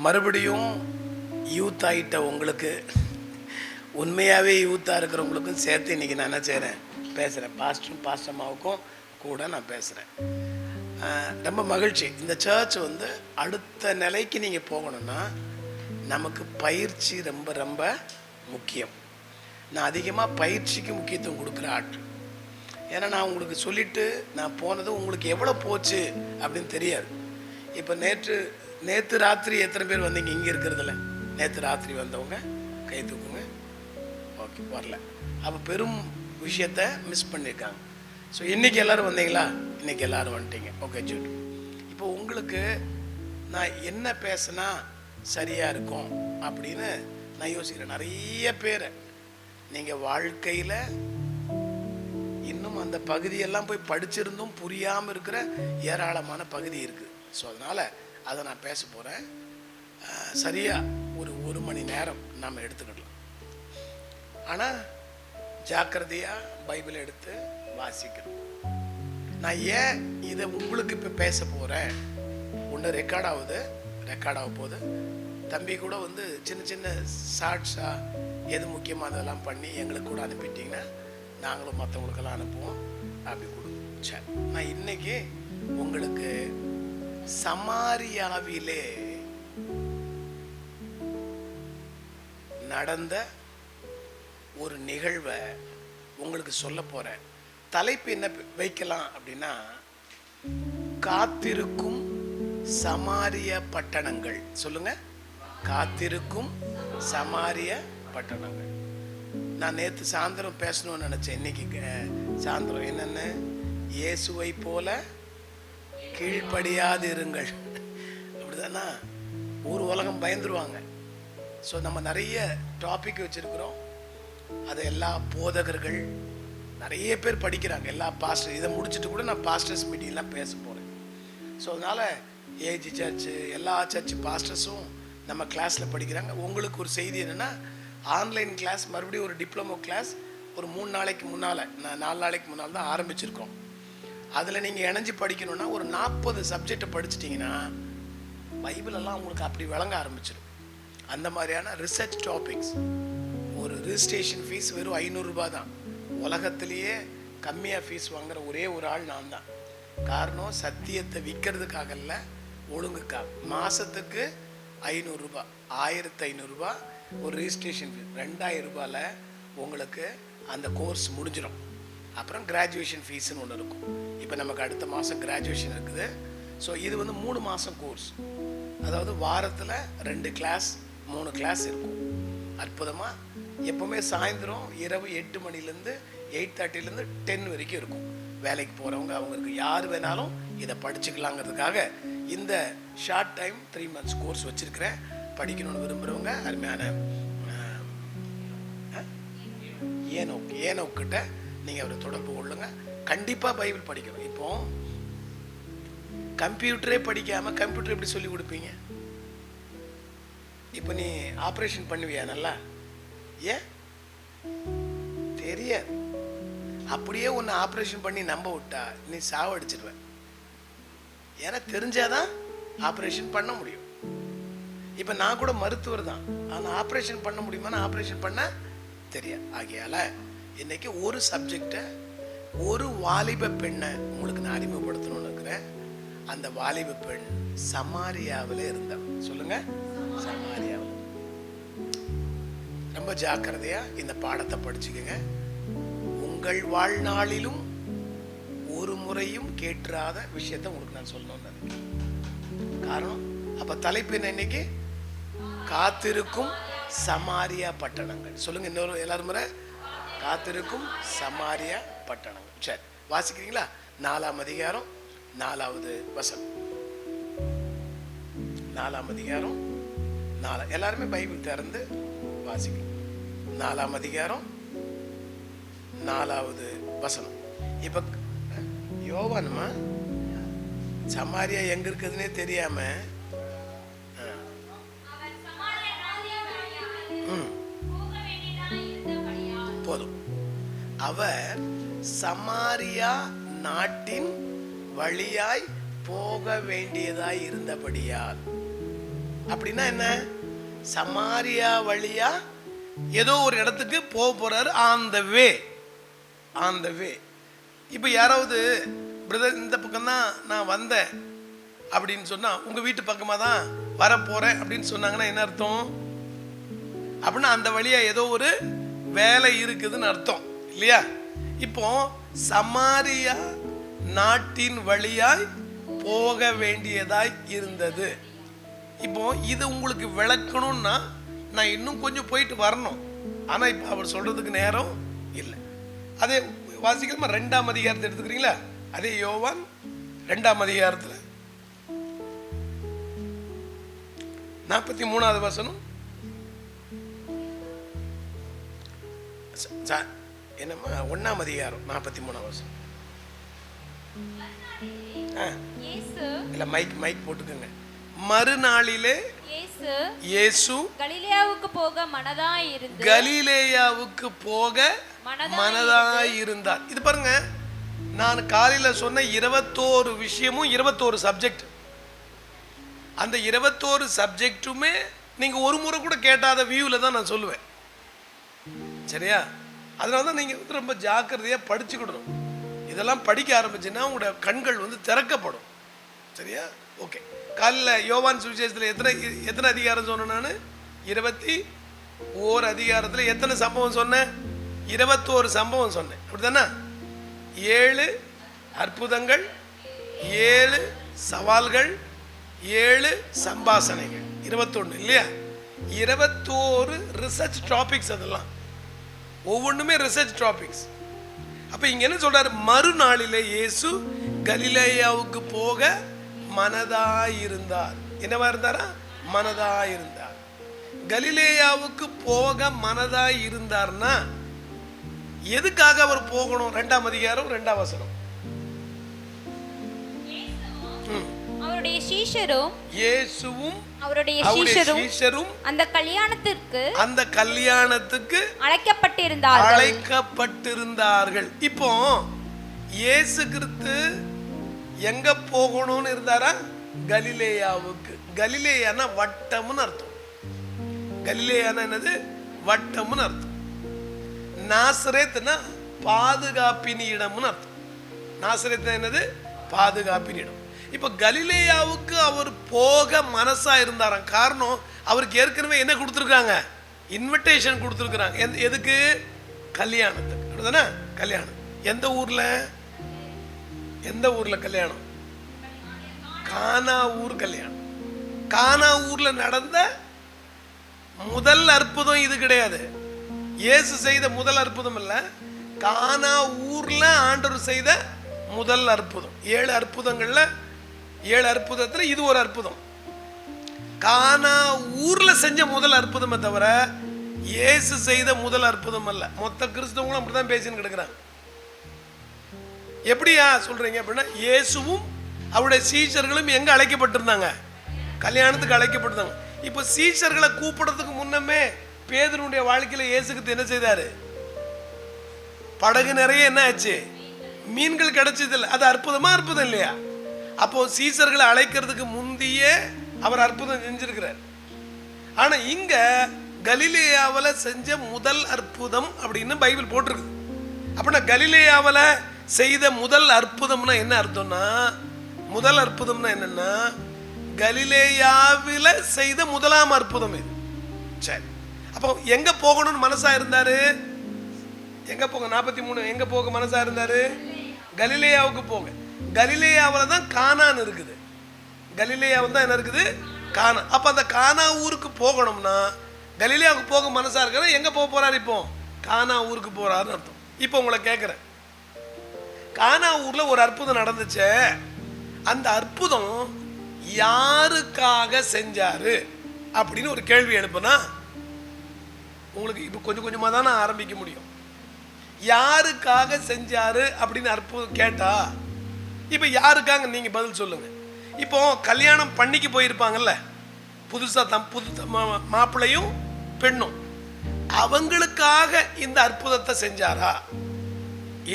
மறுபடியும் யூத் ஆகிட்ட உங்களுக்கு, உண்மையாகவே யூத்தாக இருக்கிறவங்களுக்கும் சேர்த்து இன்றைக்கி நான் என்ன செய்கிறேன், பேசுகிறேன். பாஸ்டம்மாவுக்கும் கூட நான் பேசுகிறேன். ரொம்ப மகிழ்ச்சி. இந்த சர்ச் வந்து அடுத்த நிலைக்கு நீங்கள் போகணுன்னா நமக்கு பயிற்சி ரொம்ப ரொம்ப முக்கியம். நான் அதிகமாக பயிற்சிக்கு முக்கியத்துவம் கொடுக்குற ஆட்கள். ஏன்னா நான் உங்களுக்கு சொல்லிவிட்டு நான் போனது உங்களுக்கு எவ்வளோ போச்சு அப்படின்னு தெரியாது. இப்போ நேற்று ராத்திரி எத்தனை பேர் வந்தீங்க இங்கே இருக்கிறதில்ல? நேற்று ராத்திரி வந்தவங்க கை தூக்குங்க. ஓகே, வரல. அப்போ பெரும் விஷயத்தை மிஸ் பண்ணியிருக்காங்க. ஸோ இன்றைக்கி எல்லோரும் வந்தீங்களா? இன்றைக்கி எல்லோரும் வந்துட்டீங்க. Okay, Jude. இப்போ உங்களுக்கு நான் என்ன பேசினா சரியாக இருக்கும் அப்படின்னு நான் யோசிக்கிறேன். நிறைய பேர் நீங்கள் வாழ்க்கையில் இன்னும் அந்த பகுதியெல்லாம் போய் படிச்சிருந்தும் புரியாமல் இருக்கிற ஏராளமான பகுதி இருக்குது. ஸோ அதனால் அதை நான் பேச போகிறேன். சரியாக ஒரு மணி நேரம் நாம் எடுத்துக்கிடலாம். ஆனால் ஜாக்கிரதையாக பைபிள் எடுத்து வாசிக்கணும். நான் ஏன் இதை உங்களுக்கு இப்போ பேச போகிறேன், ஒன்று ரெக்கார்ட் ஆக போகுது. தம்பி கூட வந்து சின்ன சின்ன ஷார்ட்ஸாக எது முக்கியமானதெல்லாம் பண்ணி எங்களுக்கு கூட அனுப்பிட்டிங்கன்னா நாங்களும் மற்றவங்களுக்கெல்லாம் அனுப்புவோம். அப்படி கொடுங்க. சரி, நான் இன்னைக்கு உங்களுக்கு சமாரியாவிலே நடந்த ஒரு நிகழ்வை உங்களுக்கு சொல்ல போறேன். தலைப்பு என்ன வைக்கலாம் அப்படின்னா, காத்திருக்கும் சமாரிய பட்டணங்கள். சொல்லுங்க, காத்திருக்கும் சமாரிய பட்டணங்கள். நான் நேற்று சாயந்தரம் பேசணும்னு நினைச்சேன். இன்னைக்கு சாயந்தரம் என்னென்ன, இயேசுவை போல கீழ்ப்படியாது இருங்கள். அப்படிதானா? ஒரு உலகம் பயந்துருவாங்க. ஸோ நம்ம நிறைய டாபிக் வச்சுருக்குறோம். அது எல்லா போதகர்கள் நிறைய பேர் படிக்கிறாங்க. எல்லா பாஸ்டர் இதை முடிச்சுட்டு கூட நான் பாஸ்டர்ஸ் மீட்டிங்லாம் பேச போகிறேன். ஸோ அதனால் ஏஜி சர்ச்சு, எல்லா சர்ச்சு பாஸ்டர்ஸும் நம்ம கிளாஸில் படிக்கிறாங்க. உங்களுக்கு ஒரு செய்தி என்னென்னா, ஆன்லைன் கிளாஸ் மறுபடியும் ஒரு டிப்ளமோ கிளாஸ் ஒரு 4 நாளைக்கு முன்னால் தான் ஆரம்பிச்சிருக்கோம். அதில் நீங்கள் இணைஞ்சு படிக்கணுன்னா ஒரு 40 சப்ஜெக்டை படிச்சிட்டிங்கன்னா பைபிளெல்லாம் உங்களுக்கு அப்படி விளங்க ஆரம்பிச்சிடும். அந்த மாதிரியான ரிசர்ச் டாபிக்ஸ். ஒரு ரிஜிஸ்ட்ரேஷன் ஃபீஸ் வெறும் 500 ரூபா தான். உலகத்திலேயே கம்மியாக ஃபீஸ் வாங்குகிற ஒரே ஒரு ஆள் நான் தான். காரணம், சத்தியத்தை விற்கிறதுக்காக இல்லை, ஒழுங்குக்காக. மாதத்துக்கு 500 ரூபா, 1500 ரூபா ஒரு ரிஜிஸ்ட்ரேஷன் ஃபீஸ். 2000 ரூபாயில் உங்களுக்கு அந்த கோர்ஸ் முடிஞ்சிடும். அப்புறம் கிராஜுவேஷன் ஃபீஸ்ன்னு ஒன்று இருக்கும். இப்போ நமக்கு அடுத்த மாதம் கிராஜுவேஷன் இருக்குது. ஸோ இது வந்து 3 மாதம் கோர்ஸ். அதாவது வாரத்தில் 2 கிளாஸ் 3 கிளாஸ் இருக்கும். அற்புதமாக எப்போவுமே சாயந்தரம் இரவு 8 மணிலேருந்து 8:30லேருந்து 10 வரைக்கும் இருக்கும். வேலைக்கு போகிறவங்க அவங்களுக்கு யார் வேணாலும் இதை படிச்சுக்கலாங்கிறதுக்காக இந்த ஷார்ட் டைம் 3 months கோர்ஸ் வச்சுருக்கிறேன். படிக்கணும்னு விரும்புகிறவங்க அருமையான ஏனோக்கிட்ட நீங்கள் அவரை தொடர்பு கொள்ளுங்க. கண்டிப்பாக பைபிள் படிக்கணும். இப்போ கம்ப்யூட்டரே படிக்காமல் கம்ப்யூட்டர் எப்படி சொல்லி கொடுப்பீங்க? இப்போ நீ ஆப்ரேஷன் பண்ணுவியா? நல்லா ஏன் தெரியாது. அப்படியே ஒன்று ஆப்ரேஷன் பண்ணி நம்ப விட்டா நீ சாவடிச்சிடுவேன். ஏன்னா தெரிஞ்சாதான் ஆப்ரேஷன் பண்ண முடியும். இப்போ நான் கூட மருத்துவர் தான், ஆனால் ஆப்ரேஷன் பண்ண முடியுமா? ஆப்ரேஷன் பண்ண தெரியாது. ஆகையால இன்னைக்கு ஒரு சப்ஜெக்டை, ஒரு வாலிப பெண்ணை உங்களுக்கு நான் அறிமுகப்படுத்தணும்னு இருக்கிறேன். அந்த வாலிப பெண் சமாரியாவில் இருந்தவன். சொல்லுங்க, சமாரியாவில். ரொம்ப ஜாக்கிரதையா இந்த பாடத்தை படிச்சுக்கங்க. உங்கள் வாழ்நாளிலும் ஒரு முறையும் கேட்காத விஷயத்தை உங்களுக்கு நான் சொல்லணும்னு நினைக்கிறேன். காரணம், அப்ப தலைப்பு என்ன இன்னைக்கு? காத்திருக்கும் சமாரியா பட்டணங்கள். சொல்லுங்க இன்னொரு எல்லாரும் முறை, காத்திருக்கும் சமாரியா பட்டணங்கள். சரி, வாசிக்கிறீங்களா? 4ஆம் அதிகாரம் 4வது வசனம். 4ஆம் அதிகாரம் 4. எல்லாருமே பைபிள் திறந்து வாசிக்கணும். 4ஆம் அதிகாரம் 4வது வசனம். இப்ப யோவான்மா சமாரியா எங்க இருக்குதுன்னே தெரியாம போதும். அவர் சமாரியா நாட்டின் வழியாய் போக வேண்டியதாய் இருந்தபடியால் அப்படின்னா என்ன? சமாரியா வழியா ஏதோ ஒரு இடத்துக்கு போக போறாரு. ஆன் த வே. இப்போ யாராவது பிரதர் இந்த பக்கம் தான் நான் வந்தேன் அப்படின்னு சொன்னா, உங்க வீட்டு பக்கமா தான் வரப்போறேன் அப்படின்னு சொன்னாங்கன்னா என்ன அர்த்தம்? அப்படின்னா அந்த வழியா ஏதோ ஒரு வேலை இருக்குதுன்னு அர்த்தம் இல்லையா? இப்போ சமாரியா நாட்டின் வழியாய் போக வேண்டியதாய் இருந்தது. இப்போ இது உங்களுக்கு விளக்கணும்னா நான் இன்னும் கொஞ்சம் போயிட்டு வரணும். ஆனா இப்போ அவர் சொல்றதுக்கு நேரம் இல்லை. அதே வாசிக்கலாமா? 2ஆம் அதிகாரத்தை எடுத்துக்கிறீங்களா? அதே யோவான் 2ஆம் அதிகாரத்தில் 43வது வசனம். என்னம்மா? 1ஆம் அதிகாரம் 43வது வசனம். இல்ல மைக் போட்டுக்கோங்க. மறுநாளிலே இயேசு கலிலேயாவுக்கு போக மனதாய் இருந்தார். இது பாருங்க, நான் காலையில சொன்ன 21 விஷயமும் 21 சப்ஜெக்ட். அந்த 21 சப்ஜெக்ட்டுமே நீங்க ஒரு முறை கூட கேட்டாத வியூல தான் நான் சொல்லுவேன். சரியா? அதனால தான் நீங்க ரொம்ப ஜாக்கிரதையா படிச்சுக்கிடணும். இதெல்லாம் படிக்க ஆரம்பிச்சுன்னா உங்களோட கண்கள் திறக்கப்படும். சரியா? ஓகே. காலையில் யோவான் சுவிசேஷத்தில் எத்தனை அதிகாரம் சொன்னேன் நான்? 21 அதிகாரத்தில் எத்தனை சம்பவம் சொன்னேன்? 21 சம்பவம் சொன்னேன். அப்படிதானே? 7 அற்புதங்கள், 7 சவால்கள், 7 சம்பாஷணைகள், 21 இல்லையா? 21 ரிசர்ச் டாபிக்ஸ். அதெல்லாம் ஒவ்வொன்றுமே ரிசர்ச் டாபிக்ஸ். அப்ப இங்க என்ன சொல்றாரு? மறுநாளிலே இயேசு கலிலேயாவுக்கு போக மனதாயிருந்தார். என்னவா இருந்தாரா? மனதாயிருந்தார். கலிலேயாவுக்கு போக மனதாயிருந்தார்னா எதுக்காக அவர் போகணும்? 2ஆம் அதிகாரம் 2ஆம் வசனம். அவருடைய சீஷரும் இயேசுவும் அவருடைய சீஷரும் அந்த கல்யாணத்துக்கு அழைக்கப்பட்டிருந்தார்கள். இப்போ இயேசு கிறிஸ்து எங்க போகணும்னு இருந்தாரா? கலிலேயாவுக்கு. கலிலேயானா வட்டம்னு அர்த்தம். கலிலேயானா என்னது? வட்டம்னு அர்த்தம். நாசரேத்னா பாதுகாப்பின் இடம்னு அர்த்தம். நாசரேத்னா என்னது? பாதுகாப்பின் இடம். இப்ப கலிலேயாவுக்கு அவர் போக மனசா இருந்தாராம். காரணம், அவருக்கு ஏற்கனவே என்ன கொடுத்துருக்காங்க? இன்விடேஷன் கொடுத்துருக்குறாங்க. எதுக்கு? கல்யாணத்துக்கு. அப்படிதானே? கல்யாணம். எந்த ஊர்ல கல்யாணம்? கானா ஊர் கல்யாணம். கானா ஊர்ல நடந்த முதல் அற்புதம் இது கிடையாது. இயேசு செய்த முதல் அற்புதம் இல்ல, கானா ஊர்ல ஆண்டவர் செய்த முதல் அற்புதம். 7 அற்புதங்கள்ல 7 அற்புதத்துல இது ஒரு அற்புதம். கானா ஊர்ல செஞ்ச முதல் அற்புதமே தவிர இயேசு செய்த முதல் அற்புதம் அல்ல. மொத்த கிறிஸ்தவங்களும் அப்படிதான் பேசின்னு கிடக்குறாங்க. எப்படியா சொல்றீங்க அப்படின்னா, இயேசுவும் அவருடைய சீஷர்களும் எங்க அழைக்கப்பட்டிருந்தாங்க? கல்யாணத்துக்கு அழைக்கப்பட்டிருந்தாங்க. இப்போ சீஷர்களை கூப்பிடுறதுக்கு முன்னமே பேதுருடைய வாழ்க்கையில இயேசுக்கு என்ன செய்தாரு? படகு நிறைய என்ன ஆச்சு? மீன்கள் கிடைச்சது இல்லை. அது அற்புதமா? அற்புதம் இல்லையா? அப்போ சீஷர்களை அழைக்கிறதுக்கு முந்தையே அவர் அற்புதம் செஞ்சிருக்கிறார். ஆனா இங்க கலிலேயாவில் செஞ்ச முதல் அற்புதம் அப்படின்னு பைபிள் போட்டிருக்கு. அப்படின்னா கலிலேயாவில் செய்த முதல் அற்புதம்னா என்ன அர்த்தம்னா, முதல் அற்புதம்னா என்னன்னா கலிலேயாவில் செய்த முதலாம் அற்புதம் இது. சரி, அப்போ எங்க போகணும்னு மனசா இருந்தாரு? எங்க போக? 43 எங்க போக மனசா இருந்தாரு? கலிலேயாவுக்கு போக. கலிலேயாவில் தான் கானான் இருக்குது. கலிலேயாவில் தான் என்ன இருக்குது? கானா. அப்ப அந்த கானா ஊருக்கு போகணும்னா கலிலேயாவுக்கு போக மனசா இருக்கிற எங்க போக போறாரு? இப்போ கானா ஊருக்கு போறாருன்னு அர்த்தம். இப்போ உங்களை கேட்கிறேன், கானா ஊர்ல ஒரு அற்புதம் நடந்துச்சு. அந்த அற்புதம் யாருக்காக செஞ்சாரு அப்படின்னு ஒரு கேள்வி எழுப்புனா உங்களுக்கு இப்போ கொஞ்சம் கொஞ்சமா தான் நான் ஆரம்பிக்க முடியும். யாருக்காக செஞ்சாரு அப்படின்னு அற்புதம் கேட்டா இப்போ யாருக்காக நீங்க பதில் சொல்லுங்க. இப்போ கல்யாணம் பண்ணிக்கு போயிருப்பாங்கல்ல, புதுசா புது மாப்பிள்ளையும் பெண்ணும், அவங்களுக்காக இந்த அற்புதத்தை செஞ்சாரா?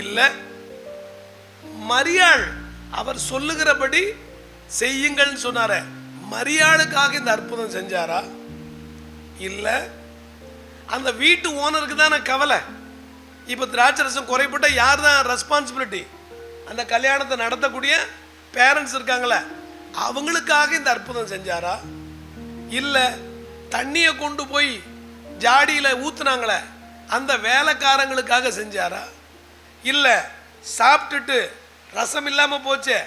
இல்ல மரியாள் அவர் சொல்லுகிறபடி செய்யுங்கள்னு சொன்னார, மரியாளுக்காக இந்த அற்புதம் செஞ்சாரா? இல்ல அந்த வீட்டு ஓனருக்கு தானே கவலை. இப்போ திராட்சரசம் குறைபட்ட யார் தான் ரெஸ்பான்சிபிலிட்டி? அந்த கல்யாணத்தை நடத்தக்கூடிய பேரண்ட்ஸ் இருக்காங்களே, அவங்களுக்காக இந்த அற்புதம் செஞ்சாரா? இல்லை தண்ணியை கொண்டு போய் ஜாடியில் ஊத்துனாங்களே அந்த வேலைக்காரங்களுக்காக செஞ்சாரா? இல்லை சாப்பிட்டுட்டு ரசம் இல்லாமல் போச்சே,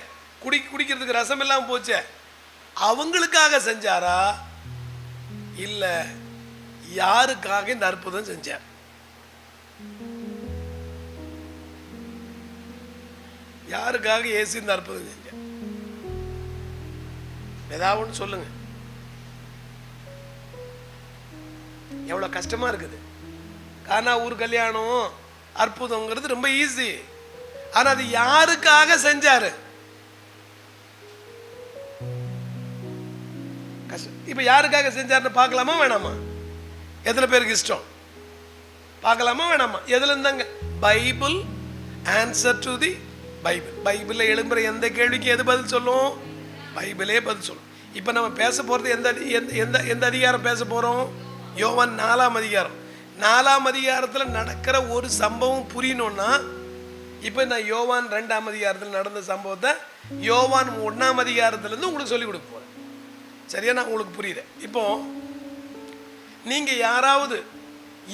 குடிக்கிறதுக்கு ரசம் இல்லாமல் போச்சே அவங்களுக்காக செஞ்சாரா? இல்லை யாருக்காக இந்த அற்புதம் செஞ்சார்? யாருக்காக இயேசு இந்த அற்புதம் செஞ்சார்? ஏதாவது ஒன்று சொல்லுங்க. எவ்வளவு கஷ்டமா இருக்குது. கானா ஊர் கல்யாணம் அற்புதங்கிறது ரொம்ப ஈஸி. ஆனா அது யாருக்காக செஞ்சாரு? இப்ப யாருக்காக செஞ்சாருன்னு பார்க்கலாமா வேணாமா? எத்தனை பேருக்கு இஷ்டம்? பார்க்கலாமா வேணாமா? எதுல இருந்தாங்க? Bible answer to the Bible. பைபிள்ல எழும்புற எந்த கேள்விக்கு எது பதில் சொல்லும்? பைபிளே பதில் சொல்லும். இப்ப நம்ம பேச போறது எந்த அதிகாரம் பேச போறோம்? யோவான் 4ஆம் அதிகாரம். 4ஆம் அதிகாரத்தில் நடக்கிற ஒரு சம்பவம் புரியணும்னா இப்போ நான் யோவான் 2ஆம் அதிகாரத்தில் நடந்த சம்பவத்தை யோவான் 1ஆம் அதிகாரத்திலேருந்து உங்களுக்கு சொல்லிக் கொடுக்க போகிறேன். சரியா? நான் உங்களுக்கு புரியுறேன். இப்போ நீங்கள் யாராவது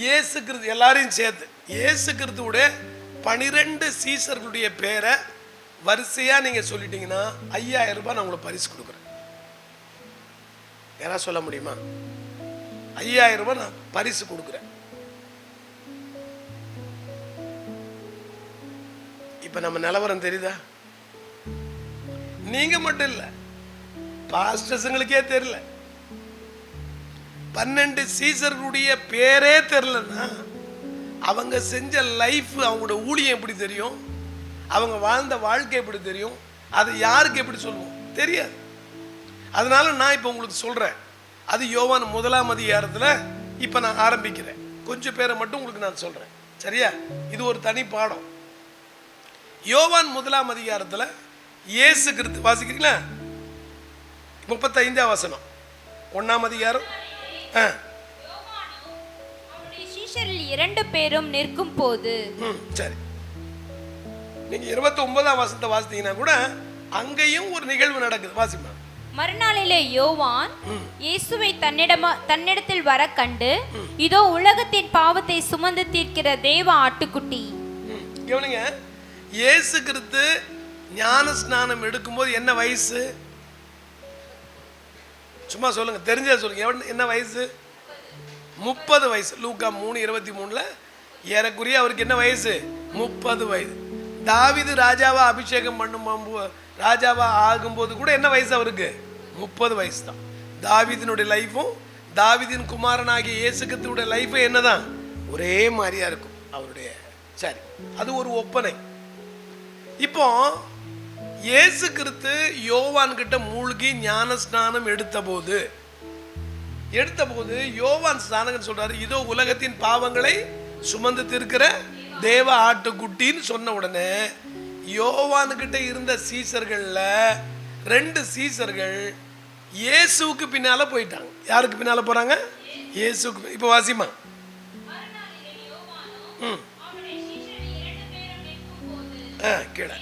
இயேசு கிறிஸ்து எல்லாரையும் சேர்த்து இயேசு கிறிஸ்துவோட 12 சீசர்களுடைய பேரை வரிசையாக நீங்கள் சொல்லிட்டீங்கன்னா 5000 ரூபாய் நான் உங்களுக்கு பரிசு கொடுக்குறேன். யாராவது சொல்ல முடியுமா? 5000 ரூபாய் நான் பரிசு கொடுக்குறேன். இப்ப நம்ம நிலவரம் தெரியுதா? நீங்க மட்டும் இல்ல, பாஸ்டர்ஸுங்களுக்கே தெரியல. 12 சீசர்களுடைய பேரே தெரியலன்னா அவங்க செஞ்ச லைஃப், அவங்களோட ஊழியம் எப்படி தெரியும்? அவங்க வாழ்ந்த வாழ்க்கை எப்படி தெரியும்? அது யாருக்கு எப்படி சொல்லுவோம்? தெரியாது. அதனால நான் இப்போ உங்களுக்கு சொல்றேன். அது யோவான் 1ஆம் அதிகாரத்தில் இப்போ நான் ஆரம்பிக்கிறேன். கொஞ்சம் பேரை மட்டும் உங்களுக்கு நான் சொல்றேன். சரியா? இது ஒரு தனி பாடம். யோவான் 1ஆம் அதிகாரத்தில் இயேசு கிறிஸ்து, வாசிக்கிறீங்களா? 35ஆம் வசனம், 1ஆம் அதிகாரம். சீஷரில் 2 பேரும் நிற்கும் போது, சரி, நீங்க 29ஆம் வசனத்தை வாசித்தீங்கன்னா கூட அங்கேயும் ஒரு நிகழ்வு நடக்குது. வாசிமா. மறுநாளிலே யோவான் இயேசுவை தன்னிடத்தில் வர கண்டு, இதோ உலகத்தின் பாவத்தை சுமந்து தீர்க்கிற தேவ ஆட்டுக்குட்டி. கவனிங்க, இயேசு கிறிஸ்து ஞான ஸ்நானம் எடுக்கும்போது என்ன வயசு? சும்மா சொல்லுங்க, தெரிஞ்சா சொல்லுங்க. என்ன வயசு? 30 வயசு. லூக்கா 3:23 ஏறக்குறைய அவருக்கு என்ன வயசு? 30 வயது. தாவீது ராஜாவா அபிஷேகம் பண்ணும்போது, ராஜாவா ஆகும்போது கூட என்ன வயசு அவருக்கு? 30 வயசு தான். தாவீதினுடைய லைஃபும் தாவீதின் குமாரனாகிய இயேசு கிறிஸ்துவோட லைஃபும் என்னதான்? ஒரே மாதிரியா இருக்கும் அவருடைய. சரி, அது ஒரு ஒப்பனை. இப்போ இயேசு கிறிஸ்து யோவான் கிட்ட மூழ்கி ஞான ஸ்நானம் எடுத்தபோது யோவான் ஸ்நானகன் சொல்றாரு, இதோ உலகத்தின் பாவங்களை சுமந்து தீர்க்கிற தேவ ஆட்டுக்குட்டின்னு சொன்ன உடனே யோவானுக்கிட்ட இருந்த சீசர்கள்ல 2 சீசர்கள் இயேசுவுக்கு பின்னால போயிட்டாங்க. யாருக்கு பின்னால போறாங்க? இயேசுக்கு. இப்போ வாசிமா. கீழே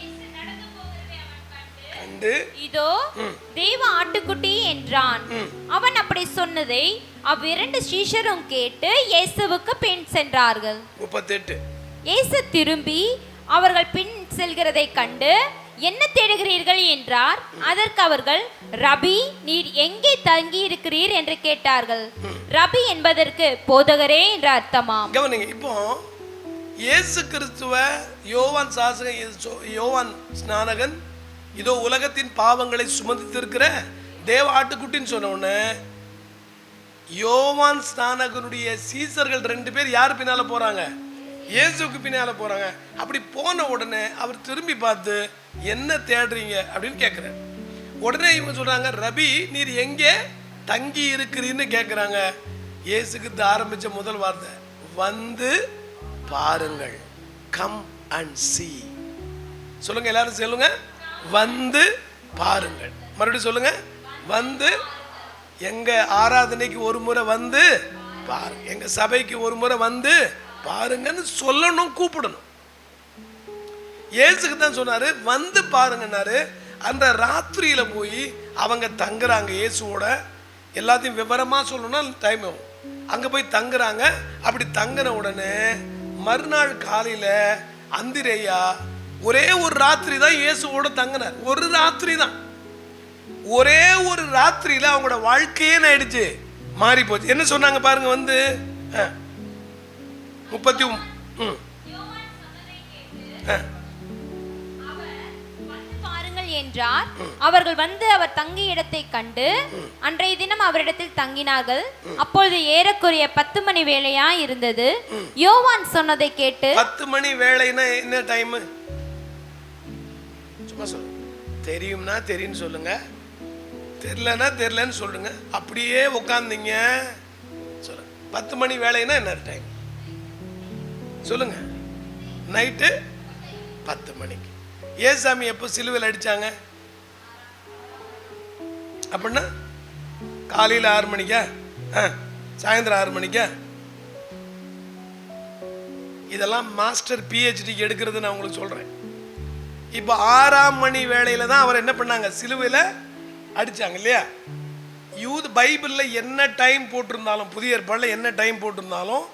கண்டு, இதோ தேவ ஆட்டுக்குட்டி என்றான். அவன் அப்படி சொன்னதை அவ்விரண்டு சீஷரும் கேட்டு இயேசுவுக்கு பின் சென்றார்கள். 38. இயேசு திரும்பி அவர்கள் பின் செல்கிறதை கண்டு, என்ன தேடுகிறீர்கள் என்றார். அதற்கு அவர்கள், ரபி, நீர் எங்கே தங்கி இருக்கிறீர் என்று கேட்டார்கள். ரபி என்பதற்கு போதகரே என்ற அர்த்தமாம். கவனிங்க, இப்போ இயேசு கிறிஸ்துவ யோவான் ஸ்நானகன் இதோ உலகத்தின் பாவங்களை சுமந்து தீர்க்கிற தேவ ஆட்டுக்குட்டின்னு சொன்ன உடனே யோவான் ஸ்நானகனுடைய சீசர்கள் 2 பேர் யார் பின்னால போறாங்க? இயேசுக்கு பின்னால போறாங்க. அப்படி போன உடனே அவர் திரும்பி பார்த்து, என்ன தேடுறீங்க அப்படின்னு கேட்கிறார். உடனே இவங்க சொல்றாங்க, ரபி, நீர் எங்கே தங்கி இருக்கிறீன்னு கேட்கிறாங்க. இயேசுக்கு ஆரம்பிச்ச முதல் வார்த்தை, வந்து பாருங்கள். Come and see. சொல்லுங்க, எல்லாரும் சொல்லுங்க, வந்து பாருங்கள். மறுபடியும் சொல்லுங்க, வந்து எங்க ஆராதனைக்கு ஒரு முறை வந்து பாரு, எங்க சபைக்கு ஒரு முறை வந்து பாருங்கன்னு சொல்லணும், கூப்பிடணும். இயேசுக்கு தான் சொன்னாரு வந்து பாருங்கன்னாரு. அந்த ராத்திரியில போய் அவங்க தங்குறாங்க இயேசுவோட. எல்லாத்தையும் விவரமா சொல்லணும்னா டைம் ஆகும். அங்க போய் தங்குறாங்க. அப்படி தங்கின உடனே மறுநாள் காலையில அந்திரேயா ஒரே ஒரு ராத்திரி தான் இயேசுவோட தங்கினார். ஒரு ராத்திரி தான். ஒரே ஒரு ராத்திரியில அவங்களோட வாழ்க்கையே ஆயிடுச்சு, மாறி போச்சு. என்ன சொன்னாங்க பாருங்க, வந்து 30 பாருங்கள் என்றார். அவர்கள் வந்து அவர் தங்கிய இடத்தை கண்டு அன்றைய தினம் அவரிடத்தில் தங்கினார்கள். அப்பொழுது ஏறக்குறைய 10 மணி வேளையா இருந்தது. யோவான் சொன்னதை கேட்டு 10 மணி வேளைன்னா என்ன டைம்? சும்மா சொல்லுங்க. தெரியும்னா தெரியும்னு சொல்லுங்க, தெரியலன்னா தெரியலன்னு சொல்லுங்க. அப்படியே உட்காந்தீங்க சொல்லுங்க. 10 மணி வேலைன்னா என்ன டைம் சொல்லுங்க? நைட்டு 10 மணிக்கு. ஏசாமி எப்போ சிலுவையில் அடிச்சாங்க அப்படின்னா? காலையில் 6 மணிக்கா? சாயந்தரம் 6 மணிக்கா? இதெல்லாம் மாஸ்டர் பிஹெச்டிக்கு எடுக்கிறது நான் உங்களுக்கு சொல்றேன். இப்போ 6ஆம் மணி வேளையில தான் அவர் என்ன பண்ணாங்க, சிலுவையில் அடிச்சாங்க இல்லையா? யூத் பைபிள்ல என்ன டைம் போட்டிருந்தாலும், புதிய ஏற்பாடுல என்ன டைம் போட்டிருந்தாலும்,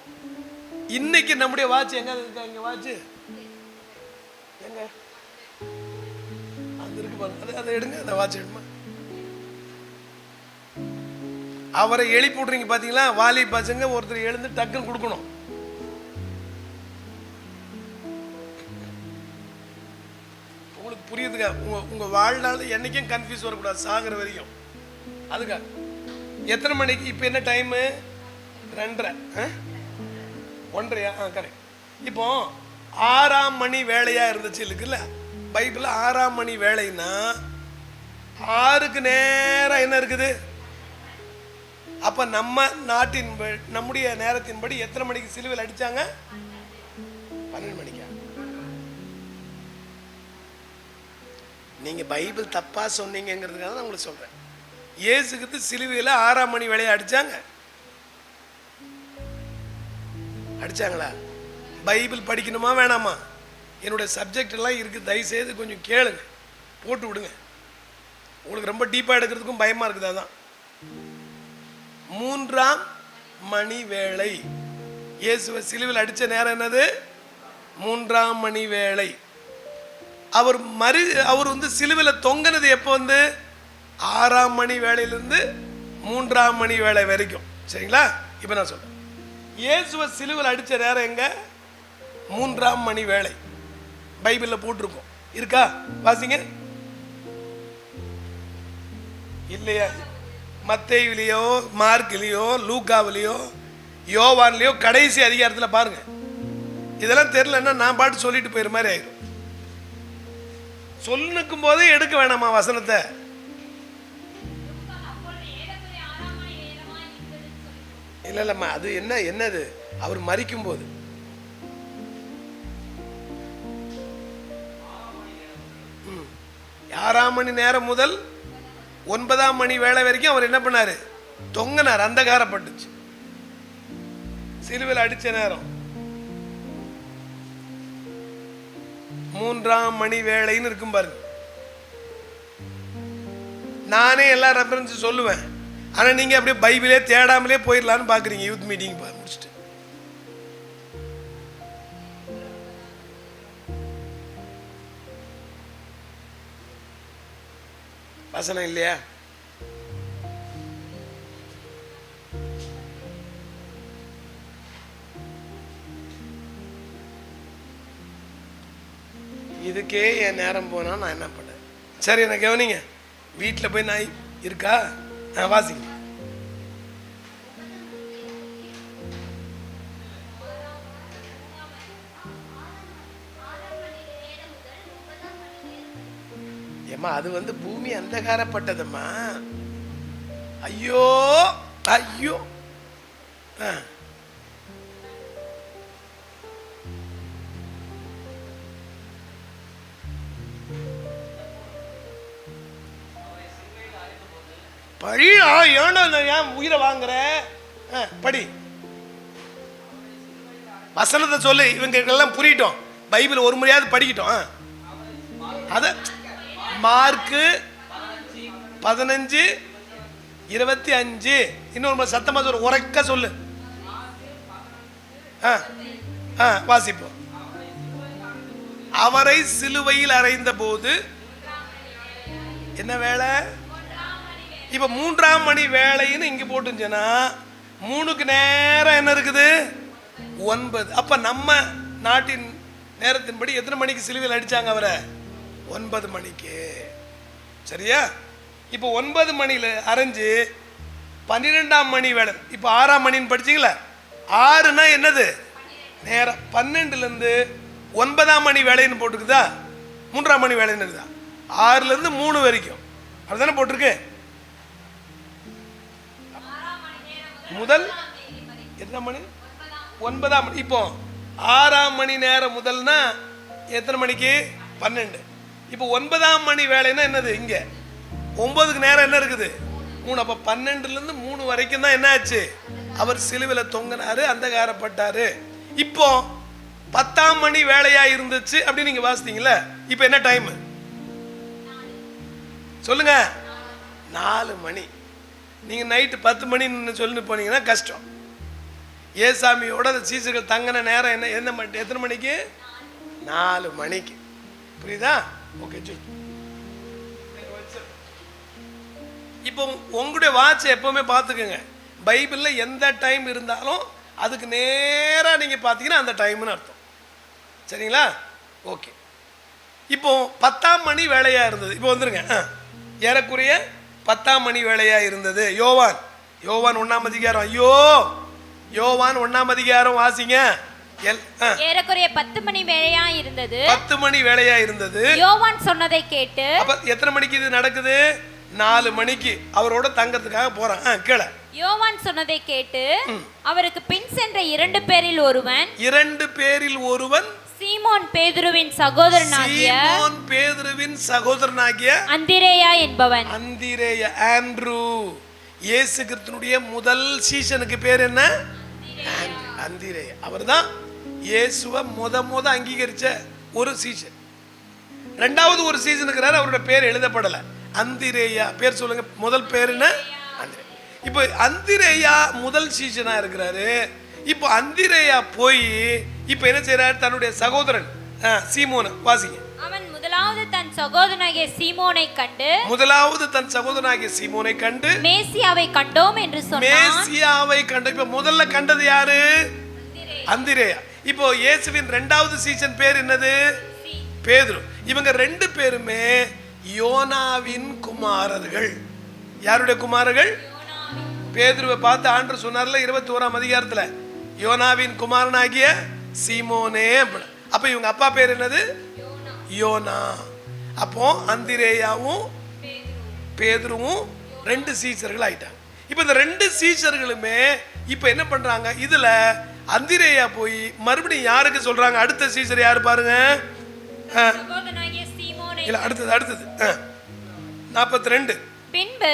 இன்னைக்கு நம்முடைய வாட்ச் எங்க இருக்கா? இங்க வாட்ச் எங்க அந்த இருக்கு பாருங்க, அதை எடுங்க, அந்த வாட்ச் எடுமா. அவரை எழுப்பி விட்றீங்க பாத்தீங்களா? வாலி பசங்க ஒருத்தர் எழுந்து டக்குன்னு கொடுக்கணும். உங்களுக்கு புரியுதுங்க? உங்க வாழ்நாள் என்னைக்கும் கன்ஃபியூஸ் வரக்கூடாது, சாகிற வரைக்கும். அதுக்கா எத்தனை மணிக்கு? இப்போ என்ன டைமு? 2:30 1:30 கரெக்ட். இப்போ 6ஆம் மணி வேலையா இருந்துச்சு இருக்குல்ல பைபிள். 6ஆம் மணி வேலைன்னா 6க்கு நேரம் என்ன இருக்குது? அப்ப நம்ம நாட்டின் நம்முடைய நேரத்தின்படி எத்தனை மணிக்கு சிலுவையில் அடிச்சாங்க? 12 மணிக்கா? நீங்க பைபிள் தப்பா சொன்னீங்கிறதுக்காக தான் உங்களுக்கு சொல்றேன். இயேசுக்கு சிலுவையில் 6ஆம் மணி வேலையை அடிச்சாங்க. அடிச்சாங்களா? பைபிள் படிக்கணுமா வேணாமா? என்னுடைய சப்ஜெக்ட் எல்லாம் இருக்கு, தயவுசெய்து கொஞ்சம் கேளுங்க, போட்டு விடுங்க. உங்களுக்கு ரொம்ப டீப்பா எடுக்கிறதுக்கும் பயமா இருக்குது. அதான் 3ஆம் மணி வேளை. இயேசுவை சிலுவையில் அடிச்ச நேரம் என்னது? 3ஆம் மணி வேளை. அவர் வந்து சிலுவையில் தொங்கினது எப்போ? வந்து 6ஆம் மணி வேளையிலிருந்து 3ஆம் மணி வேளை வரைக்கும். சரிங்களா? இப்போ நான் சொல்றேன், இயேசுவை சிலுவையில் அடிச்ச நேரம் எங்க? 3ஆம் மணி வேளை. பைபிள்ல போட்டிருக்கோம், இருக்கா? வாசிங்க. இல்லையா? மத்தேயுலயோ மார்க்லயோ லூக்காவிலையோ யோவான்லயோ கடைசி அதிகாரத்தில் பாருங்க. இதெல்லாம் தெரியலன்னா நான் பாட்டு சொல்லிட்டு போயிற மாதிரி ஆயிடும். சொல்லுக்கும் போதே எடுக்க வேணாமா வசனத்தை? இல்லம்மா, அது என்னது? அவர் மரிக்கும் போது 6ஆம் மணி நேரம் முதல் 9ஆம் மணி வேளை வரைக்கும் அவர் என்ன பண்ணாரு? தொங்கினார். அந்தகாரப்பட்டுச்சு. சிலுவையில் அடிச்ச நேரம் 3ஆம் மணி வேளைன்னு இருக்கும் பாருங்க. நானே எல்லா ரெஃபரன்ஸ் சொல்லுவேன், ஆனா நீங்க அப்படியே பைபிளே தேடாமலே போயிடலான்னு பாக்குறீங்க. யூத் மீட்டிங் முடிச்சுட்டு வசனம் இல்லையா? இதுக்கே என் நேரம் போனா நான் என்ன பண்ணேன்? சரி, என்ன கவனிங்க. வீட்டில் போய் நாய் இருக்கா? வாசிங்க. ஏம்மா, அது வந்து பூமி அந்தகாரப்பட்டதம்மா. ஐயோ ஐயோ. பழியா ஏன்னா ஏன் உயிரை வாங்குற? படி வசனத்தை சொல்லு, இவங்க எல்லாம் புரியட்டும். பைபிள் ஒரு முறையாவது படிக்கட்டும். அத மார்க்கு 15:25. இன்னொரு சத்தமா சொல்லு, உரைக்க சொல்லு. வாசிப்போம். அவரை சிலுவையில் அறைந்த போது என்ன வேலை? இப்ப 3ஆம் மணி வேலைன்னு இங்க போட்டுச்சுன்னா 3க்கு நேரம் என்ன இருக்குது? 9. அப்ப நம்ம நாட்டின் நேரத்தின்படி எத்தனை மணிக்கு சிலுவையில் அடிச்சாங்க அவரை? 9 மணிக்கு. சரியா? இப்போ 9 மணியில அரைஞ்சு 12ஆம் மணி வேலை. இப்போ 6ஆம் மணின்னு படிச்சீங்களா? 6னா என்னது? நேரம். 12லேருந்து 9ஆம் மணி வேலைன்னு போட்டுக்குதா? 3ஆம் மணி வேலைன்னு இருக்குதா? 6லேருந்து 3 வரைக்கும் அதுதானே போட்டிருக்கு. முதல் எத்தனை மணி? 9ஆம் மணி. இப்போ 6ஆம் மணி நேரம் முதல்னா எத்தனை மணிக்கு? 12. இப்போ 9ஆம் மணி வேலைன்னா என்னது? இங்க 9க்கு நேரம் என்ன இருக்குது? 3. அப்போ 12லேருந்து 3 வரைக்கும் தான் என்ன ஆச்சு? அவர் சிலுவையில் தொங்கினாரு, அந்தகாரப்பட்டாரு. இப்போ 10ஆம் மணி வேலையா இருந்துச்சு அப்படி நீங்க வாசித்தீங்களா? இப்போ என்ன டைம் சொல்லுங்க? 4 மணி. நீங்க நைட்டு 10 மணின்னு சொல்லி போனீங்கன்னா கஷ்டம். ஏசாமியோட சீசர்கள் தங்கின நேரம் என்ன? எத்தனை மணிக்கு? 4 மணிக்கு. புரியுதா? ஓகே. இப்போ உங்களுடைய வாட்சை எப்பவுமே பார்த்துக்கோங்க. பைபிளில் எந்த டைம் இருந்தாலும் அதுக்கு நேராக நீங்கள் பார்த்தீங்கன்னா அந்த டைம்னு அர்த்தம். சரிங்களா? ஓகே. இப்போ 10ஆம் மணி வேலையாக இருந்தது. இப்போ வந்துருங்க. ஏறக்குறைய 10ஆம் மணி வேலையாக இருந்தது. யோவான் 1ஆம் அதிகாரம். யோவான் 1ஆம் அதிகாரம் வாசிங்க. ஏறக்குறைய 10 மணி வேலையா இருந்தது. 10 மணி வேலையா இருந்தது. யோவான் சொன்னதை கேட்டு. அப்ப எத்தனை மணிக்கு இது நடக்குது? 4 மணிக்கு அவரோட தங்கத்துக்காக போறான். கேள. யோவான் சொன்னதை கேட்டு அவருக்கு பின் சென்ற 2 பேரில் ஒருவன் சீமோன் பேதுருவின் சகோதரனாகிய அந்திரேயா என்பவன். அந்திரேயா, ஆண்ட்ரூ. இயேசு கிறிஸ்துவினுடைய முதல் சீஷனுக்கு பேர் என்ன? அந்திரேயா. அவர்தான் இயேசுவை முத அங்கீகரிச்ச ஒரு சீசன். 2வது ஒரு சீசன் இருக்கிறார், அவரோட பேர் எழுதப்படல. அந்திரேயா பேர் சொல்லுங்க. முதல் பேர் என்ன? அந்திரேயா. இப்போ அந்திரேயா முதல் சீசனா இருக்கிறாரு. இப்போ அந்திரேயா போய் இப்போ என்ன செய்யறாரு? தன்னுடைய சகோதரன் சீமோன் வாசிங்க. அவன் முதலாவது தன் சகோதரனாகிய சீமோனை கண்டு மேசியாவை கண்டோம் என்று சொன்னான். மேசியாவை கண்டு. இப்போ முதல்ல கண்டது யாரு? அந்திரேயா. இப்போ இயேசுவின் 2வது சீசன் பேர் என்னது? பேதுரு. இவங்க 2 பேருமே யோனாவின் குமாரர்கள். யாருடைய குமாரர்கள்? பேதுருவை பார்த்து ஆண்டவர் சொன்னார்ல 21ஆம் அதிகாரத்துல, யோனாவின் குமாரனாகிய சீமோனே. அப்ப இவங்க அப்பா பேர் என்னது? யோனா. அப்போ அந்திரேயாவும் பேதுருவும் 2 சீசர்கள் ஆயிட்டாங்க. இப்போ இந்த 2 சீசர்களுமே இப்போ என்ன பண்றாங்க? இதுல அந்திரேயா போய் மறுபடியும் யாருக்கு சொல்றாங்க? அடுத்த சீசர் யாரு பாருங்க. இல்ல அடுத்தது 42. பின்பு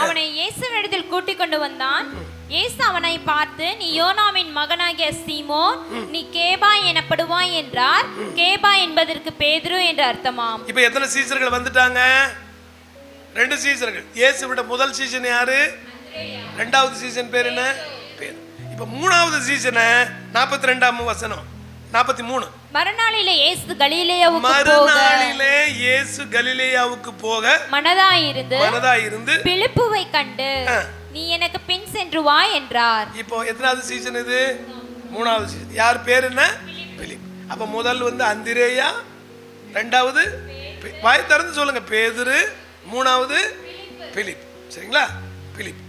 அவனை இயேசுவினிடத்தில் கூட்டிக் கொண்டு வந்தான். இயேசு அவனை பார்த்து, நீ யோனாவின் மகனாகிய சீமோன், நீ கேபா எனப்படுவாய் என்றார். கேபா என்பதற்கு பேதுரு என்று அர்த்தமாம். இப்போ எத்தனை சீசர்கள் வந்துட்டாங்க? 2 சீசர்கள். இயேசுவோட முதல் சீசன் யாரு? 2வது சீசன் பேர் என்ன? பேதுரு. இப்போ 3வது சீசனை 42ஆம் வசனம் 43. மறுநாளிலே இயேசு கலிலேயாவுக்கு போக மனதாயிருந்து பிலிப்புவை கண்டு, நீ எனக்கு பின் சென்று வா என்றார். இப்போ எத்தனாவது சீசன் இது? 3வது சீசன். யார் பேர் என்ன? பிலிப். அப்ப முதல் வந்து அந்திரேயா, 2வது வாய் திறந்து சொல்லுங்க பேதுரு, 3வது பிலிப். சரிங்களா? பிலிப்.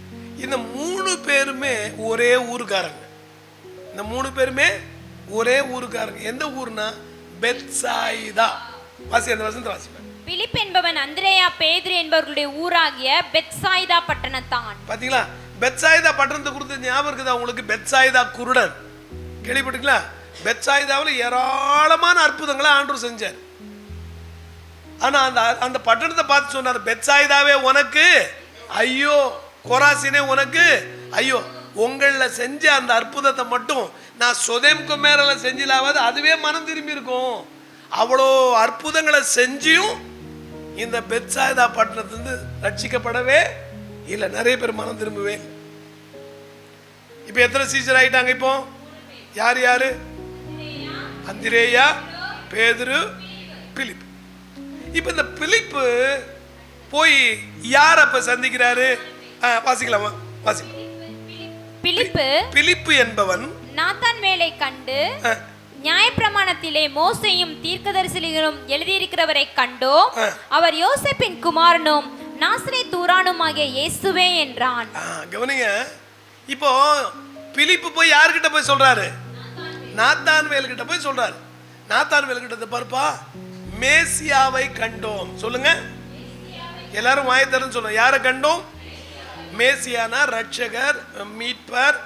இந்த 3 பேருமே ஒரே ஊருக்காரங்க. இந்த 3 பேருமே ஒரே ஊருக்காரங்க. எந்த ஊர்னா? பெத்சாயிதா. வாசி அந்த வசனத்தை வாசி. பிலிப் என்பவன் அந்திரேயா பேதுரு என்பவர்களுடைய ஊராகிய பெத்சாயிதா பட்டணத்தான். பாத்தீங்களா? பெத்சாயிதா பட்டணத்தை குறித்து ஞாபகம் இருக்குதா உங்களுக்கு? பெத்சாயிதா குருடன் கேள்விப்பட்டீங்களா? பெத்சாயிதாவில் ஏராளமான அற்புதங்களை ஆண்டவர் செஞ்சார். ஆனா அந்த பட்டணத்தை பார்த்து சொன்னார், பெத்சாயிதாவே உனக்கு ஐயோ கொராசினே உனக்கு ஐயோ. உங்கள செஞ்ச அந்த அற்புதத்தை மட்டும் நான் சொதேம் குமேரல செஞ்சிலாவது அதுவே மனம் திரும்பி இருக்கும். அவ்வளோ அற்புதங்களை செஞ்சியும் இந்த பெத்சாய்தா பட்டணத்திலிருந்து ரட்சிக்கப்படவே இல்லை. நிறைய பேர் மனம் திரும்பவே. இப்போ எத்தனை சீசர் ஆயிட்டாங்க? இப்போ யார் யாரு? அந்திரேயா, பேதுரு, பிலிப்பு. இப்போ இந்த பிலிப்பு போய் யார் அப்ப சந்திக்கிறாரு? வாசிக்கலாமா? வாசிக்கலாம். பிலிப்பு என்பவன் நாத்தான்வேலை கண்டு, நியாயப்பிரமாணத்திலே மோசேயும் தீர்க்கதரிசிகளும் எழுதியிருக்கிறவரை கண்டோம், அவர் யோசேப்பின் குமாரனும் நாசரேத் ஊரானுமாகிய இயேசுவே என்றான். கவனிங்க, இப்போ பிலிப்பு போய் யார்கிட்ட போய் சொல்றாரு? நாத்தான்வேல் கிட்ட போய் சொல்றாரு. நாத்தான்வேல் கிட்ட பாருப்பா, மேசியாவை கண்டோம். சொல்லுங்க எல்லாரும் வாயத்தரன்னு சொல்லுங்க. யாரை கண்டோம்? மேசியானா ரட்சகர், மீட்பர்,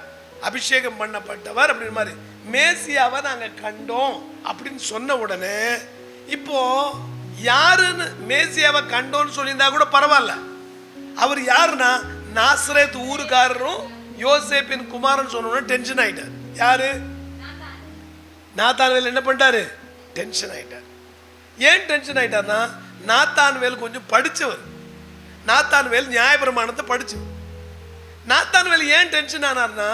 அபிஷேகம் பண்ணப்பட்டவர் அப்படின்ற மாதிரி மேசியாவை நாங்க கண்டோம் அப்படின்னு சொன்ன உடனே இப்போ யாருன்னு மேசியாவை கண்டோன்னு சொல்லியிருந்தா கூட பரவாயில்ல. அவர் யாருன்னா நாசரேத் ஊருக்காரரும் யோசேப்பின் குமாரன் சொன்ன டென்ஷன் ஆயிட்டார். யாரு? நாத்தான்வேல் என்ன பண்ணிட்டாரு? டென்ஷன் ஆயிட்டார். ஏன் டென்ஷன் ஆயிட்டார்னா, நாத்தான்வேல் கொஞ்சம் படிச்சவர். நாத்தான்வேல் நியாயப்பிரமாணத்தை படிச்சவர். நாத்தான்வேல் ஏன் டென்ஷன் ஆனார்னா,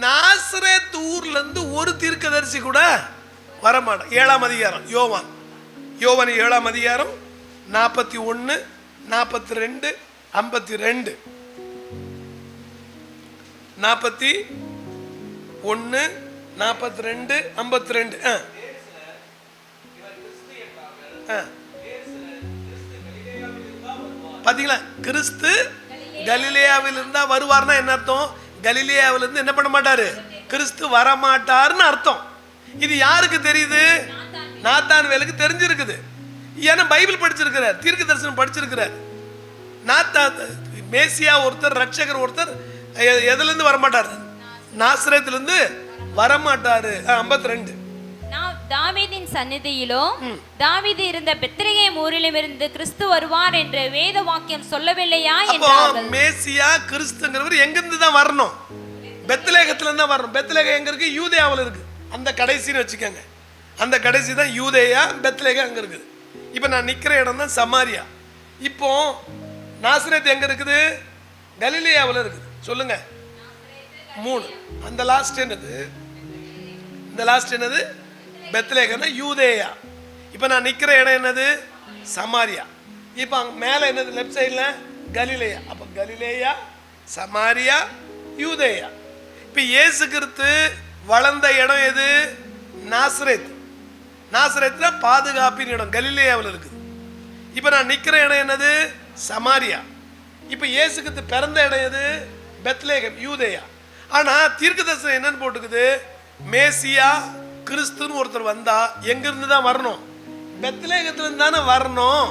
நாசரேத் ஊர்ல இருந்து ஒரு தீர்க்கதரிசி கூட வரமாட்டான். 7ஆம் அதிகாரம் யோவான் 7ஆம் அதிகாரம் 41, 42, 52, 41, 42, 52. பாத்தீங்களா? கிறிஸ்து கலிலேயாவில் இருந்தா வருவார்னா என்ன அர்த்தம்? கலிலேயாவில் இருந்து என்ன பண்ண மாட்டாரு? கிறிஸ்து வரமாட்டாருன்னு அர்த்தம். இது யாருக்கு தெரியுது? நாத்தான்வேலுக்கு தெரிஞ்சிருக்குது. ஏன்னா பைபிள் படிச்சிருக்கிறார், தீர்க்க தரிசனம் படிச்சிருக்கிறார். மேசியா ஒருத்தர், ரட்சகர் ஒருத்தர் எதுல இருந்து வரமாட்டாரு? நாசரேத்துல இருந்து வரமாட்டாரு. 52. தாவீதின் சந்நிதியிலும் தாவீது இருந்த பெத்லகேம் ஊரிலும் இருந்து கிறிஸ்து வருவார் என்று வேத வாக்கியம் சொல்லவில்லையா என்றார்கள். மேசியா கிறிஸ்துங்கிறவர் எங்க இருந்து தான் வரணும்? பெத்லகேத்துல இருந்து தான் வரணும். பெத்லகேம் எங்க இருக்கு? யூதேயாவில் இருக்கு. அந்த கடைசின்னு வச்சுக்கோங்க. அந்த கடைசி தான் யூதேயா, பெத்லகேம் அங்க இருக்குது. இப்போ நான் நிக்கிற இடம் தான் சமாரியா. இப்போ நாசரேத் எங்க இருக்குது? கலிலேயாவில் இருக்குது. சொல்லுங்க 3. அந்த லாஸ்ட் என்னது? இந்த லாஸ்ட் என்னது? பெத்லகேம்னா யூதேயா. இப்போ நான் நிக்கிற இடம் என்னது? சமாரியா. இப்போ மேலே என்னது? லெஃப்ட் சைடில் கலிலேயா. அப்போ கலிலேயா, சமாரியா, யூதேயா. இப்போ இயேசு கிறிஸ்து வளர்ந்த இடம் எது? நாசரேத். நாசரேத்ல பாதுகாப்பின் இடம் கலிலேயாவில் இருக்குது. இப்போ நான் நிக்கிற இடம் என்னது? சமாரியா. இப்போ இயேசு கிறிஸ்து பிறந்த இடம் எது? பெத்லகேம், யூதேயா. ஆனா தீர்க்கதரிசனம் என்னன்னு போட்டுக்குது? மேசியா கிறிஸ்துன்னு ஒருத்தர் வந்தா எங்க இருந்து தான் வரணும்? பெத்லகேத்துல இருந்து தானே வரணும்.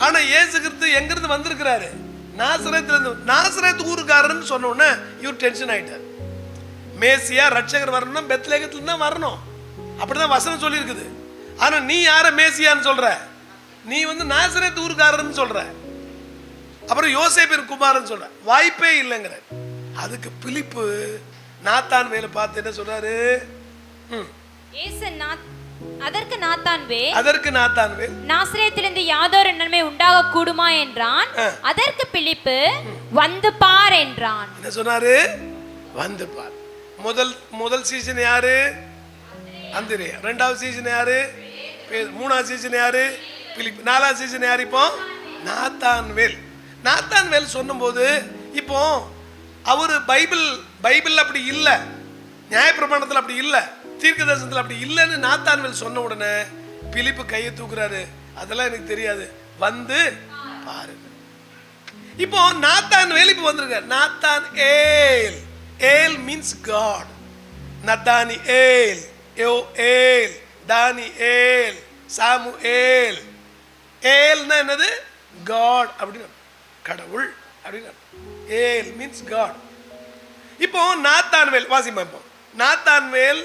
ஆனா இயேசு கிறிஸ்து எங்க இருந்து வந்திருக்கிறாரு? நாசரேத்துல இருந்து. நாசரேத் ஊருக்காரன்னு சொன்ன உடனே இவர் டென்ஷன் ஆயிட்டார். மேசியா ரட்சகர் வரணும்னா பெத்லகேத்துல இருந்து தான் வரணும். அப்படிதான் வசனம் சொல்லி இருக்குது. ஆனா நீ யார மேசியான்னு சொல்ற? நீ நாசரேத் ஊருக்காரன்னு சொல்ற. அப்புறம் யோசேப்பின் குமாரன் சொல்ற. வாய்ப்பே இல்லைங்கிற. அதுக்கு பிலிப்பு நாத்தான்வேலை பார்த்து என்ன சொல்றாரு? அதற்கு நாத்தான்வேல் நாசரேத்திலிருந்து யாதொரு நன்மை உண்டாக கூடுமா என்றான். அதற்கு பிலிப்பு வந்து பார் என்றான். என்ன சொன்னாரு? வந்து பார். முதல் சீசன் யாரு? அந்திரேயா. 2வது சீசன் யாரு? 3வது சீசன் யாரு? பிலிப்பு. 4வது சீசன் யாரு? இப்போ நாத்தான்வேல். நாத்தான்வேல் சொன்னபோது இப்போ அவரு பைபிள் அப்படி இல்லை, நியாயப்பிரமாணத்தில் அப்படி இல்லை, தீர்க்க தரிசனத்தில் அப்படி இல்லைன்னு நாத்தான்வேல் சொன்ன உடனே பிலிப்பு கையை தூக்குறாரு. அதெல்லாம் எனக்கு தெரியாது, வந்து பாருங்க. இப்போ நாத்தான்வேல் இப்போ வந்திருக்காரு. நாத்தான் ஏல். ஏல் மீன்ஸ் காட். நத்தானி ஏல், யோ ஏல், தானி ஏல், சாமு ஏல். ஏல்னா என்னது? காட் அப்படின்னு, கடவுள் அப்படின்னு. ஏல் மீன்ஸ் காட். இப்போ நாத்தான்வேல் வாசிப்போம். இப்போ நாத்தான்வேல்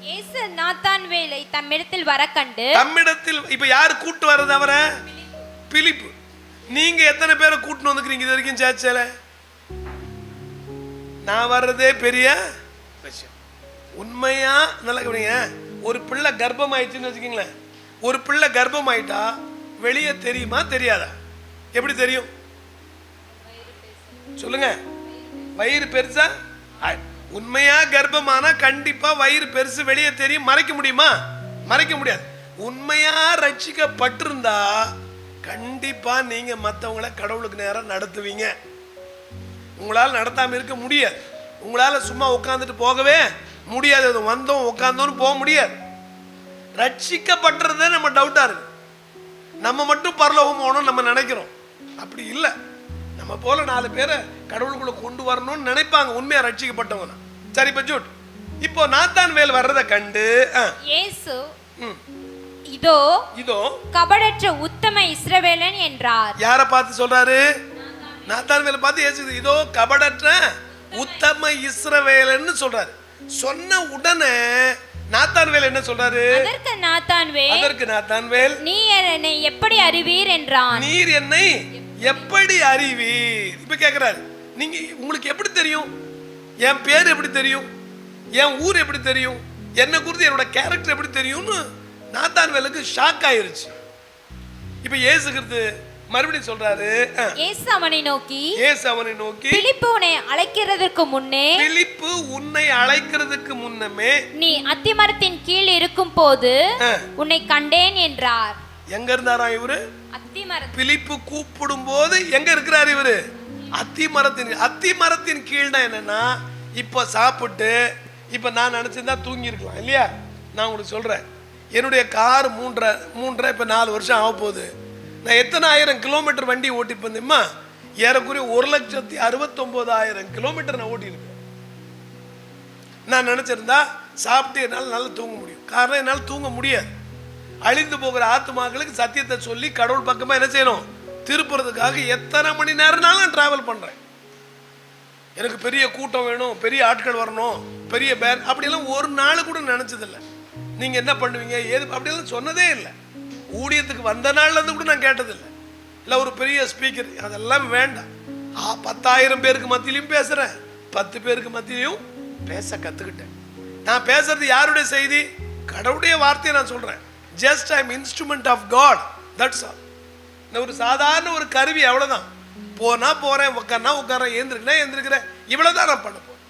இயேசு நாத்தான்வேலை தம்மிடத்தில் வர கண்டு, தம்மிடத்தில் இப்ப யார் கூட்டு வர்றது? அவரை பிலிப்பு. நீங்க எத்தனை பேரை கூட்டின்னு வந்துக்கிறீங்க இது வரைக்கும் சேர்ச்சல? நான் வர்றதே பெரிய விஷயம். உண்மையா நல்லா கவனிங்க. ஒரு பிள்ளை கர்ப்பம் ஆயிடுச்சுன்னு வச்சுக்கீங்களேன். ஒரு பிள்ளை கர்ப்பம் ஆயிட்டா வெளியே தெரியுமா தெரியாதா? எப்படி தெரியும் சொல்லுங்க? வயிறு பெருசா? உண்மையா கர்ப்பமானா கண்டிப்பா வயிறு பெருசு வெளியே தெரியும். மறைக்க முடியுமா? மறைக்க முடியாது. உண்மையா ரட்சிக்கப்பட்டிருந்தா கண்டிப்பா நீங்க மற்றவங்களை கடவுளுக்கு நேரம் நடத்துவீங்க. உங்களால் நடத்தாம இருக்க முடியாது. உங்களால சும்மா உட்காந்துட்டு போகவே முடியாது. வந்தோம் உட்காந்தோன்னு போக முடியாது. ரட்சிக்கப்பட்டிருந்தே நம்ம டவுட்டா இருக்கு. நம்ம மட்டும் பரலோகம் போகணும்னு நம்ம நினைக்கிறோம். அப்படி இல்லை. நம்ம போல 4 பேரை கடவுளுக்குள்ள கொண்டு வரணும்னு நினைப்பாங்க உண்மையா ரட்சிக்கப்பட்டவங்க. சரி பஜூட், இப்போ நாத்தான்வேல் வர்றதை கண்டு இயேசு இதோ இதோ கபடற்ற உத்தம இஸ்ரவேலன் என்றார். யாரை பார்த்து சொல்றாரு? நாத்தான்வேலை பார்த்து இயேசு இதோ கபடற்ற உத்தம இஸ்ரவேலன்னு சொல்றாரு. சொன்ன உடனே நாத்தான்வேல் என்ன சொல்றாரு? அதற்கு நாத்தான்வேல் நீர் என்னை எப்படி அறிவீர் என்றான். நீர் என்னை எப்படி அறிவீர்? இப்ப கேக்குறாரு, நீங்க உங்களுக்கு எப்படி தெரியும்? என் பேர் எப்படி தெரியும்? என் ஊர் எப்படி தெரியும்? என்ன குறித்து என்னோட கேரக்டர் எப்படி தெரியும்னு நாத்தான்வேலுக்கு ஷாக் ஆயிருச்சு. இப்ப இயேசு கிறிஸ்து மறுபடியும் சொல்றாரு. இயேசு அவனை நோக்கி பிலிப்பு உன்னை அழைக்கிறதுக்கு முன்னமே நீ அத்திமரத்தின் கீழ் இருக்கும் போது உன்னை கண்டேன் என்றார். எங்க இருந்தாரா இவரு? பிலிப்பு கூப்பிடும் போது எங்க இருக்கிறார் இவரு? அத்திமரத்தின் கீழ்னா என்னன்னா, இப்ப சாப்பிட்டு இப்ப நான் நினைச்சிருந்தா தூங்கி இருக்கலாம் இல்லையா? நான் உங்களுக்கு சொல்றேன், என்னுடைய கார் 3.5 இப்ப 4 வருஷம் ஆக போகுது. நான் எத்தனை 1000 கிலோமீட்டர் வண்டி ஓட்டி வந்தேம்மா? ஏறக்குறைய 1,69,000 கிலோமீட்டர் நான் ஓட்டி இருக்கேன். நான் நினைச்சிருந்தா சாப்பிட்டு என்னால் நல்லா தூங்க முடியும். காரணம் என்னால் தூங்க முடியாது. அழிந்து போகிற ஆத்மாக்களுக்கு சத்தியத்தை சொல்லி கடவுள் பக்கமா என்ன செய்யணும்? திருப்புறதுக்காக எத்தனை மணி நேரம்னாலும் நான் டிராவல் பண்றேன். எனக்கு பெரிய கூட்டம் வேணும், பெரிய ஆட்கள் வரணும், பெரிய பேன் அப்படியெல்லாம் ஒரு நாள் கூட நினைச்சதில்லை. நீங்க என்ன பண்ணுவீங்க ஏது அப்படியெல்லாம் சொன்னதே இல்லை. ஊழியத்துக்கு வந்த நாள்ல இருந்து கூட நான் கேட்டதில்லை. இல்லை ஒரு பெரிய ஸ்பீக்கர் அதெல்லாம் வேண்டாம். 10,000 பேருக்கு மத்தியிலையும் பேசுறேன், 10 பேருக்கு மத்தியிலையும் பேச கத்துக்கிட்டேன். நான் பேசுறது யாருடைய செய்தி? கடவுளுடைய வார்த்தையை நான் சொல்றேன். Just I am instrument of God, that's all. ஒரு சாதாரண ஒரு கருவி, அவ்வளவுதான். போனா போறேன், உட்கார்னா உட்காரேன், எழுந்திருக்கிறேன் எழுந்திருக்கிறேன், இவ்வளவுதான் நான் பண்ண போறேன்.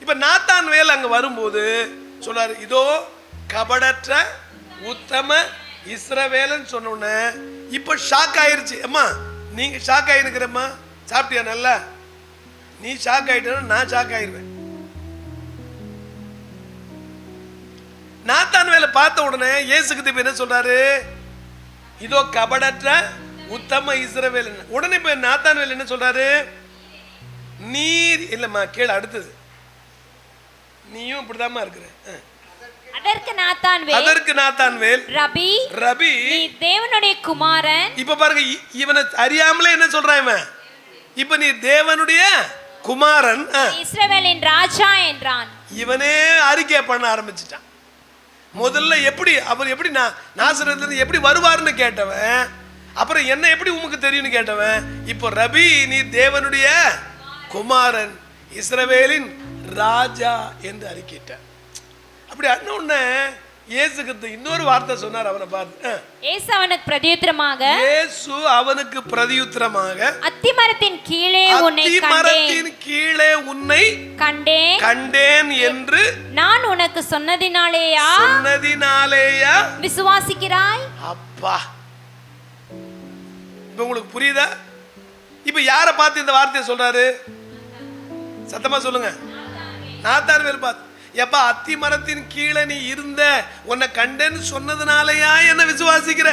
இப்ப நாத்தான்வேல் அங்க வரும்போது சொல்றாரு, இதோ கபடற்ற உத்தம இஸ்ரவேலன்னு சொன்ன உடனே இப்ப ஷாக் ஆயிருச்சு. அம்மா நீங்க ஷாக் ஆயிருக்கிறம்மா, சாப்பிட்டியா? நல்லா நீ ஷாக் ஆயிட்டா நான் ஷாக் ஆயிருவேன். நாத்தான்வேலை பார்த்த உடனே இயேசு கிறிஸ்து என்ன சொல்றாரு? இதோ கபடற்ற உத்தம இஸ்ரவேல். உடனே இப்ப நாத்தான்வேல் என்ன சொல்றாரு? நீர் இல்லம்மா, கேளு அடுத்தது. நீயும் இப்படிதாம்மா இருக்கிற. அதற்கு நாத்தான்வேல் ரபி நீ தேவனுடைய குமாரன். இப்ப பாருங்க, இவனை அறியாமலே என்ன சொல்றான் இவன்? இப்ப நீ தேவனுடைய குமாரன், இஸ்ரவேலின் ராஜா என்றான். இவனே அறிக்கை பண்ண ஆரம்பிச்சிட்டான். முதல்ல எப்படி அவர் எப்படி நாசரேத்திலிருந்து எப்படி வருவார்னு கேட்டவன், அப்புறம் என்ன எப்படி உமக்கு தெரியும்னு கேட்டவன், இப்போ ரபி நீ தேவனுடைய குமாரன், இஸ்ரவேலின் ராஜா என்று அறிக்கையிட்டான். அப்படி அண்ணே இயேசு கிறிஸ்து இன்னொரு வார்த்தை சொன்னார் அவனை பார்த்து. இயேசு அவனுக்கு பிரதியுத்தரமாக அத்திமரத்தின் கீழே உன்னை கண்டேன் என்று நான் உனக்கு சொன்னதினாலேயா விசுவாசிக்கிறாய்? அப்பா, இப்ப உங்களுக்கு புரியுதா? இப்ப யாரை பார்த்து இந்த வார்த்தையை சொல்றாரு? சத்தமா சொல்லுங்க. நாத்தான்வேல் பார்த்து. எப்பா, அத்திமரத்தின் கீழே நீ இருந்த, உன்னை கண்டேன்னு சொன்னதுனாலயா என்ன விசுவாசிக்கிற?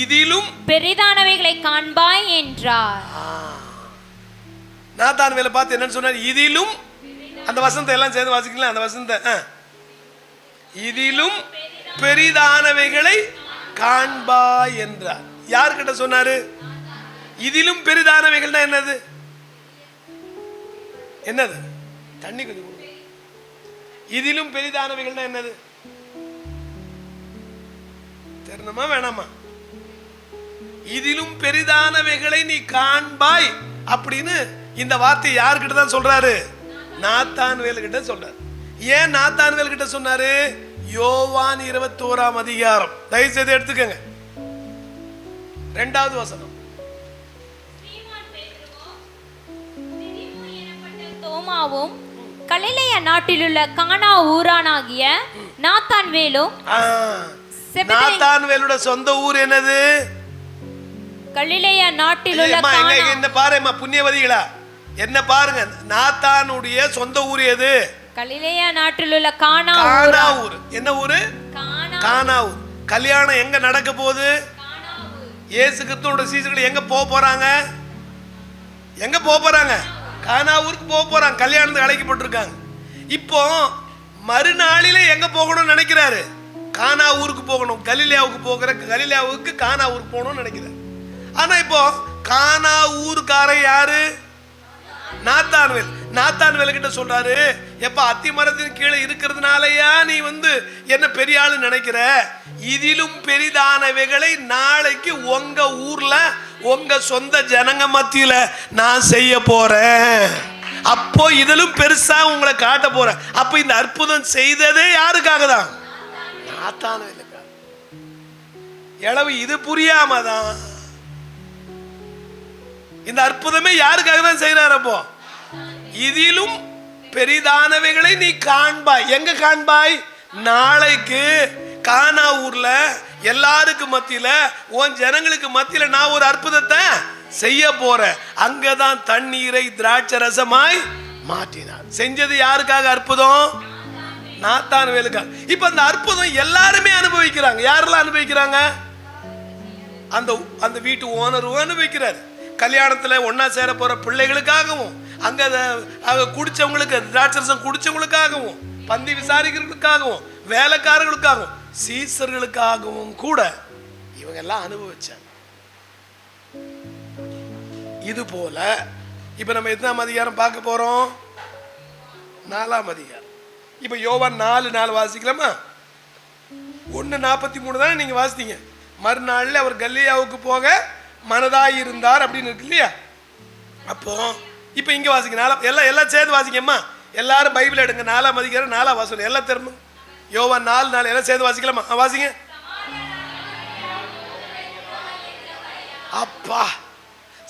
இதிலும் பெரிதானவைகளை காண்பாய் என்றார். நாத்தான்வேலை பார்த்து என்னன்னு சொன்னார்? இதிலும், அந்த வசனத்தை எல்லாம் சேர்ந்து வாசிக்கலாம். அந்த வசனத்தை, இதிலும் பெரிதானவைகளை காண்பாய் என்றார். யார்கிட்ட சொன்னாரு? இதிலும் பெரிதானவைகள்னா என்னது? என்னது? தண்ணி கொஞ்சம் கொடுங்க. இதிலும் பெரிதானவைகள்னா என்னது? தெரியணுமா வேணாமா? இதிலும் பெரிதானவைகளை நீ காண்பாய் அப்படின்னு இந்த வார்த்தை யார்கிட்ட தான் சொல்றாரு? நாத்தான்வேல் கிட்ட சொல்றாரு. ஏன் நாத்தான்வேல் கிட்ட சொன்னாரு? யோவான் 21ஆம் அதிகாரம், தயவு செய்து எடுத்துக்கங்க, 2வது வசனம். தோமாவும் கலிலேயா நாட்டிலுள்ள கானா ஊரானாகிய நாத்தான்வேலும். நாத்தான்வேலோட சொந்த ஊர் என்னது? கலிலேயா நாட்டிலுள்ள கானா. என்ன பாருமா புண்ணியவதிகளா, என்ன பாருங்க, நாத்தானுடைய சொந்த ஊர் எது? கலிலேயா நாட்டிலுள்ள கானா ஊர். என்ன ஊரு? கானா ஊர். கல்யாணம் எங்க நடக்க போகுது? இயேசு கிறிஸ்துவோட சீசர்கள் எங்க போக போறாங்க? எங்க போக போறாங்க? கானா ஊருக்கு போக போறாங்க. கல்யாணத்துக்கு அழைக்கப்பட்டிருக்காங்க. இப்போ மறுநாளில எங்க போகணும்னு நினைக்கிறாரு? கானா ஊருக்கு போகணும். கலிலேயாவுக்கு கானா ஊருக்கு போகணும்னு நினைக்கிறாரு. ஆனா இப்போ கானா ஊருக்காரன் யாரு? நாத்தான்வேல். நாத்தான்வேல் கிட்ட சொல்றாரு, எப்ப அத்தி மரத்தின் கீழே இருக்கிறதுனாலயா நீ என்ன பெரிய ஆளு நினைக்கிற? இதிலும் பெரிதானவைகளை நாளைக்கு உங்க ஊர்ல உங்க சொந்த ஜனங்க மத்தியில நான் செய்ய போறேன். அப்போ இதிலும் பெருசா உங்களை காட்ட போறேன். அப்ப இந்த அற்புதம் செய்ததே யாருக்காக தான்? நாத்தான்வேலுக்காக. எளவு இது புரியாமதான் இந்த அற்புதமே யாருக்காக தான் செய்யறாரு? அப்போ இதிலும் பெரிதானவைகளை நீ காண்பாய். எங்க காண்பாய்? நாளைக்கு கானா ஊர்ல எல்லாருக்கும் மத்தியில, உன் ஜனங்களுக்கு மத்தியில நான் ஒரு அற்புதத்தை செய்ய போறேன். அங்கதான் தண்ணீரை திராட்சை ரசமாய் மாற்றினார். செஞ்சது யாருக்காக அற்புதம்? நாத்தான்வேலுக்காக. இப்ப அந்த அற்புதம் எல்லாருமே அனுபவிக்கிறாங்க. யாரெல்லாம் அனுபவிக்கிறாங்க? அந்த வீட்டு ஓனரும் அனுபவிக்கிறார். கல்யாணத்துல ஒன்னா சேர போற பிள்ளைகளுக்காகவும், அங்க குடிச்சவங்களுக்கு, திராட்சரசம் குடிச்சவங்களுக்காகவும், பந்தி விசாரிக்கிறதுக்காகவும், வேலைக்காரர்களுக்காகவும், சீசர்களுக்காகவும் கூட இவங்க எல்லாம் அனுபவிச்சாங்க. இது போல இப்ப நம்ம எத்தனாம் அதிகாரம் பார்க்க போறோம்? 4ஆம் அதிகாரம். இப்ப யோவான் 4:4 வாசிக்கலாமா? 1:43 தானே நீங்க வாசித்தீங்க. மறுநாள்ல அவர் கலிலேயாவுக்கு போக மனதாய் இருந்தார் அப்படின்னு இருக்கு இல்லையா? அப்போ இப்ப இங்க வாசிக்க எல்லாம் சேர்ந்து வாசிக்கம்மா. எல்லாரும் பைபிள் எடுங்க. 4ஆம் அதிகாரம் 4ஆம் வாசனம் எல்லாம் திரும்ப. யோவான் 4:4 எல்லாம் சேர்ந்து வாசிக்கலாமா? வாசிங்க. அப்பா,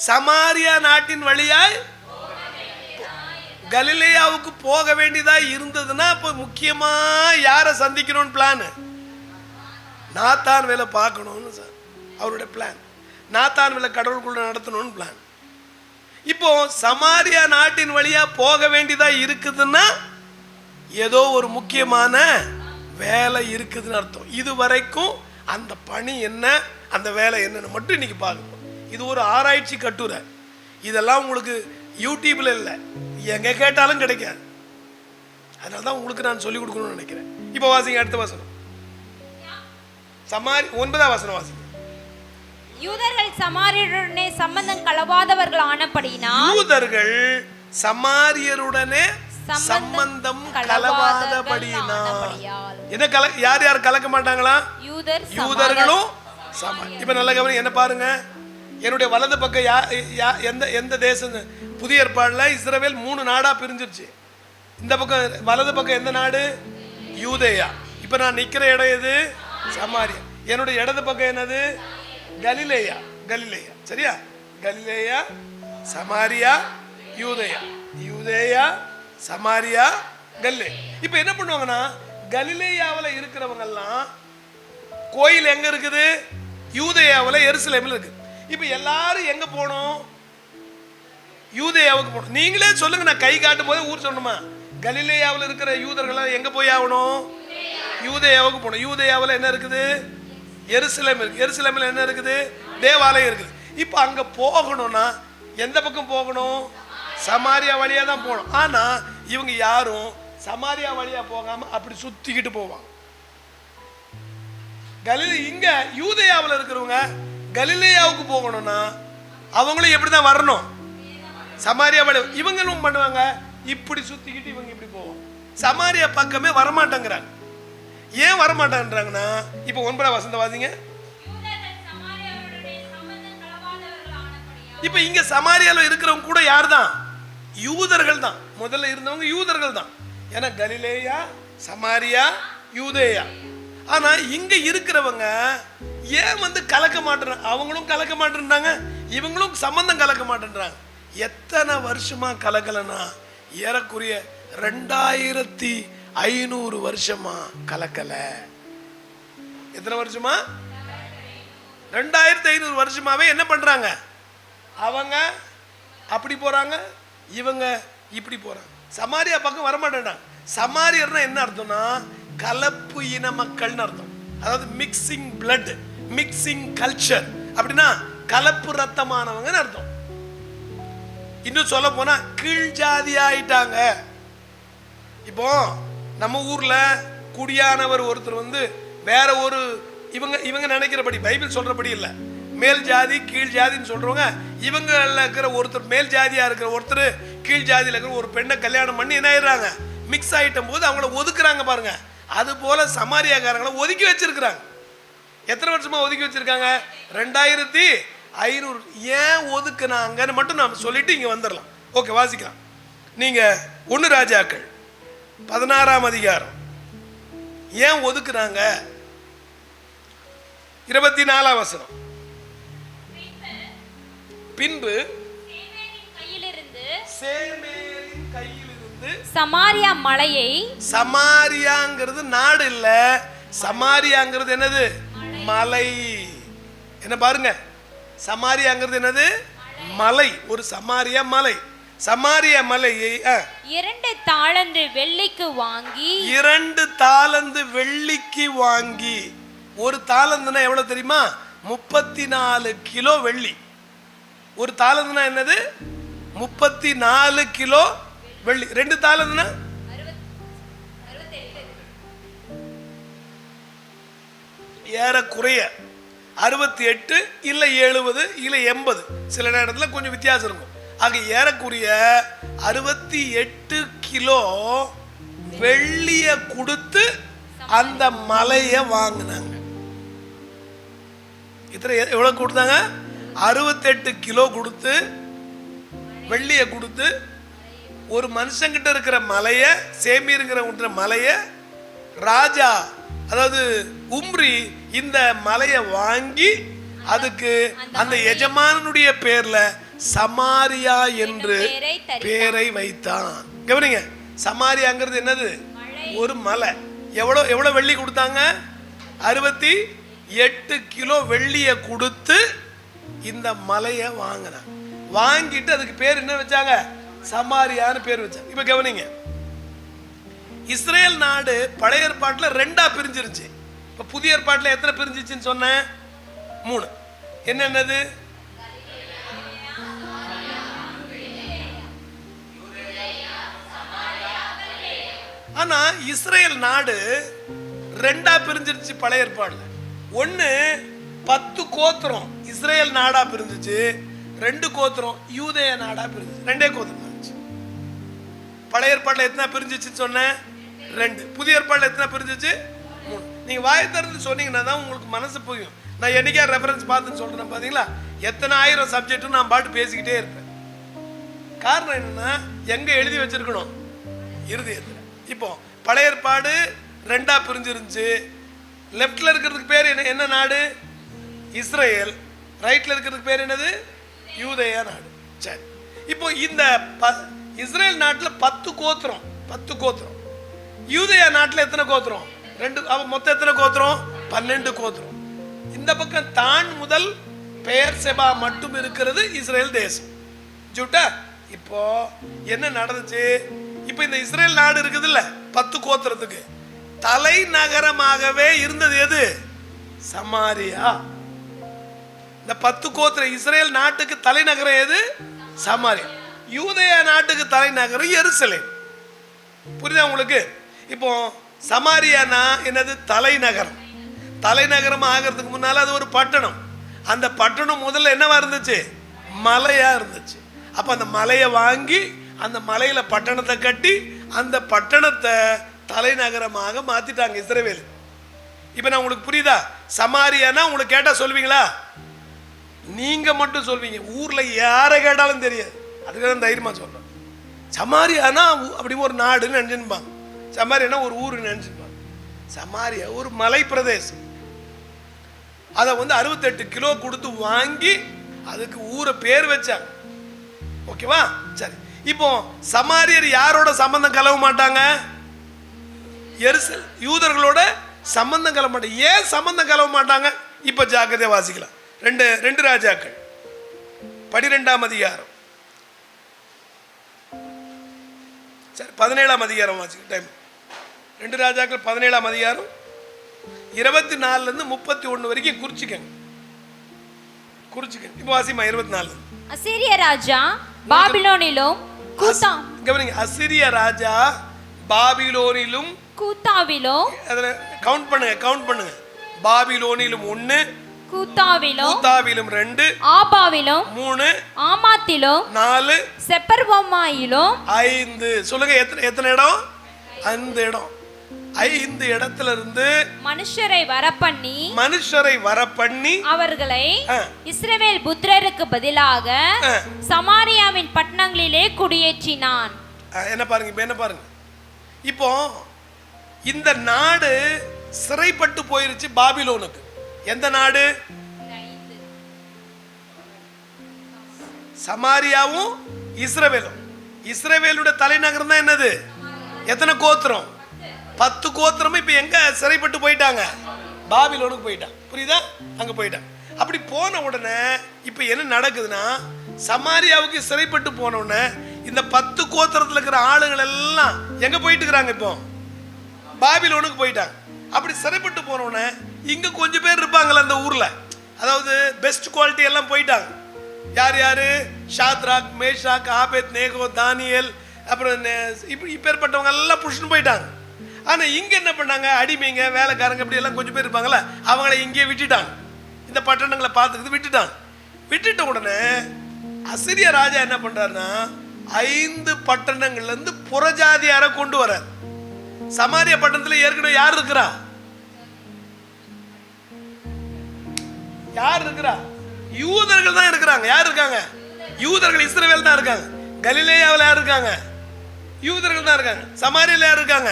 சமாரியா நாட்டின் வழியாய் கலிலேயாவுக்கு போக வேண்டியதா இருந்ததுன்னா அப்ப முக்கியமா யாரை சந்திக்கணும்னு பிளான்? நாத்தான்வேலை பார்க்கணும்னு அவருடைய பிளான். நாத்தான்வேலை கடவுளுக்குள்ள நடத்தணும்னு பிளான். இப்போ சமாரியா நாட்டின் வழியா போக வேண்டியதா இருக்குதுன்னா ஏதோ ஒரு முக்கியமான வேலை இருக்குதுன்னு அர்த்தம். இது வரைக்கும் அந்த பணி என்ன, அந்த வேலை என்னன்னு மட்டும் இன்னைக்கு பார்க்கணும். இது ஒரு ஆராய்ச்சி கட்டுரை. இதெல்லாம் உங்களுக்கு யூடியூப்ல இல்லை, எங்க கேட்டாலும் கிடைக்காது. அதனால தான் உங்களுக்கு நான் சொல்லிக் கொடுக்கணும்னு நினைக்கிறேன். இப்போ வாசிங்க அடுத்த வசனம். 9ஆம் வசனம் வாசிங்க. யூதர்கள் சமாரியருடனே சம்பந்தம் கலவாதவர்கள் ஆனபடியினால். யூதர்கள் சமாரியருடனே சம்பந்தம் கலவாதபடியினால். என்ன யார் யார் கலக்க மாட்டாங்களா? யூதர்களும். இப்ப நல்ல கவனி, என்ன பாருங்க, என்னுடைய வலது பக்கம் எந்த தேசம்? புதிய ஏற்பாடுல இஸ்ரவேல் 3 நாடா பிரிஞ்சிருச்சு. இந்த பக்கம் வலது பக்கம் எந்த நாடு? யூதேயா. இப்ப நான் நிக்கிற இடம் எது? சமாரியா. என்னுடைய இடது பக்கம் என்னது? கலிலேயா. சரியா? கலிலேயா, சமாரியா, யூதேயா. யூதேயா, சமாரியா, கலிலே. இப்ப என்ன பண்ணுவாங்கன்னா, கலிலேயாவில் இருக்கிறவங்க எல்லாம் கோயில் எங்க இருக்குது? யூதேயாவில் எருசலேமில் இருக்கு. இப்ப எல்லாரும் எங்க போகணும்? யூதேயாவுக்கு போகணும். நீங்களே சொல்லுங்க, நான் கை காட்டும் போதே ஊர் சொல்லணுமா? கலிலேயாவில் இருக்கிற யூதர்கள் எங்க போய் ஆகணும்? யூதேயாவுக்கு போகணும். யூதேயாவில் என்ன இருக்குது? எருசலேம் இருக்கு. எருசலேமில் என்ன இருக்குது? தேவாலயம் இருக்குது. இப்போ அங்க போகணும்னா எந்த பக்கம் போகணும்? சமாரியா வழியா தான் போகணும். ஆனா இவங்க யாரும் சமாரியா வழியா போகாம அப்படி சுத்திக்கிட்டு போவாங்க. இங்க யூதேயாவில் இருக்கிறவங்க கலிலேயாவுக்கு போகணும்னா அவங்களும் எப்படிதான் வரணும்? சமாரியா வழி. இவங்களும் பண்ணுவாங்க, இப்படி சுத்திக்கிட்டு இவங்க இப்படி போவோம். சமாரியா பக்கமே வரமாட்டேங்கிறாங்க. ஏன் வரமாட்டேன்றாங்கன்னா, இப்போ 9ஆம் வசனம் வாசிங்க. இப்ப இங்க சமாரியால இருக்கிறவங்க கூட யார் தான்? யூதர்கள் தான். முதல்ல இருந்தவங்க யூதர்கள் தான். ஏன்னா கலிலேயா, சமாரியா, யூதேயா. ஆனா இங்க இருக்கிறவங்க ஏன் வந்து கலக்க மாட்டேறாங்க? அவங்களும் கலக்க மாட்டேன்றாங்க, இவங்களும் சம்பந்தம் கலக்க மாட்டேன்றாங்க. எத்தனை வருஷமா கலக்கலனா ஏறக்குறைய 2500 வருஷமா கலக்கல. எத்தனை வருஷமா? 2500 வருஷமாவே என்ன பண்றாங்க? அவங்க அப்படி போறாங்க, இவங்க இப்படி போறாங்க. சமாரியா பக்கம் வரமாட்டேன்டாங்க. சமாரியர்னா என்ன அர்த்தம்னா கலப்பு இன மக்கள்னு அர்த்தம். அதாவது மிக்சிங் பிளட், மிக்சிங் கல்ச்சர், அப்படின்னா கலப்பு ரத்தமானவங்கன்னு அர்த்தம். இன்னும் சொல்ல போனா கீழ் ஜாதி ஆயிட்டாங்க. இப்போ நம்ம ஊர்ல குடியானவர் ஒருத்தர் வந்து வேற ஒரு இவங்க நினைக்கிறபடி, பைபிள் சொல்றபடி இல்ல, மேல் ஜாதி கீழ் ஜாதின்னு சொல்றவங்க, இவங்க இருக்கிற ஒருத்தர் மேல் ஜாதியா இருக்கிற ஒருத்தர் கீழ் ஜாதியில் இருக்கிற ஒரு பெண்ணை கல்யாணம் பண்ணி என்ன ஆயிடுறாங்க? மிக்ஸ் ஆயிட்டும் போது அவங்கள ஒதுக்குறாங்க பாருங்க. அது போல சமாரியாக்காரங்களை ஒதுக்கி வச்சிருக்கிறாங்க. எத்தனை வருஷமா ஒதுக்கி வச்சிருக்காங்க? 2500. ஏன் ஒதுக்குனாங்கன்னு மட்டும் நாம சொல்லிட்டு இங்க வந்துடலாம். ஓகே, வாசிக்கலாம். நீங்க 1 ராஜாக்கள் 16ஆம் அதிகாரம். ஏன் ஒதுக்குனாங்க? 24ஆம் வசனம். பின்பு சேமேரின் கையிலிருந்து சமாரியா மலையை, சமாரியாங்கிறது நாடு இல்ல, சமாரியாங்கிறது என்னது? மலை. என்ன பாருங்க, சமாரியாங்கிறது என்னது? மலை. ஒரு சமாரியா மலை. சமாரியா மலையை 2 தாலந்து வெள்ளிக்கு வாங்கி, 2 தாலந்து வெள்ளிக்கு வாங்கி. ஒரு தாலந்துனா எவ்வளவு தெரியுமா? 34 கிலோ வெள்ளி. ஒரு தாலந்துனா என்னது? 34 கிலோ வெள்ளி. 2 தாலந்துனா ஏறக்குறைய 68 இல்ல 70 இல்ல 80, சில நேரத்தில் கொஞ்சம் வித்தியாசம் இருக்கும். ஆக ஏறக்குறைய 68 கிலோ வெள்ளிய கொடுத்து அந்த மலையை வாங்கினாங்க. இத்தனை எவ்வளவு கொடுத்தாங்க? 68 கிலோ கொடுத்து, வெள்ளியை கொடுத்து ஒரு மனுஷங்கிட்ட இருக்கிற மலையை, சேமீருங்கிற மலையை ராஜா, அதாவது உம்ரி, இந்த மலையை வாங்கி அதுக்கு அந்த எஜமானனுடைய பேர்ல சமாரியா என்று பேரை வைத்தான். கவனிங்க, சமாரியாங்கிறது என்னது? ஒரு மலை. எவ்வளவு வெள்ளி கொடுத்தாங்க? 68 கிலோ வெள்ளியை கொடுத்து இந்த மலையை வாங்கினாங்க. வாங்கிட்டு அதுக்கு பேர் என்ன வச்சாங்க? சமாரியான்னு பேர் வச்சாங்க. இப்ப கவனிங்க, இஸ்ரேல் நாடு பழைய ஏற்பாட்டுல 2ஆ பிரிஞ்சிருச்சு. இப்ப புதிய ஏற்பாட்டுல எத்தனை பிரிஞ்சிச்சுன்னு சொன்னேன்? 3. என்னென்னது? ஆனா இஸ்ரேல் நாடு 2ஆ பிரிஞ்சிருச்சு பழைய ஏற்பாடுல. 1 10 கோத்திரம் இஸ்ரேல் நாடா பிரிஞ்சிச்சு, 2 கோத்திரம் யூதேய நாடா பிரிஞ்சிச்சு. 2 கோத்திரம் இருந்துச்சு. பழைய ஏற்பாடுல எத்தனை பிரிஞ்சிச்சுன்னு சொன்னேன்? 2. புதிய ஏற்பாடுல எத்தனை பிரிஞ்சிச்சு? 3. நீங்க வாயை திறந்து சொன்னீங்கன்னா தான் உங்களுக்கு மனசு புரியும். நான் என்னைக்கா ரெஃபரன்ஸ் பார்த்துன்னு சொல்றேன் பாத்தீங்களா? எத்தனை ஆயிரம் சப்ஜெக்டும் நான் பாட்டு பேசிக்கிட்டே இருப்பேன். காரணம் என்னன்னா, எங்க எழுதி வச்சிருக்கணும்? இருதயத்தில். இப்போ பழைய ஏற்பாடு 2ஆ பிரிஞ்சிருந்துச்சு. லெஃப்ட்ல இருக்கிறதுக்கு பேர் என்ன நாடு? இஸ்ரேல். ரைட்ல இருக்கிறதுக்கு பேர் என்னது? யூதேயா நாடு. சரி, இப்போ இந்த இஸ்ரேல் நாட்டில் 10 கோத்திரம். 10 கோத்திரம். யூதேயா நாட்டில் எத்தனை கோத்திரம்? 2. மொத்தம் எத்தனை கோத்திரம்? 12 கோத்திரம். இந்த பக்கம் தான் முதல் பெயர் செபா மட்டும் இருக்கிறது இஸ்ரேல் தேசம். ஜூட்டா? இப்போ என்ன நடந்துச்சு? இப்போ இந்த இஸ்ரேல் நாடு இருக்குது இல்ல, 10 கோத்திரத்துக்கு தலைநகரமாகவே இருந்தது எது? சமாரியா. இந்த 10 கோத்திர இஸ்ரேல் நாட்டுக்கு தலைநகரம் எது? சமாரியா. யூதேயா நாட்டுக்கு தலைநகரம் எருசலேம். புரியுதா உங்களுக்கு? இப்போ சமாரியானா என்னது? தலைநகரம். தலைநகரம் ஆகிறதுக்கு முன்னால அது ஒரு பட்டணம். அந்த பட்டணம் முதல்ல என்னவா இருந்துச்சு? மலையா இருந்துச்சு. அப்ப அந்த மலையை வாங்கி அந்த மலையில பட்டணத்தை கட்டி அந்த பட்டணத்தை தலைநகரமாக மாத்திட்டாங்க இஸ்ரவேல். இப்ப நான் உங்களுக்கு புரியுதா? சமாரியானா உங்களுக்கு கேட்டா சொல்லுவீங்களா? நீங்க மட்டும் சொல்வீங்க, ஊர்ல யாரை கேட்டாலும் தெரியாது. அதுக்கு தான் தைரியமா சொல்றேன். சமாரியானா அப்படி ஒரு நாடுன்னு நினைச்சுப்பாங்க, சமாரியானா ஒரு ஊருன்னு நினைச்சுப்பாங்க. சமாரியா ஒரு மலை பிரதேசம். அதை 68 கிலோ கொடுத்து வாங்கி அதுக்கு ஊரை பேர் வச்சாங்க. ஓகேவா? சரி, இப்போ சமாரியர் யாரோட சம்பந்தம் கலவ மாட்டாங்க? யூதர்களோட சம்பந்தம் கலவ மாட்டாங்க. ஏன் சம்பந்தம் கலவ மாட்டாங்க? இப்ப ஜாக்கிரதையா வாசிக்கலாம். ரெண்டு ராஜாக்கள் 12ஆம் அதிகாரம், சரி 17ஆம் அதிகாரம் வாசிக்க டைம். 2 ராஜாக்கள் 17ஆம் அதிகாரம் 24 இருந்து 31 வரைக்கும் குறிச்சிக்கங்க. இப்ப வாசிமா 24. அசீரிய ராஜா பாபிலோனிலும் கவனிங்க, அசீரிய ராஜா பாபிலோனிலும் கூத்தாவிலும், அதுல கவுண்ட் பண்ணுங்க. பாபிலோனிலும் 1, கூத்தாவிலும் 2, ஆபாவிலும் 3, ஆமாத்திலும் 4, செப்பர்வமாயிலும் 5. சொல்லுங்க, எத்தனை இடம்? 5 இடம். 5 இடத்துல இருந்து மனுஷரை வரப்பண்ணி அவர்களை இஸ்ரவேல் புத்திரருக்கு பதிலாக சமாரியாவின் பட்டணங்களிலே குடியேற்றினான். என்ன பாருங்க, இப்போ இந்த நாடு சிறைப்பட்டு போயிருச்சு பாபிலோனுக்கு. எந்த நாடு? சமாரியாவும் இஸ்ரவேலும். இஸ்ரவேலுடைய தலைநகரம் தான் என்னது? எத்தனை கோத்திரம்? 10 கோத்திரமும் இப்ப எங்க சிறைப்பட்டு போயிட்டாங்க? பாபிலோனுக்கு போயிட்டாங்க. புரியுதா? அங்க போயிட்டாங்க. அப்படி போன உடனே இப்ப என்ன நடக்குதுன்னா, சமாரியாவுக்கு சிறைப்பட்டு போன உடனே இந்த 10 கோத்திரத்துல இருக்கிற ஆளுங்கள் எல்லாம் எங்க போயிட்டு இருக்கிறாங்க? இப்போ பாபிலோனுக்கு போயிட்டாங்க. அப்படி சிறைப்பட்டு போன உடனே இங்க கொஞ்சம் பேர் இருப்பாங்கல்ல அந்த ஊர்ல, அதாவது பெஸ்ட் குவாலிட்டி எல்லாம் போயிட்டாங்க. யாரு? ஷாத்ராக், மேஷாக், ஆபேத் நேகோ, தானியேல், அப்புறம் இப்பேற்பட்டவங்க எல்லாம் புடிச்சுன்னு போயிட்டாங்க. ஆனா இங்க என்ன பண்ணாங்க? அடிமைங்க, வேலைக்காரங்க இப்படி எல்லாம் கொஞ்சம் பேர் இருப்பாங்கல்ல, அவங்களை இங்கே விட்டுட்டாங்க. இந்த பட்டணங்களை பார்த்துக்கிட்டு விட்டுட்ட உடனே அசிரிய ராஜா என்ன பண்றாருன்னா, 5 பட்டணங்கள்ல இருந்து புறஜாதியார கொண்டு வர்றார். சமாரியா பட்டணத்துல ஏற்கனவே யார் இருக்கிறா? யூதர்கள் தான் இருக்கிறாங்க. யார் இருக்காங்க? யூதர்கள், இஸ்ரவேல் தான் இருக்காங்க. கலிலேயாவில் யார் இருக்காங்க? யூதர்கள் தான் இருக்காங்க. சமாரியாவில் யார் இருக்காங்க?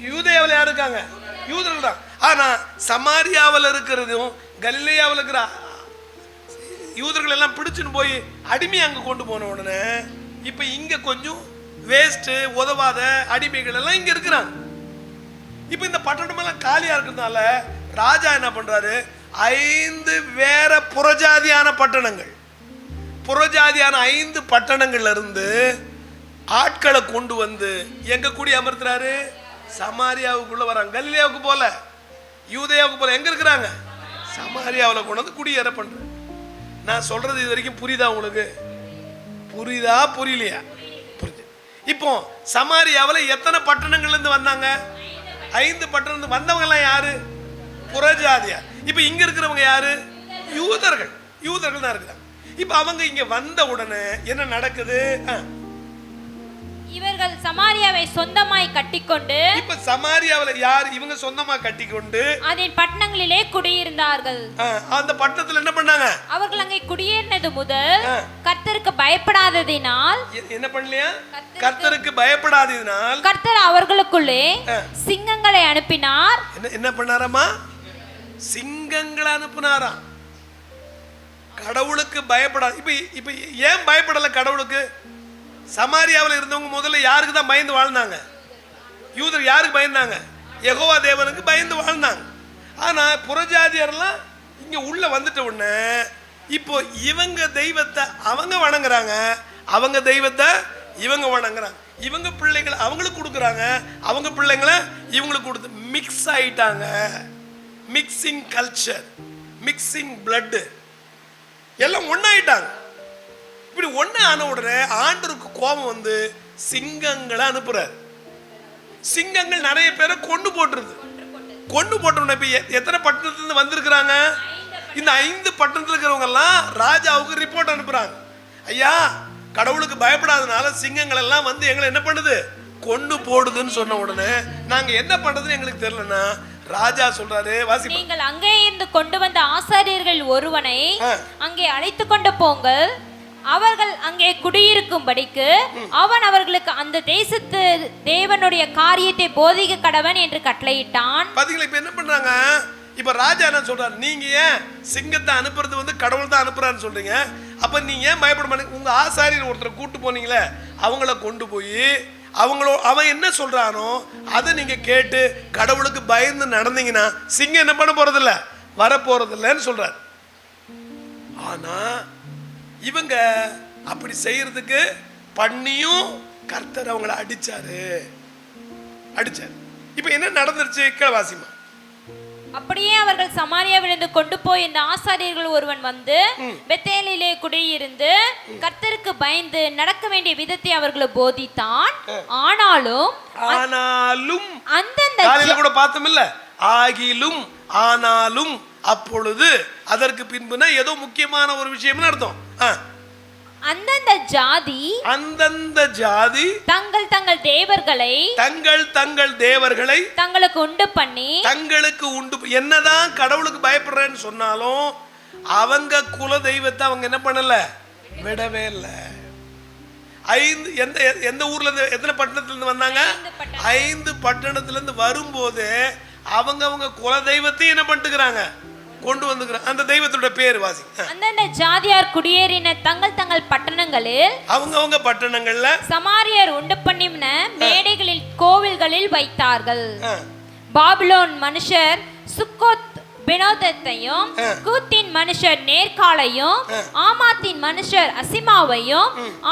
யூதேயாவில் யார் இருக்காங்க? யூதர்கள் தான். ஆனா சமாரியாவில் இருக்கிறதும் கலிலேயாவில் இருக்கிற யூதர்கள் எல்லாம் பிடிச்சுன்னு போய் அடிமை அங்க கொண்டு போன உடனே இப்ப இங்க கொஞ்சம் வேஸ்ட், உதவாத அடிமைகள் எல்லாம் இங்க இருக்கிறாங்க. இப்ப இந்த பட்டணம் எல்லாம் காலியா இருக்கிறதுனால ராஜா என்ன பண்றாரு? 5 வேற புறஜாதியான 5 பட்டணங்கள்ல இருந்து ஆட்களை கொண்டு வந்து எங்க கூடி அமர்த்துறாரு? சமாரியாவுக்குள்ள வராங்க. கலிலேயாவுக்கு போல, யூதேயாவுக்கு போல, எங்க இருக்கிறாங்க? சமாரியாவில் கொண்டு வந்து குடியேற பண்ற. நான் சொல்றது இது வரைக்கும் புரியுதா உங்களுக்கு? புரியலையா? புரியுது. இப்போ சமாரியாவில் எத்தனை பட்டணங்கள்ல இருந்து வந்தாங்க? 5 பட்டணம் வந்தவங்க எல்லாம் யாரு? புறஜாதியா. இப்ப இங்க இருக்கிறவங்க யாரு? யூதர்கள் தான் இருக்கிறாங்க. இப்ப அவங்க இங்க வந்த உடனே என்ன நடக்குது? இவர்கள் சமாரியாவை சொந்தமாய் கட்டிக்கொண்டு, இப்ப சமாரியாவுல யார்? இவங்க சொந்தமா கட்டிக்கொண்டு அதன் பட்டணங்களிலே குடியிருந்தார்கள். அந்த பட்டணத்துல என்ன பண்ணாங்க? அவர்கள் அங்கே குடியேறினது முதல் கர்த்தருக்கு பயப்படாததினால், என்ன பண்ணலையா? கர்த்தருக்கு பயப்படாததினால் கர்த்தர் அவர்களுக்குள்ளே சிங்கங்களை அனுப்பினார். என்ன பண்ணாராமா? சிங்கங்களை அனுப்பினாராம். கடவுளுக்கு பயப்படாது. இப்ப ஏன் பயப்படல கடவுளுக்கு? சமாரியாவில் இருந்தவங்க முதல்ல யாருக்கு தான் பயந்து வாழ்ந்தாங்க? யூதர் யாருக்கு பயந்தாங்க? யெகோவா தேவனுக்கு பயந்து வாழ்ந்தாங்க. ஆனா புறஜாதியர்லாம் இங்க உள்ள வந்துட்ட உடனே இப்போ இவங்க தெய்வத்தை அவங்க வணங்குறாங்க, அவங்க தெய்வத்தை இவங்க வணங்குறாங்க. இவங்க பிள்ளைங்களை அவங்களுக்கு கொடுக்குறாங்க, அவங்க பிள்ளைங்களை இவங்களுக்கு கொடுத்து மிக்ஸ் ஆயிட்டாங்க. மிக்சிங் கல்ச்சர், மிக்சிங் பிளட், எல்லாம் ஒன்னாயிட்டாங்க. இப்படி ஒண்ணு ஆன உடனே ஆண்டவருக்கு கோபம் வந்து சிங்கங்களை அனுப்புறாரு. சிங்கங்கள் நிறைய பேரை கொண்டு போட்டுருது. கொண்டு போட்டோம்னா இப்ப எத்தனை பட்டணத்துல இருந்து வந்திருக்கிறாங்க? இந்த 5 பட்டணத்துல இருக்கிறவங்க எல்லாம் ராஜாவுக்கு ரிப்போர்ட் அனுப்புறாங்க. ஐயா, கடவுளுக்கு பயப்படாதனால சிங்கங்கள் எல்லாம் வந்து எங்களை என்ன பண்ணுது? கொண்டு போடுதுன்னு சொன்ன உடனே நாங்க என்ன பண்றதுன்னு எங்களுக்கு தெரியலன்னா ராஜா சொல்றாரு, வாசி. நீங்கள் அங்கே இருந்து கொண்டு வந்த ஆசாரியர்கள் ஒருவனை அங்கே அழைத்து கொண்டு போங்கள், அவர்கள் அங்கே குடியிருக்கும்படிக்கு அவன் அவர்களுக்கு அந்த தேசத்து தேவனுடைய காரியத்தை போதிக்க கடவன் என்று கட்டளையிட்டான். பாத்தீங்களா இப்ப என்ன பண்றாங்க? இப்ப ராஜா என்ன சொல்றாரு, நீங்க ஏன் சிங்கத்தை அனுப்புறது வந்து கடவுள் தான் அனுப்புறான்னு சொல்றீங்க, அப்ப நீங்க ஏன் பயப்பட மாட்டீங்க? உங்க ஆசாரியர் ஒருத்தரை கூட்டு போனீங்களே, அவங்கள கொண்டு போய் அவன் என்ன சொல்றானோ அதை நீங்க கேட்டு கடவுளுக்கு பயந்து நடந்தீங்கன்னா சிங்கம் என்ன பண்ண போறதில்ல, வர போறதில்லன்னு சொல்றாரு. ஆனா இவங்க அப்படி செய்யறதுக்கு பண்ணியும் கர்த்தர் அவங்கள அடிச்சாரு. இப்ப என்ன நடந்துருச்சு கேள்வாசிமா? அப்படியே அவர்கள் சமாரியாவிலிருந்து கொண்டு போய் இந்த ஆசாரியர்கள் ஒருவன் வந்து பெத்தேலிலே குடியிருந்து கர்த்தருக்கு பயந்து நடக்க வேண்டிய விதத்தை அவர்களுக்கு போதித்தான். ஆனாலும் அந்தந்த காலையில கூட பார்த்தோம்ல, ஆகிலும் ஆனாலும் அப்பொழுது அதற்கு பின்புனா ஏதோ முக்கியமான ஒரு விஷயம்னு அர்த்தம். அந்தந்த ஜாதி தங்கள் தேவர்களை தங்களுக்கு உண்டு என்னதான் கடவுளுக்கு பயப்படுறேன்னு சொன்னாலும் அவங்க குல தெய்வத்தை அவங்க என்ன பண்ணல, விடவே இல்லை. எந்த ஊர்ல இருந்து எத்தனை பட்டணத்துல இருந்து வந்தாங்க? 5 பட்டணத்துல இருந்து வரும்போது அவங்க குல தெய்வத்தையும் என்ன பண்ணிட்டுக்கிறாங்க, கொண்டு வந்துக்கிறாங்க. அந்த தெய்வத்தோட பேர் வாசி. அந்தந்த ஜாதியார் குடியேறின தங்கள் பட்டணங்களில் அவங்க பட்டணங்கள்ல சமாரியர் உண்டு பண்ணின மேடைகளில் கோவில்களில் வைத்தார்கள். பாபிலோன் மனுஷர் சுக்கோத் பெனோதத்தையும், கூத்தின் மனுஷர் நேர்காலையும், ஆமாத்தின் மனுஷர் அசிமாவையும்,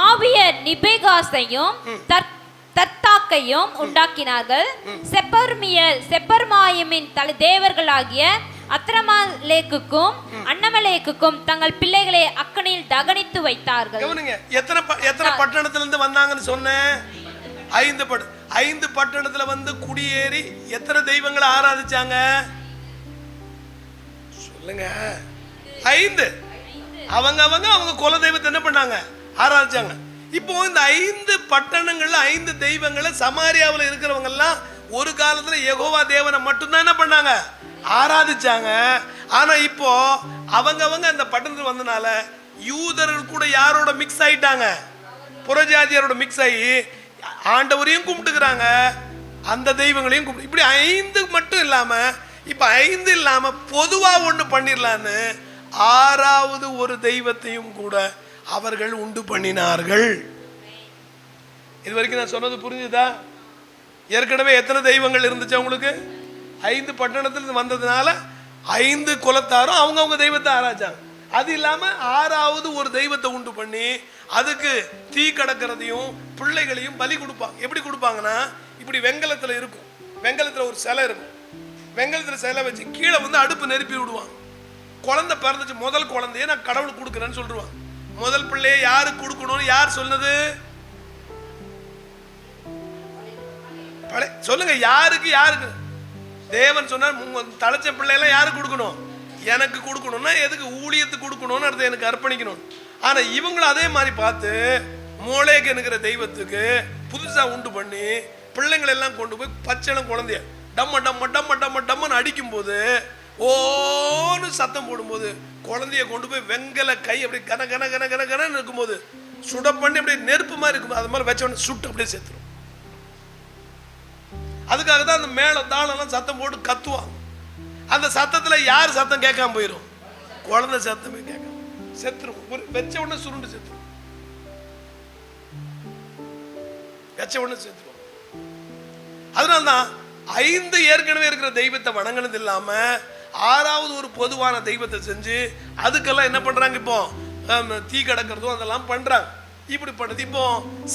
ஆவியர் நிபேகாசையும் தர்த்தாக்கையும் உண்டாக்கினார்கள். செப்பர்மாயிமின் தேவர்களாகிய அத்ரமலேக்குக்கும் அன்னமலேக்குக்கும் தங்கள் பிள்ளைகளை அக்கனில் தகனித்து வைத்தார்கள். எத்தனை பட்டணத்துல இருந்து வந்தாங்கன்னு சொன்னேன்? 5 பட்டணத்துல வந்து குடியேறி எத்தனை தெய்வங்களை ஆராதிச்சாங்க சொல்லுங்க? 5. அவங்க குல தெய்வத்தை என்ன பண்ணாங்க, ஆராதிச்சாங்க. இப்போ இந்த 5 பட்டணங்கள்ல 5 தெய்வங்களை சமாரியாவில் இருக்கிறவங்க எல்லாம் ஒரு காலத்துல யெகோவா தேவனை மட்டும்தான் என்ன பண்ணாங்க, ஆராதிச்சாங்க. ஆனா இப்போ அவங்க அந்த பட்டணத்துல வந்தனால யூதர்கள் கூட யாரோட மிக்ஸ் ஆயிட்டாங்க, புறஜாதியாரோட மிக்ஸ் ஆகி ஆண்டவரையும் கும்பிட்டுக்கிறாங்க, அந்த தெய்வங்களையும் கும்பிட்டு. இப்படி 5 மட்டும் இல்லாம இப்ப 5 இல்லாம பொதுவா ஒண்ணு பண்ணிடலான்னு 6வது ஒரு தெய்வத்தையும் கூட அவர்கள் உண்டு பண்ணினார்கள். இது வரைக்கும் நான் சொன்னது புரிஞ்சுதா? ஏற்கனவே எத்தனை தெய்வங்கள் இருந்துச்சு அவங்களுக்கு? 5 பட்டணத்திலிருந்து வந்ததுனால 5 குலத்தாரும் அவங்க தெய்வத்தை ஆராய்ச்சாங்க. அது இல்லாம 6வது ஒரு தெய்வத்தை உண்டு பண்ணி அதுக்கு தீ கடக்கிறதையும் பிள்ளைகளையும் பலி கொடுப்பாங்க. எப்படி கொடுப்பாங்கன்னா, இப்படி வெங்கலத்துல இருக்கும், வெங்கலத்துல ஒரு சிலை இருக்கும், வெங்கலத்துல சிலை வச்சு கீழே வந்து அடுப்பு நெருப்பி விடுவாங்க. குழந்தை பிறந்துச்சு, முதல் குழந்தைய நான் கடவுளுக்கு கொடுக்குறேன்னு சொல்லிடுவாங்க. முதல் பிள்ளைய யாருக்கு கொடுக்கணும்னு யார் சொன்னது சொல்லுங்க? யாருக்கு தேவன் சொன்னார், தலைச்ச பிள்ளையெல்லாம் யாருக்கு கொடுக்கணும், எனக்கு கொடுக்கணும்னா எதுக்கு, ஊழியத்துக்கு கொடுக்கணும்னு அடுத்து எனக்கு அர்ப்பணிக்கணும். ஆனா இவங்களும் அதே மாதிரி பார்த்து மோளேக்கு என்கிற தெய்வத்துக்கு புதுசா உண்டு பண்ணி பிள்ளைங்களை எல்லாம் கொண்டு போய் பச்சைலம் குழந்தைய டம்ம டம்ம டம்ம டம்ம டம்மன்னு அடிக்கும் போது, ஓன்னு சத்தம் போடும்போது குழந்தைய கொண்டு போய் வெங்கல கை அப்படி கன கன கன கன கனன்னு இருக்கும்போது சுட பண்ணி அப்படியே நெருப்பு மாதிரி இருக்கும், அது மாதிரி வச்ச உடனே சுட்டு அப்படியே செத்துரும். அதுக்காக தான் அந்த மேல தாளெல்லாம் சத்தம் போட்டு கத்துவாங்க. அந்த சத்தத்துல யார் சத்தம் கேட்காம போயிடும், குழந்தை சத்தமே கேட்காம செத்துரும். வச்ச உடனே சுருண்டு செத்துரும், வச்ச உடனே செத்துரும். அதனால்தான் 5 ஏற்கனவே இருக்கிற தெய்வத்தை வணங்கினது இல்லாம 6வது ஒரு பொதுவான தெய்வத்தை செஞ்சு அதுக்கெல்லாம் என்ன பண்றாங்க, இப்போ தீ கடக்கிறதும் அதெல்லாம் பண்றாங்க. இப்படி பண்ணது. இப்போ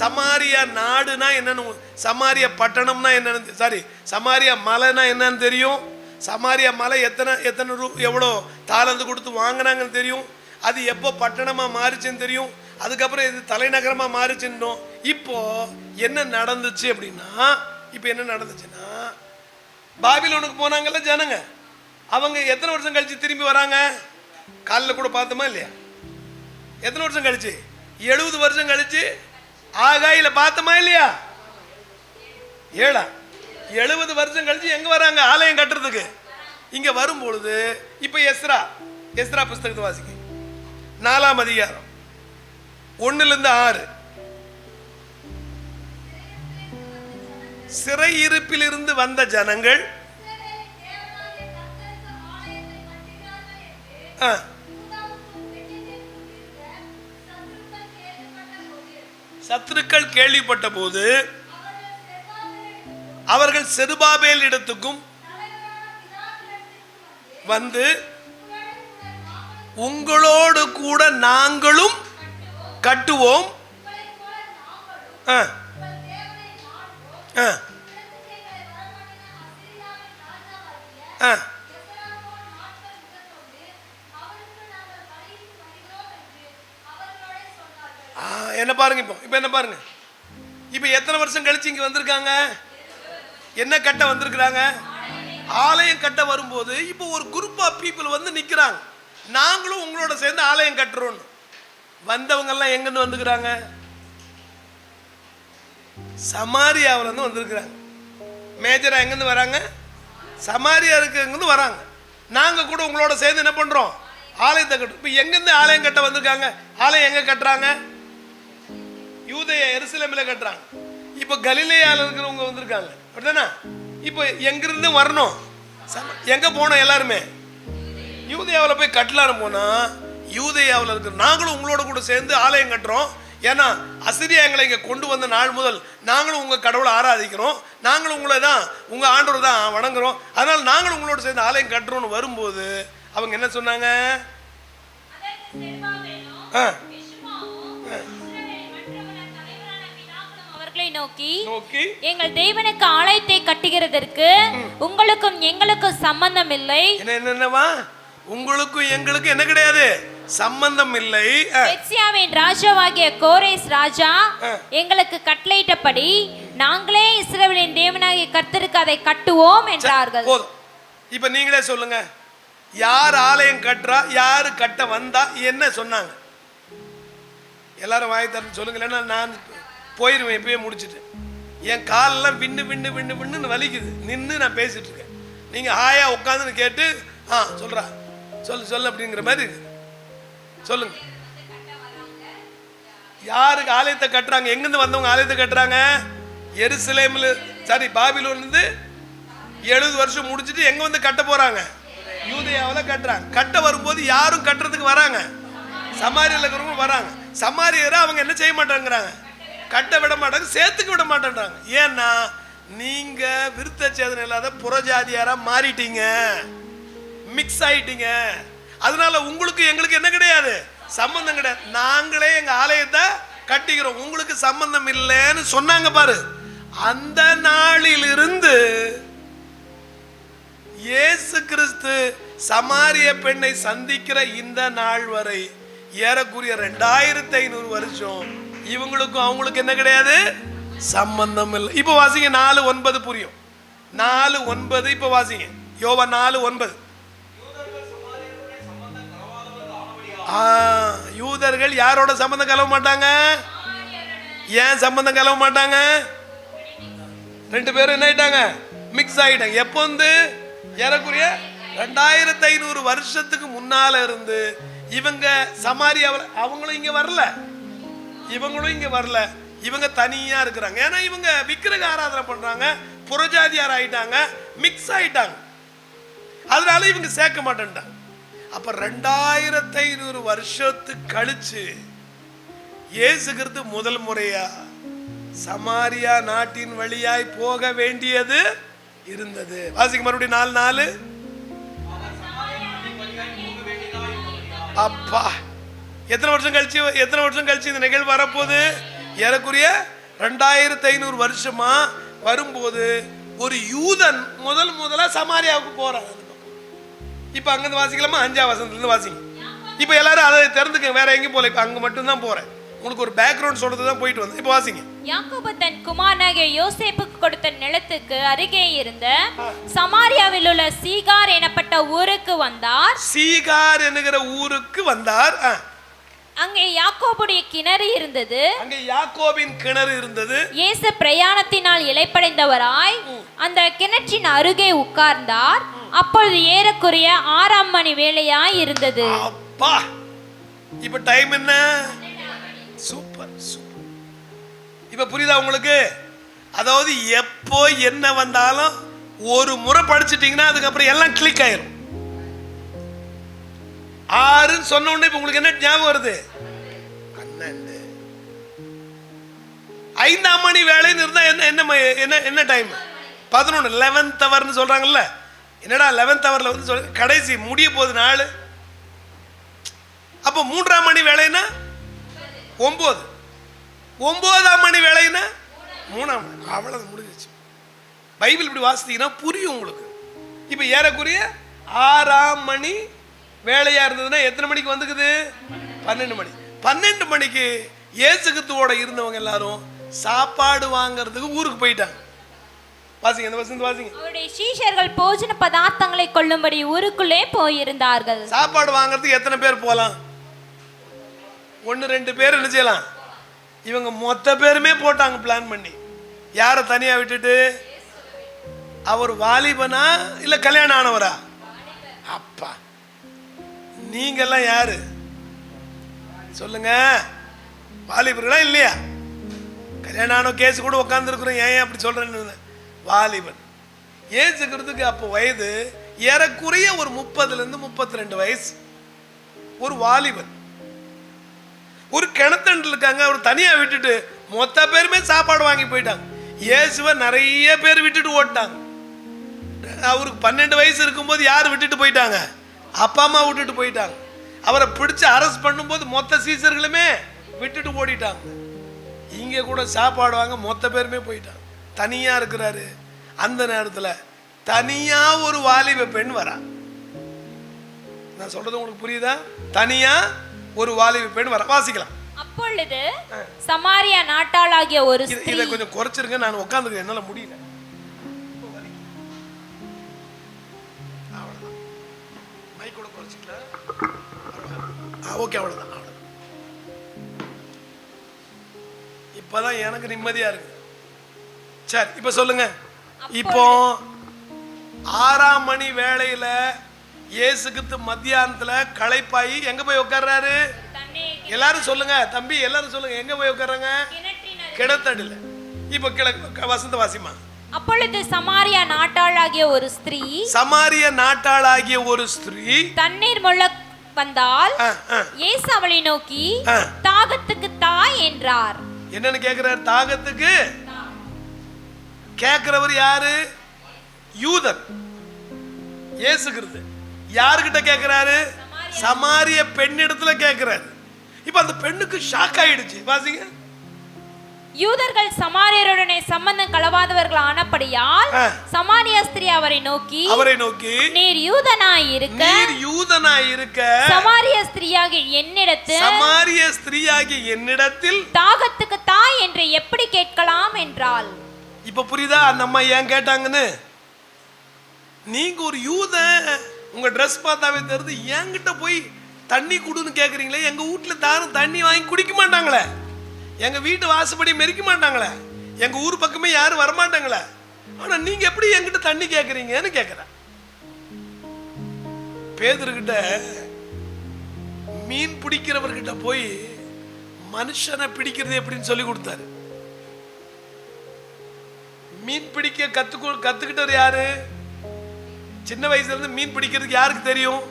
சமாரியா நாடுனா என்னன்னு, சமாரியா பட்டணம்னா என்னன்னு, சமாரியா மலைனா என்னன்னு தெரியும். சமாரியா மலை எத்தனை எவ்வளோ தாளந்து கொடுத்து வாங்கினாங்கன்னு தெரியும். அது எப்போ பட்டணமா மாறிச்சுன்னு தெரியும். அதுக்கப்புறம் இது தலைநகரமா மாறிச்சுன்னு. இப்போ என்ன நடந்துச்சு அப்படின்னா, இப்போ என்ன நடந்துச்சுன்னா, பாபிலோனுக்கு போனாங்கல்ல ஜனங்க, அவங்க எத்தனை வருஷம் கழிச்சு திரும்பி வராங்க? காலில் கூட பார்த்தோமா இல்லையா? எத்தனை வருஷம் கழிச்சு? 70 வருஷம் கழிச்சு ஆகாயில பார்த்தோமா இல்லையா? 70 வருஷம் கழிச்சு எங்க வராங்க ஆலயம் கட்டுறதுக்கு. இங்க வரும் பொழுது இப்ப எஸ்ரா புஸ்தகத்தை வாசிக்க 4ஆம் அதிகாரம் 1-6. சிறையிருப்பிலிருந்து வந்த ஜனங்கள் சத்துருக்கள் கேள்விப்பட்ட போது அவர்கள் செருபாபேல் இடத்துக்கும் வந்து உங்களோடு கூட நாங்களும் கட்டுவோம், என்ன பாருங்க. இப்ப என்ன பாருங்க, இப்ப எத்தனை வருஷம் கழிச்சு இங்க வந்திருக்காங்க, என்ன கட்ட வந்திருக்கிறாங்க, ஆலயம் கட்ட வரும்போது இப்போ ஒரு குரூப் ஆஃப் பீப்புள் வந்து நிக்கிறாங்க, நாங்களும் உங்களோட சேர்ந்து ஆலயம் கட்டுறோம். வந்தவங்க எல்லாம் எங்கிருந்து வந்துக்கிறாங்க, சமாரியாவில இருந்து வந்திருக்கிறாங்க. மேஜரா எங்கிருந்து வராங்க, சமாரியா இருந்து வராங்க. நாங்க கூட உங்களோட சேர்ந்து என்ன பண்றோம், ஆலயத்தை கட்டுறோம். இப்ப எங்கிருந்து ஆலயம் கட்ட வந்திருக்காங்க, ஆலயம் எங்க கட்டுறாங்க, யூதேயா எருசலேமில் கட்டுறாங்க. இப்போ கலிலேயால இருக்கிறவங்க வந்திருக்காங்க, அப்படிதானே? இப்போ எங்கிருந்து வரணும், எங்க போனோம், எல்லாருமே யூதேயாவில் போய் கட்டலான்னு போனா, யூதேயாவில் இருக்கிற நாங்களும் உங்களோட கூட சேர்ந்து ஆலயம் கட்டுறோம். ஏன்னா அசிரியா எங்களை இங்கே கொண்டு வந்த நாள் முதல் நாங்களும் உங்கள் கடவுளை ஆராதிக்கிறோம், நாங்களும் உங்களை தான் உங்கள் ஆண்டவர் தான் வணங்குறோம், அதனால் நாங்களும் உங்களோட சேர்ந்து ஆலயம் கட்டுறோம்னு வரும்போது அவங்க என்ன சொன்னாங்க, நோக்கி எங்கள் தேவனுக்கு ஆலயத்தை கட்டுகிறதற்கு உங்களுக்கும் எங்களுக்கும் சம்பந்தம் இல்லை. என்னவா, உங்களுக்கும் எங்களுக்கும் என்ன கிடையாது, சம்பந்தம் இல்லை. பெர்சியாவின் ராஜாவாகிய கோரேஸ் ராஜா எங்களுக்கு கட்டளையிட்டபடி நாங்களே இஸ்ரவேலின் தேவனாகிய கர்த்தருக்கு அதை கட்டுவோம் என்றார்கள். இப்ப நீங்களே சொல்லுங்க, யார் ஆலயம் கட்டுறா, யாரு கட்ட வந்தா, என்ன சொன்னாங்க? எல்லாரும் வாய் தரணும் சொல்லுங்க, இல்லைன்னா நான் போயிருவேன். எப்பயே முடிச்சுட்டு என் காலெல்லாம் விண்ணு விண்ணு விண்ணு விண்ணுன்னு வலிக்குது, நின்று நான் பேசிட்டு இருக்கேன். நீங்க ஹாயா உட்காந்துன்னு கேட்டு சொல்றா சொல்லு அப்படிங்கிற மாதிரி இருக்கு. சொல்லுங்க, யாருக்கு ஆலயத்தை கட்டுறாங்க, எங்கிருந்து வந்தவங்க ஆலயத்தை கட்டுறாங்க, எருசலேமில் சாரி பாபிலோன்ல இருந்து 70 வருஷம் முடிச்சுட்டு எங்க வந்து கட்ட போறாங்க, யூதேயாவில் கட்டுறாங்க. கட்ட வரும்போது யாரும் கட்டுறதுக்கு வராங்க, சமாரியால இருக்கிறவங்க வராங்க. சமாரியரை அவங்க என்ன செய்ய மாட்டாங்கிறாங்க, கட்ட விட மாட்டாங்க, சேர்த்துக்க விட மாட்டேன்றாங்க. ஏன்னா நீங்க விருத்த சேதனம் இல்லாத புறஜாதியாரா மாறிட்டீங்க, மிக்ஸ் ஆயிட்டீங்க. அதனால உங்களுக்கு எங்களுக்கு என்ன கிடையாது, சம்பந்தம் கிடையாது. நாங்களே எங்க ஆலயத்தை கட்டிக்கிறோம், உங்களுக்கு சம்பந்தம் இல்லைன்னு சொன்னாங்க பாரு. அந்த நாளிலிருந்து இயேசு கிறிஸ்து சமாரிய பெண்ணை சந்திக்கிற இந்த நாள் வரை ஏறக்குறைய 2500 வருஷம் இவங்களுக்கும் அவங்களுக்கு என்ன கிடையாது, சம்பந்தம் இல்லை. இப்ப வாசிங்க 4:9 புரியும். 4:9 இப்ப வாசிங்க, யோவான் 4:9. யூதர்கள் யாரோட சம்பந்தம் கலவ மாட்டாங்க, ஏன் சம்பந்தம் கலவ மாட்டாங்க, 2 பேரும் என்ன ஆயிட்டாங்க, மிக்ஸ் ஆயிட்டாங்க. எப்போ வந்து ஏறக்குறைய 2500 வருஷத்துக்கு முன்னால இருந்து இவங்க சமாரியாவில், அவங்களும் இங்க வரல, இவங்களும் இங்க வரல, இவங்க தனியா இருக்கிறாங்க. ஏன்னா இவங்க விக்கிரக ஆராதனை பண்றாங்க, புறஜாதியார் ஆயிட்டாங்க, மிக்ஸ் ஆயிட்டாங்க, அதனால இவங்க சேர்க்க மாட்டேன்ட்டாங்க. அப்ப 2500 வருஷத்துக்கு கழிச்சு இயேசு கிறிஸ்து முதல் முறையா சமாரியா நாட்டின் வழியாய் போக வேண்டியது இருந்தது. வாசிக்க மறுபடியும் 4:4. அப்பா, எத்தனை வருஷம் கழிச்சு இந்த நிகழ்வு வரப்போகுது, ஏறக்குறைய 2500 வருஷமா வரும்போது ஒரு யூதன் முதலா சமாரியாவுக்கு போறான். இப்ப அங்கிருந்து வாசிக்கலாமா, 5ஆம் வசனத்துல வாசிங்க. இப்ப எல்லாரும் அதை தெரிந்துக்க, வேற எங்கேயும் போல, இப்ப அங்க மட்டும் தான் போறேன், உங்களுக்கு ஒரு பேக்ரவுண்ட் சொல்றது தான் போயிட்டு வந்து. இப்ப வாசிங்க. யாக்கோபு தன் குமாரனாகிய யோசேப்புக்கு கொடுத்த நிலத்துக்கு அருகே இருந்த சமாரியாவில் உள்ள சீகார் எனப்பட்ட ஊருக்கு வந்தார். சீகார் என்கிற ஊருக்கு வந்தார். அங்கே யாக்கோபுடைய கிணறு இருந்தது. அங்கே யாக்கோபின் கிணறு இருந்தது. இயேசு பிரயாணத்தினால் இளைப்படைந்தவராய் அந்த கிணற்றின் அருகே உட்கார்ந்தார். அப்பொழுது ஏறக்குறைய 6ஆம் மணி வேளையாய் இருந்தது. அப்பா, இப்ப டைம் என்ன? Super super. இப்ப புரியுதா உங்களுக்கு? அதாவது எப்போ என்ன வந்தாலும் ஒரு முறை படிச்சிட்டீங்கன்னா அதுக்கப்புறம் எல்லாம் கிளிக் ஆயிரும். 6 சொன்ன உடனே இப்ப உங்களுக்கு என்ன ஞாபகம் வருது? 12. 5ஆம் மணி வேலைன்னு இருந்தா என்ன என்ன என்ன டைம்? 11. 11th ஹவர்னு சொல்றாங்கல்ல. என்னடா 11th ஹவர்ல வந்து சொல்ல கடைசி முடிய போகுது நாள். அப்போ 3ஆம் மணி வேலைன்னா 9. 9ஆம் மணி வேலைன்னா 3ஆம் மணி. அவ்வளவு முடிஞ்சிச்சு. பைபிள் இப்படி வாசித்தீங்கன்னா புரியும் உங்களுக்கு. இப்போ ஏறக்குறைய 6ஆம் மணி வேலையா இருந்ததுன்னா எத்தனை மணிக்கு வந்துக்குது? 12 மணி. 12 மணிக்கு இயேசு கிறிஸ்துவோட இருந்தவங்க எல்லாரும் சாப்பாடு வாங்குறதுக்கு ஊருக்கு போயிட்டாங்க. வாசிங்க, இந்த வசனத்தை வாசிங்க. அவருடைய சீஷர்கள் போஜன பதார்த்தங்களை கொள்ளும்படி ஊருக்குள்ளே போயிருந்தார்கள். சாப்பாடு வாங்குறதுக்கு எத்தனை பேர் போகலாம்? 1-2 பேர் என்ன செய்யலாம்? இவங்க மொத்த பேருமே போட்டாங்க பிளான் பண்ணி. யாரை தனியா விட்டுட்டு? அவர் வாலிபனா இல்ல கல்யாணம் ஆனவரா? அப்பா, நீங்கெல்லாம் யாரு சொல்லுங்க? வாலிபர்களா இல்லையா? கல்யாணம் ஆன கேஸ் கூட உட்கார்ந்து இருக்கிறோம். ஏன் அப்படி சொல்றேன்னு? வாலிபன். ஏசுக்கிறதுக்கு அப்போ வயது ஏறக்குறைய ஒரு 30லேருந்து 32 வயசு. ஒரு வாலிபன் ஒரு கிணத்தண்டில் இருக்காங்க. அவர் தனியா விட்டுட்டு மொத்த பேருமே சாப்பாடு வாங்கி போயிட்டாங்க. இயேசுவை நிறைய பேர் விட்டுட்டு ஓட்டாங்க. அவருக்கு 12 வயசு இருக்கும்போது யார் விட்டுட்டு போயிட்டாங்க? அப்பா அம்மா விட்டுட்டு போயிட்டாங்க. அவரை பிடிச்சு அரெஸ்ட் பண்ணும்போது மொத்த சீசர்களுமே விட்டுட்டு ஓடிட்டாங்க. இங்கே கூட சாப்பாடு வாங்க மொத்த பேருமே போயிட்டாங்க. தனியா இருக்கிறாரு. அந்த நேரத்தில் தனியா ஒரு வாலிப பெண் வரா. நான் சொல்றது உங்களுக்கு புரியுதா? தனியா ஒரு வாலிப பெண் வரா. வாசிக்கலாம். அப்பொழுது சமாரியா நாட்டாளாகிய ஒரு ஸ்திரீ. இதை கொஞ்சம் குறைச்சிருங்க, நான் உட்கார்ந்துருக்கேன், என்னால முடியல. அவ்வளவுதான், மைக் கூட குறைச்சிக்கல. ஓகே, அவ்வளவுதான். இப்பதான் எனக்கு நிம்மதியா இருக்கு. சரி, இப்ப சொல்லுங்க. இப்போ 6ஆம் மணி வேளையில இயேசு கிறிஸ்து மத்தியானத்துல களைப்பாயி எங்க போய் உட்கார்றாரு? எல்லாரும் சொல்லுங்க தம்பி, எல்லாரும் சொல்லுங்க, எங்க போய் உட்கார்றாங்க? கிணத்தடில. இப்ப வசந்த வாசிமா. அப்பொழுது சமாரியா நாட்டாளாகிய ஒரு ஸ்திரீ. சமாரிய நாட்டாளாகிய ஒரு ஸ்திரீ தண்ணீர் மொள்ள வந்தால் இயேசு அவளை நோக்கி தாகத்துக்கு தா என்றார். என்னன்னு கேக்குறாரு? தாகத்துக்கு. கேக்குறவர் யாரு? யூதன். இயேசு கிறிஸ்து யாருகிட்ட கேக்குறாரு? சமாரிய பெண்ணிடத்துல கேக்குறாரு. இப்ப அந்த பெண்ணுக்கு ஷாக் ஆயிடுச்சு. வாசிங்க. யூதர்கள் சமாரியருடனே சம்பந்தம் கலவாதவர்கள் ஆனபடியால் சமாரிய ஸ்திரீ அவரை நோக்கி நீர் யூதனாய் இருக்க சமாரிய ஸ்திரீயாகிய என்னிடத்தில் தாகத்துக்கு தா என்று எப்படி கேட்கலாம் என்றாள். இப்ப புரியுதா அந்த அம்மா ஏன் கேட்டாங்கன்னு? நீங்க ஒரு யூதன், உங்க ட்ரெஸ் பார்த்தாவே தெரியுது, என்கிட்ட போய் தண்ணி குடுன்னு கேக்குறீங்களே. எங்க வீட்டுல தாரும் தண்ணி வாங்கி குடிக்க மாட்டாங்களே, எங்க வீட்டு வாசப்படி மெரிக்க மாட்டாங்களே, எங்க ஊர் பக்கமே யாரும் வரமாட்டாங்களே, ஆனா நீங்க எப்படி என்கிட்ட தண்ணி கேக்குறீங்கன்னு கேக்குற. பேதுருகிட்ட மீன் பிடிக்கிறவர்கிட்ட போய் மனுஷனை பிடிக்கிறது எப்படின்னு சொல்லி கொடுத்தாரு. மீன் பிடிக்க கத்துக்கிட்டவர் யாரு? சின்ன வயசுல இருந்து மீன் பிடிக்கிறதுக்கு யாருக்கு தெரியும்?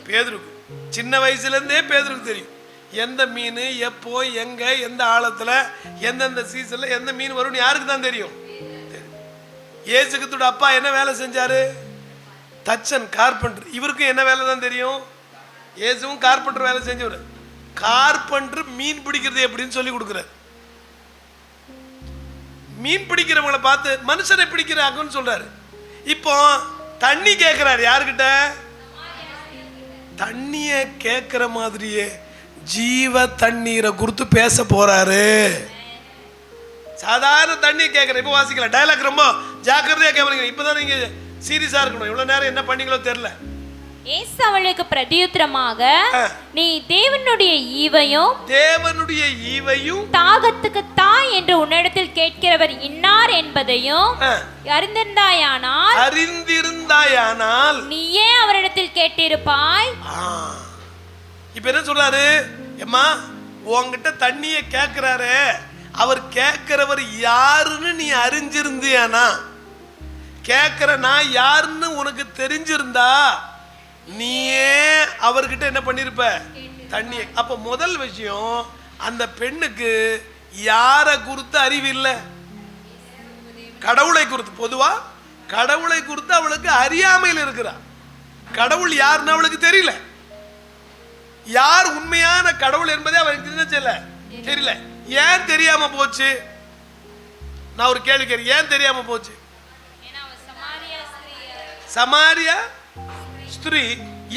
பேதுருக்கு. சின்ன வயசுல இருந்தே பேதுருக்கு தெரியும் எந்த மீன் எப்போ எங்க எந்த ஆழத்துல எந்தெந்த சீசன்ல எந்த மீன் வரும்னு யாருக்கு தான் தெரியும்? இயேசு கிறிஸ்துவோட அப்பா என்ன வேலை செஞ்சாரு? தச்சன், கார்பெண்டர். இவருக்கும் என்ன வேலை தான் தெரியும்? இயேசுவும் கார்பெண்டர் வேலை செஞ்சவர். கார்பெண்டர் மீன் பிடிக்கிறது எப்படின்னு சொல்லி கொடுக்குறாரு. மீன் பிடிக்கிறவங்களை பார்த்து மனுஷனை பிடிக்கிறாங்கன்னு சொல்றாரு. இப்போ தண்ணி கேட்கிறாரு. யாருக்கிட்ட? தண்ணிய கேட்கிற மாதிரியே ஜீவ தண்ணீரை குறித்து பேச போறாரு. சாதாரண தண்ணி கேட்கிற. இப்போ வாசிக்கலாம். டயலாக் ரொம்ப ஜாக்கிரதையா கேட்பீங்க. இப்பதான் நீங்க சீரியஸா இருக்கணும். இவ்வளவு நேரம் என்ன பண்ணீங்களோ தெரியல. இயேசு அவளுக்கு பிரதியுத்தரமாக, நீ தேவனுடைய ஈவையும் தாகத்துக்கு தா என்று உன்னிடத்தில் கேட்கிறவர் இன்னார் என்பதையும் அறிந்திருந்தாயானால் நீயே அவரிடத்தில் கேட்டிருப்பாய். இப்ப என்ன சொல்றாரு? எம்மா, உன்கிட்ட தண்ணிய கேட்கிறாரு, அவர் கேட்கிறவர் யாருன்னு நீ அறிஞ்சிருந்தியானா, கேட்கிற நான் யாருன்னு உனக்கு தெரிஞ்சிருந்தா நீயே அவர்கிட்ட என்ன பண்ணிருப்ப? தண்ணிய. அப்ப முதல் விஷயம், அந்த பெண்ணுக்கு யாரை குறித்து அறிவு இல்லை, கடவுளை குறித்து. பொதுவா கடவுளை குறித்து அவளுக்கு அறியாமையில் இருக்கிறா. கடவுள் யாருன்னு அவளுக்கு தெரியல. யார் உண்மையான கடவுள் என்பதே அவளுக்கு தெரியல. ஏன் தெரியாம போச்சு? நான் ஒரு கேள்வி கேட்கிறேன், ஏன் தெரியாம போச்சு? சமாரியா ஸ்திரீ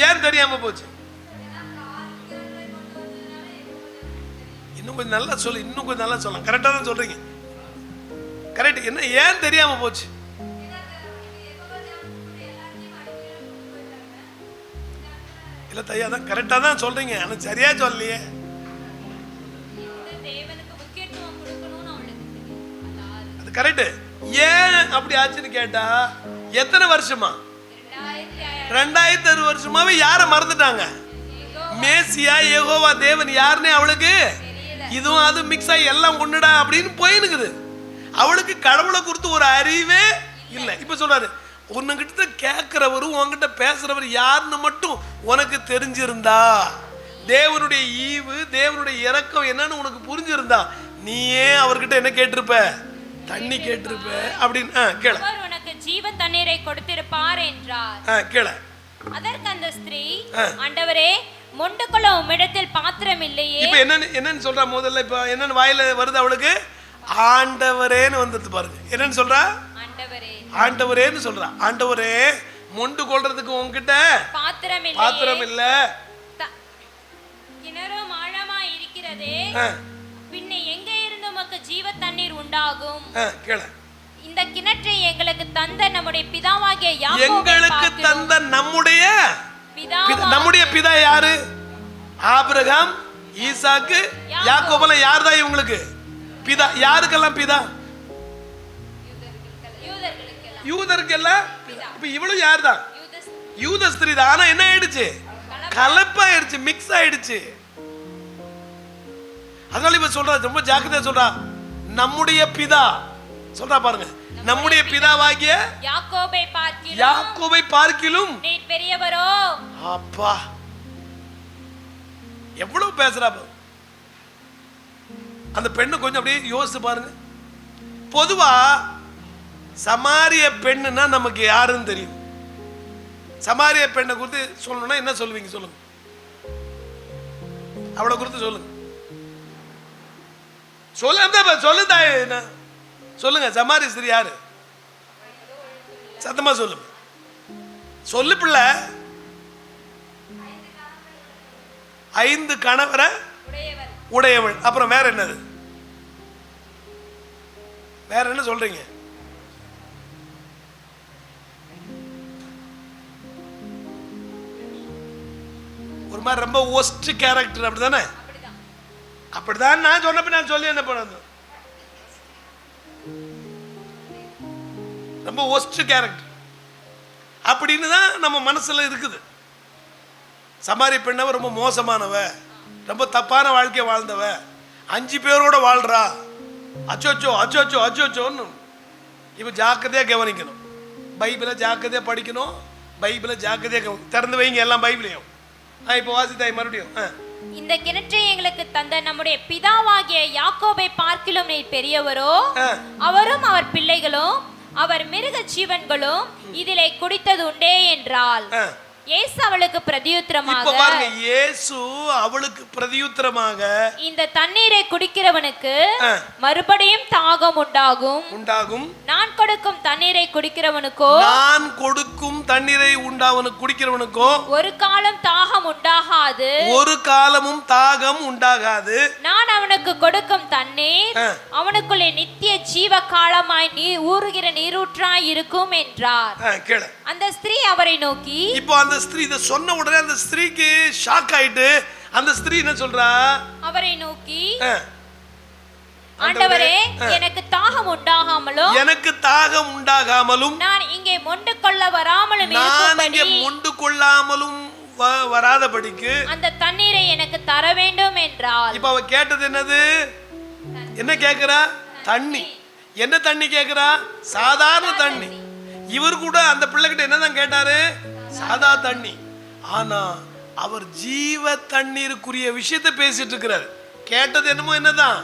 ஏன் தெரியாம போச்சு? இன்னும் கொஞ்சம் நல்லா சொல்லு, இன்னும் கொஞ்சம் நல்லா சொல்லலாம். கரெக்டா தான் சொல்றீங்க, கரெக்ட். என்ன ஏன் தெரியாம போச்சு? இல்ல தையா தான் கரெக்டா தான் சொல்றீங்க, ஆனா சரியா சொல்லலையே. அது கரெக்ட். ஏன் அப்படி ஆச்சுன்னு கேட்டா, எத்தனை வருஷமா? 2000 வருஷமாவே யார மறந்துட்டாங்க? மேசியா யெகோவா தேவன் யாருன்னே அவளுக்கு இதுவும் அது மிக்ஸ் ஆகி எல்லாம் ஒண்ணுடா அப்படின்னு போயினுக்குது. அவளுக்கு கடவுளை குறித்து ஒரு அறிவே இல்லை. இப்ப சொல்றாரு, உன்கிட்ட கேட்கிறவரும் உன்கிட்ட பேசுறவர் யாருன்னு மட்டும் உனக்கு தெரிஞ்சிருந்தா, தேவனுடைய ஈவு தேவனுடைய இரக்கம் என்னன்னு உனக்கு புரிஞ்சிருந்தா, நீயே அவர்கிட்ட என்ன கேட்டிருப்ப? தண்ணி கேட்டிருப்ப அப்படின்னு. கேள, உனக்கு ஜீவ தண்ணீரை கொடுத்திருப்பார் என்றார். கேள. அதற்கு அந்த ஸ்திரீ, ஆண்டவரே, மொண்டுக்குள்ள உம்மிடத்தில் பாத்திரம் இல்லையே. இப்ப என்னன்னு சொல்றா? முதல்ல இப்ப என்னன்னு வாயில வருது அவளுக்கு? ஆண்டவரேன்னு வந்துட்டு பாருங்க. என்னன்னு சொல்றா? ஆண்டவரேன்னு சொல்றா. ஆண்டவரே, மொண்டு கொள்றதுக்கு உன்கிட்ட பாத்திரம் இல்ல, கிணறும் ஆழமா இருக்கிறதே, பின்ன எங்க இருந்து உமக்கு ஜீவ தண்ணீர் உண்டாகும்? கேள. இந்த கிணற்றை எங்களுக்கு தந்த நம்முடைய பிதாவாகிய யாக்கோபை, எங்களுக்கு தந்த நம்முடைய பிதா யாரு? ஆபிரகாம், ஈசாக்கு, யாக்கோபெல்லாம் யார் தான் இவங்களுக்கு பிதா? யாருக்கெல்லாம் பிதா? யூதருக்கெல்லாம். இப்ப இவளும் யார் தான்? யூத ஸ்திரீ தான். ஆனா என்ன ஆயிடுச்சு? கலப்பாயிடுச்சு, மிக்ஸ் ஆயிடுச்சு. அதனால இப்ப சொல்றா, ரொம்ப ஜாக்கிரதையா சொல்றா, நம்முடைய பிதா சொல்றா பாருங்க. நம்முடைய பிதாவாகிய யாக்கோபை பார்க்கிலும் நீர் பெரியவரோ. அப்பா, எவ்வளவு பேசுறா. அந்த பெண்ணு கொஞ்சம் அப்படியே யோசிச்சு பாருங்க. பொதுவா சமாரிய பெண்ணுன்னா நமக்கு யாருன்னு தெரியும். சமாரிய பெண்ணை குறித்து சொல்லணும்னா என்ன சொல்லுவீங்க? சொல்லுங்க, அவளை குறித்து சொல்லுங்க. சொல்லுங்க, சொல்லுங்க. சமாரிய ஸ்திரீ யாரு? சத்தமா சொல்லுங்க. சொல்லு பிள்ளை. 5 கணவரை உடையவள். அப்புறம் வேற என்னது? வேற என்ன சொல்றீங்க? ஒரு மாதிரி ரொம்ப ஒஸ்ட் கேரக்டர். அப்படிதானே? அப்படிதான் நான் சொன்னப்ப நான் சொல்லி என்ன பண்ண, ரொம்ப ஒஸ்ட் கேரக்டர் அப்படின்னு தான் நம்ம மனசுல இருக்குது. சமாரிய பெண்ணவ ரொம்ப மோசமானவ, ரொம்ப தப்பான வாழ்க்கையை வாழ்ந்தவ, 5 பேரோட வாழ்றா, அச்சோச்சோ அச்சோச்சோ அச்சோச்சோன்னு. இப்ப ஜாக்கிரதையா கவனிக்கணும், பைபிளை ஜாக்கிரதையா படிக்கணும், பைபிளை ஜாக்கிரதையா திறந்து வைங்க எல்லாம் பைபிளையும். இப்போ வாசித்தாய் மறுபடியும். இந்த கிணற்றை எங்களுக்கு தந்த நம்முடைய பிதாவாகிய யாக்கோபை பார்க்கிலும் நீர் பெரியவரோ, அவரும் அவர் பிள்ளைகளும் அவர் மிருக ஜீவன்களும் இதிலே குடித்தது உண்டே என்றாள். இயேசு அவளுக்கு பிரதியுத்தரமாக, பாருங்க, இயேசு அவளுக்கு பிரதியுத்தரமாக, இந்த தண்ணீரை குடிக்கிறவனுக்கு மறுபடியும் தாகம் உண்டாகும். நான் கொடுக்கும் தண்ணீரை குடிக்கிறவனுக்கோ ஒரு காலம் தாகம் உண்டாகாது. நான் அவனுக்கு கொடுக்கும் தண்ணீர் அவனுக்குள்ளே நித்திய ஜீவ காலமாய் ஊறுகிற நீரூற்றாய் இருக்கும் என்றார். அந்த ஸ்திரீ அவரை நோக்கி, இப்போ அந்த அந்த ஸ்திரீ இதை சொன்ன உடனே அந்த ஸ்திரீக்கு ஷாக் ஆயிட்டு அந்த ஸ்திரீ என்ன சொல்றா? அவரை நோக்கி, ஆண்டவரே, எனக்கு தாகம் உண்டாகாமலும் நான் இங்கே மொண்டு கொள்ளாமலும் வராதபடிக்கு அந்த தண்ணீரை எனக்கு தர வேண்டும் என்றால். இப்ப அவ கேட்டது என்னது? என்ன கேக்குறா? தண்ணி. என்ன தண்ணி கேக்குறா? சாதாரண தண்ணி. இவர் கூட அந்த பிள்ளைகிட்ட என்னதான் கேட்டாரு? சாதா தண்ணி. ஆனா அவர் ஜீவ தண்ணீருக்குரிய விஷயத்தை பேசிட்டு இருக்கிறார். கேட்டது என்னமோ என்னதான்?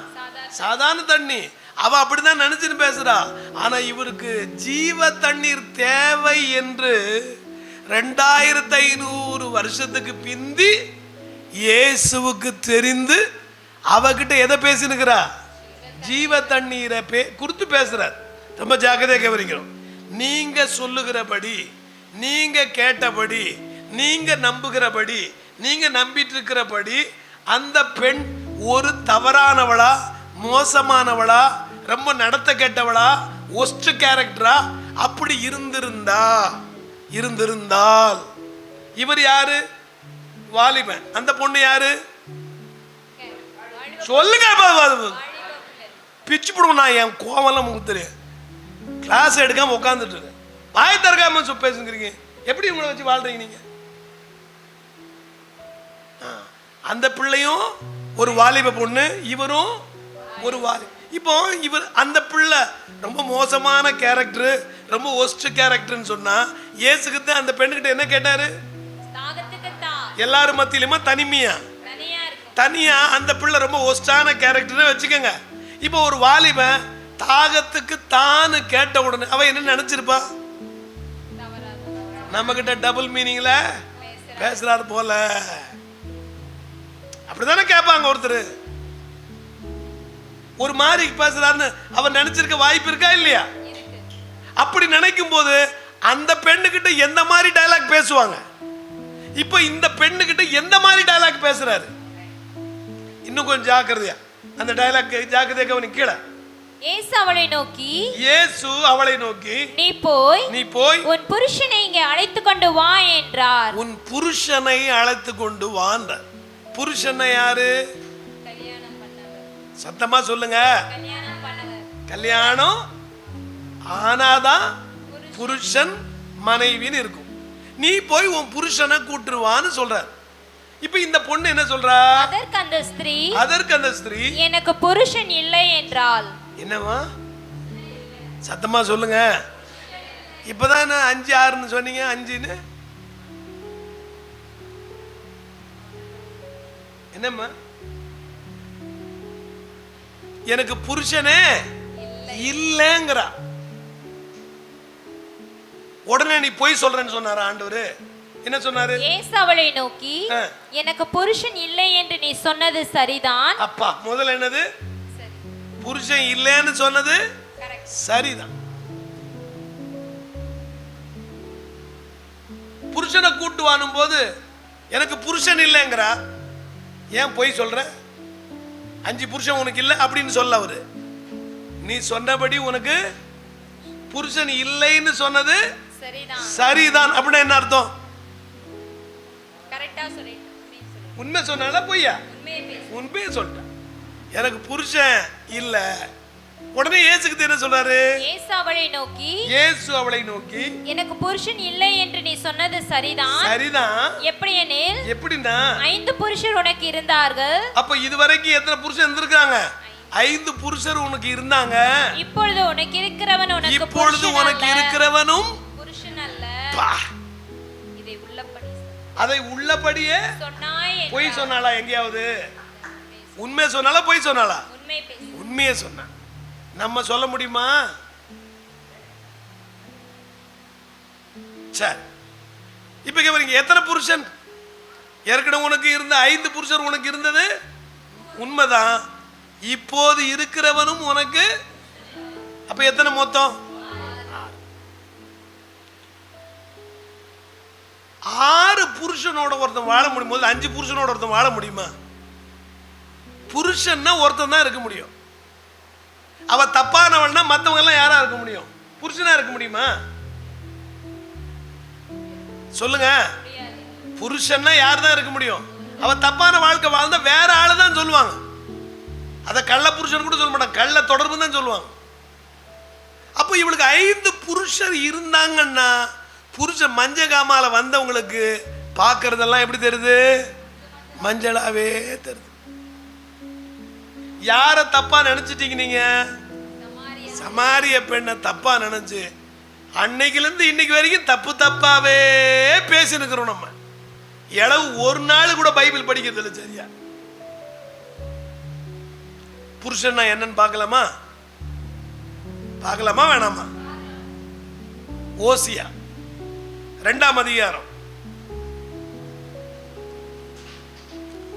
சாதாரண தண்ணி. அவ அப்படிதான் நினைச்சுன்னு பேசுறா. ஆனா இவருக்கு ஜீவ தண்ணீர் தேவை என்று 2500 வருஷத்துக்கு பிந்தி இயேசுவுக்கு தெரிந்து அவகிட்ட எதை பேசினுக்கிறா? ஜீவ தண்ணீரை குறித்து பேசுறார். ரொம்ப ஜாக்கிரதையா கவனிக்கணும். நீங்க சொல்லுகிறபடி, நீங்க கேட்டபடி, நீங்க நம்புகிறபடி, நீங்க நம்பிட்டு இருக்கிறபடி அந்த பெண் ஒரு தவறானவளா, மோசமானவளா, ரொம்ப நடத்த கெட்டவளா, ஒஸ்ட் கேரக்டரா அப்படி இருந்திருந்தால் இவர் யாரு? வாலிபன். அந்த பொண்ணு யாரு? சொல்லுங்க. பிச்சு போடுவோம். நான் என் கோவம்லாம் முகுத்துரு கிளாஸ் எடுக்காம உட்காந்துட்டு இருக்கேன். வாய் திறக்காம பேசுங்கிறீங்க. எப்படி உங்களை வச்சு வாழ்றீங்க நீங்க? அந்த பிள்ளையும் ஒரு வாலிப பொண்ணு, இவரும் ஒரு வாலிப. இப்போ இவர் அந்த பிள்ளை ரொம்ப மோசமான கேரக்டர், ரொம்ப ஒஸ்ட் கேரக்டர்னு சொன்னா இயேசுகிட்ட அந்த பெண்ணுகிட்ட என்ன கேட்டாரு? எல்லாரும் மத்தியிலுமா தனியா அந்த பிள்ளை ரொம்ப ஒஸ்டான கேரக்டர் வச்சுக்கோங்க. இப்போ ஒரு வாலிபன் தாகத்துக்கு தானு கேட்ட உடனே அவ என்ன நினைச்சிருப்பா? நம்ம கிட்ட டபுள் மீனிங்ல பேசுறாரு போல அப்படிதானே கேட்பாங்க. ஒருத்தர் ஒரு மாதிரி பேசுறாருன்னு அவர் நினைச்சிருக்க வாய்ப்பு இருக்கா இல்லையா? அப்படி நினைக்கும் போது அந்த பெண்ணுகிட்ட எந்த மாதிரி டயலாக் பேசுவாங்க? இப்ப இந்த பெண்ணுகிட்ட எந்த மாதிரி டயலாக் பேசுறாரு? இன்னும் கொஞ்சம் ஜாக்கிரதையா அந்த டயலாக் ஜாக்கிரதையா கவனி. கீழே இயேசு அவளை நோக்கி நீ போய் உன் புருஷனை இங்கே அழைத்து கொண்டு வா என்றார். உன் புருஷனை அழைத்து கொண்டு வான்றார். புருஷனை யாரு? சத்தமா சொல்லுங்க. கல்யாணம் ஆனாதான் புருஷன் மனைவின்னு இருக்கும். நீ போய் உன் புருஷனை கூட்டுருவான்னு சொல்றார். இப்ப இந்த பொண்ணு என்ன சொல்றா? அதற்கு அந்த ஸ்திரீ எனக்கு புருஷன் இல்லை என்றால். என்னவா? சத்தமா சொல்லுங்க. இப்பதான் 5 6ன்னு சொன்னீங்க. 5ன்னு என்னம்மா? எனக்கு புருஷனே இல்லைங்கிறா. உடனே நீ போய் சொல்றேன்னு சொன்னாரா ஆண்டவரு? என்ன சொன்னாரு? இயேசு அவளை நோக்கி எனக்கு புருஷன் இல்லை என்று நீ சொன்னது சரிதான். அப்பா முதல்ல என்னது? புருஷன் இல்லைன்னு சொன்னது சரிதான். புருஷனை கூட்டு வானும் போது எனக்கு புருஷன் இல்லைங்கிறா. ஏன் போய் சொல்ற? 5 புருஷன் உனக்கு இல்லை அப்படின்னு சொல்ல அவரு. நீ சொன்னபடி உனக்கு புருஷன் இல்லைன்னு சொன்னது சரிதான். அப்படின்னா என்ன அர்த்தம்? உண்மை சொன்னால பொய்யா? உண்மையை சொல்ற. எனக்கு புருஷன் இல்ல. உடனே இயேசுக்கு என்ன சொல்றாரு? இயேசு அவளை நோக்கி எனக்கு புருஷன் இல்லை என்று நீ சொன்னது சரிதான். எப்படின்னா 5 புருஷர் உனக்கு இருந்தார்கள். அப்ப இதுவரைக்கும் எத்தனை புருஷன் இருந்திருக்காங்க? 5 புருஷர் உனக்கு இருந்தாங்க. இப்பொழுது உனக்கு இருக்கிறவனும் புருஷன் அல்ல. அதை உள்ளபடியே பொய் சொன்னாளா? எங்கேயாவது உண்மை சொன்னாலா பொய் சொன்னாளா? உண்மையை சொன்னா. நம்ம சொல்ல முடியுமா? சரி, இப்ப கேக்குறீங்க எத்தனை புருஷன்? ஏற்கனவே உனக்கு இருந்த 5 புருஷர் உனக்கு இருந்தது உண்மைதான். இப்போது இருக்கிறவனும் உனக்கு. அப்ப எத்தனை மொத்தம்? 6 புருஷனோட ஒருத்தன் வாழ முடியும் போது 5 புருஷனோட ஒருத்தன் வாழ முடியுமா? புருஷன்னா ஒருத்தன் தான் இருக்க முடியும். அவ தப்பானவள்னா மற்றவங்க எல்லாம் யாரா இருக்க முடியும்? புருஷனா இருக்க முடியுமா? சொல்லுங்க. புருஷன்னா யார் தான் இருக்க முடியும்? அவ தப்பான வாழ்க்கை வாழ்ந்தா வேற ஆளு தான் சொல்லுவாங்க. அத கள்ள புருஷன் கூட சொல்ல மாட்டாங்க, கள்ள தொடர்பு தான் சொல்லுவாங்க. அப்போ இவளுக்கு 5 புருஷர் இருந்தாங்கன்னா புருஷன் மஞ்சகாமால வந்தவங்களுக்கு பார்க்கறதெல்லாம் எப்படி தெரியுது? மஞ்சளாவே தெரியுது. யார தப்பா நினைச்சிட்டீங்க நீங்க? சமாரிய பெண்ணை தப்பா நினைச்சு அன்னைக்குல இருந்து இன்னைக்கு வரைக்கும் தப்பு தப்பாவே பேசினுக்கிறோம். நம்ம இளவு ஒரு நாள் கூட பைபிள் படிக்கிறது இல்லை. சரியா? புருஷன்னா என்னன்னு பார்க்கலாமா? பார்க்கலாமா வேணாமா? ஓசியா 2ஆம் அதிகாரம்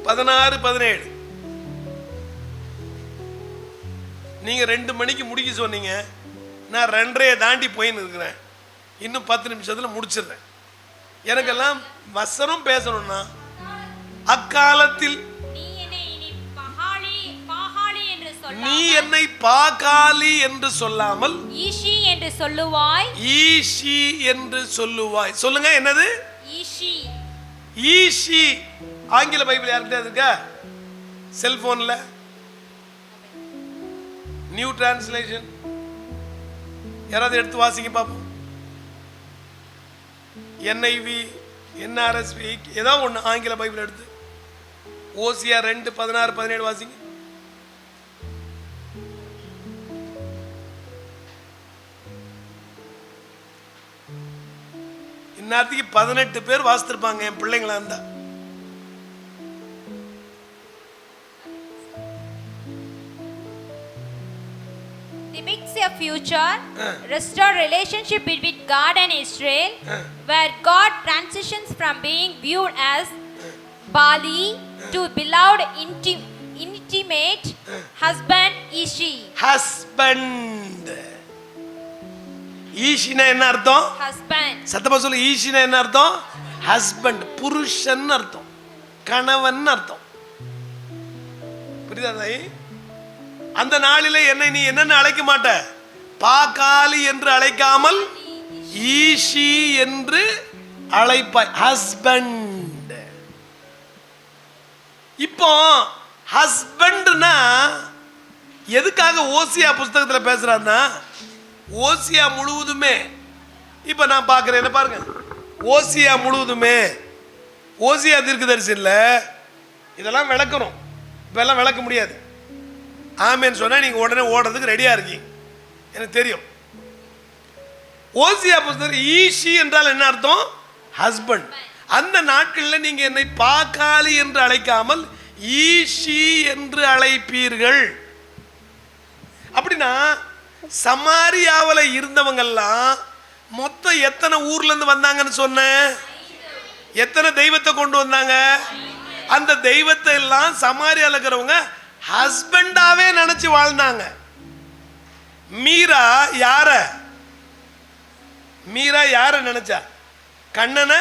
16-17. நீங்க 2 மணிக்கு முடிக்க சொன்னீங்க, நான் 2:30 தாண்டி போயின்னு இருக்கிறேன். இன்னும் 10 நிமிஷத்துல முடிச்சிடுறேன். எனக்கெல்லாம் வசனம் பேசணும்னா அக்காலத்தில் நீ என்னை பாகாலி என்று சொல்லாமல் ஈஷி என்று சொல்லுவாய். ஈஷி என்று சொல்லுவாய். சொல்லுங்க, என்னது ஈஷி? ஈஷி ஆங்கில பைபிள் யார்கிட்ட இருக்கா? செல்போன்ல நியூ டிரான்ஸ்லேஷன் யாராவது எடுத்து வாசிங்க பாப்போம். NIV, NRSV ஏதாவது ஒன்று ஆங்கில பைபிள் எடுத்து ஓசியா 2:16-17 வாசிங்க. இந்நேரத்துக்கு 18 பேர் வாசித்திருப்பாங்க என் பிள்ளைங்களா இருந்தா. Depicts a future restored relationship between God and Israel, where God transitions from being viewed as Bali to beloved intimate husband Ishi. Husband. ஈஷினா என்ன அர்த்தம்? Husband. சத்தமா சொல்லு. ஈஷினா என்ன அர்த்தம்? ஹஸ்பண்ட், புருஷன் அர்த்தம், கணவன் அர்த்தம். புரியுதா? அந்த நாளிலே என்னை நீ என்னன்னு அழைக்க மாட்ட, பாகாலி என்று அழைக்காமல் ஈஷி என்று அழைப்பாய். ஹஸ்பண்ட். இப்போ ஹஸ்பண்ட்னா எதுக்காக ஓசியா புஸ்தகத்துல பேசுறான்னா, ஓசியா முழுவதுமே இப்ப நான் பார்க்கிறேன், என்ன பாருங்க, ஓசியா முழுவதுமே ஓசியா தீர்க்கதரிசி இல்ல, இதெல்லாம் விளக்கணும். இப்ப எல்லாம் விளக்க முடியாது. ஆமேன்னு சொன்னா நீங்க உடனே ஓடுறதுக்கு ரெடியா இருக்கீங்க, எனக்கு தெரியும். ஓசியா புஸ்தகம் ஈஷி என்றால் என்ன அர்த்தம்? ஹஸ்பண்ட். அந்த நாட்களில் நீங்க என்னை பாகாலி என்று அழைக்காமல் ஈஷி என்று அழைப்பீர்கள். அப்படின்னா சமாரியாவில் இருந்தவங்கெல்லாம் மொத்தம் எத்தனை ஊர்ல இருந்து வந்தாங்கன்னு சொன்ன? எத்தனை தெய்வத்தை கொண்டு வந்தாங்க? அந்த தெய்வத்தை எல்லாம் சமாரியாவில் இருக்கிறவங்க ஹஸ்பண்டாவே நினைச்சு வாழ்ந்தாங்க. மீரா யார நினைச்சா? கண்ணனை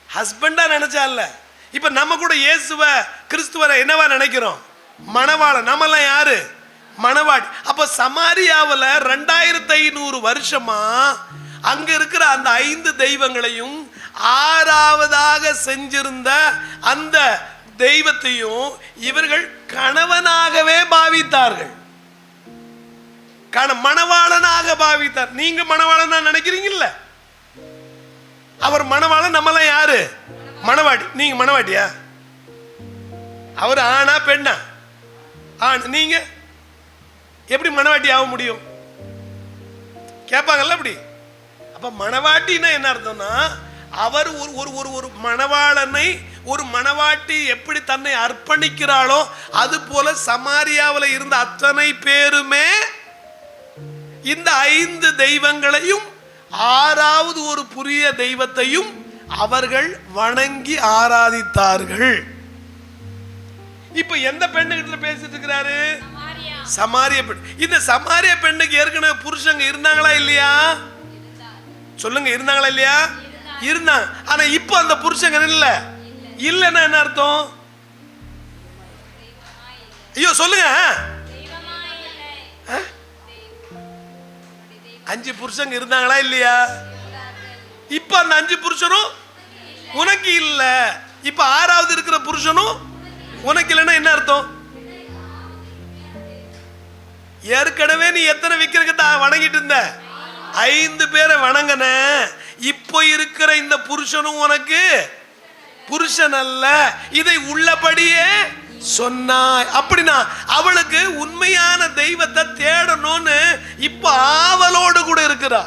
ஹஸ்பண்டா நினைச்சா இல்ல. இப்ப நம்ம கூட இயேசுவ கிறிஸ்துவரை என்னவா நினைக்கிறோம்? மணவாளன். நம்மெல்லாம் யாரு? மணவாட்டி. அப்ப சமாரியாவில் 2500 வருஷமா அங்க இருக்கிற அந்த 5 தெய்வங்களையும் 6ஆவதாக செஞ்சிருந்த அந்த தெய்வத்தையும் இவர்கள் கணவனாகவே பாவித்தார்கள், மணவாளனாக பாவித்தார். நீங்க மணவாளனா நினைக்கிறீங்கல்ல, அவர் மணவாளன். நம்மளாம் யாரு? மணவாட்டி. நீங்க மணவாட்டியா? அவர் ஆணா பெண்ணா? ஆண். நீங்க எப்படி மணவாட்டி ஆக முடியும் கேட்பாங்கல்ல அப்படி. அப்ப மணவாட்டின்னா என்ன அர்த்தம்னா, அவர் ஒரு மணவாளனை, ஒரு மணவாட்டி எப்படி தன்னை அர்ப்பணிக்கிறாளோ அது போல சமாரியாவில் இருந்த அத்தனை பேருமே இந்த 5 தெய்வங்களையும் 6ஆவது ஒரு புதிய தெய்வத்தையும் அவர்கள் வணங்கி ஆராதித்தார்கள். இப்ப எந்த பெண்ணுகிட்ட பேசிட்டு இருக்கிறாரு? சமாரிய பெண். இந்த சமாரிய பெண்ணுக்கு ஏற்கனவே புருஷங்க இருந்தாங்களா இல்லையா? சொல்லுங்க, இருந்தாங்களா இல்லையா? இருந்தாங்க. ஆனா இப்ப அந்த புருஷங்க இல்லன்னா என்ன அர்த்தம்? ஐயோ சொல்லுங்க. 5 புருஷங்க இருந்தாங்களா இல்லையா? இப்ப அந்த 5 புருஷரும் உனக்கு இல்ல. இப்ப ஆறாவது இருக்கிற புருஷனும் உனக்கு இல்லைன்னா என்ன அர்த்தம்? ஏற்கனவே நீ எத்தனை விக்கிரகத்தை வணங்கிட்டு இருந்த? 5 பேரை வணங்கின. இப்போ இருக்கிற இந்த புருஷனும் உனக்கு புருஷன் அல்ல. இதை உள்ளபடியே சொன்னாய். அப்படின்னா அவளுக்கு உண்மையான தெய்வத்தை தேடணும்னு இப்ப ஆவலோடு கூட இருக்கிறா.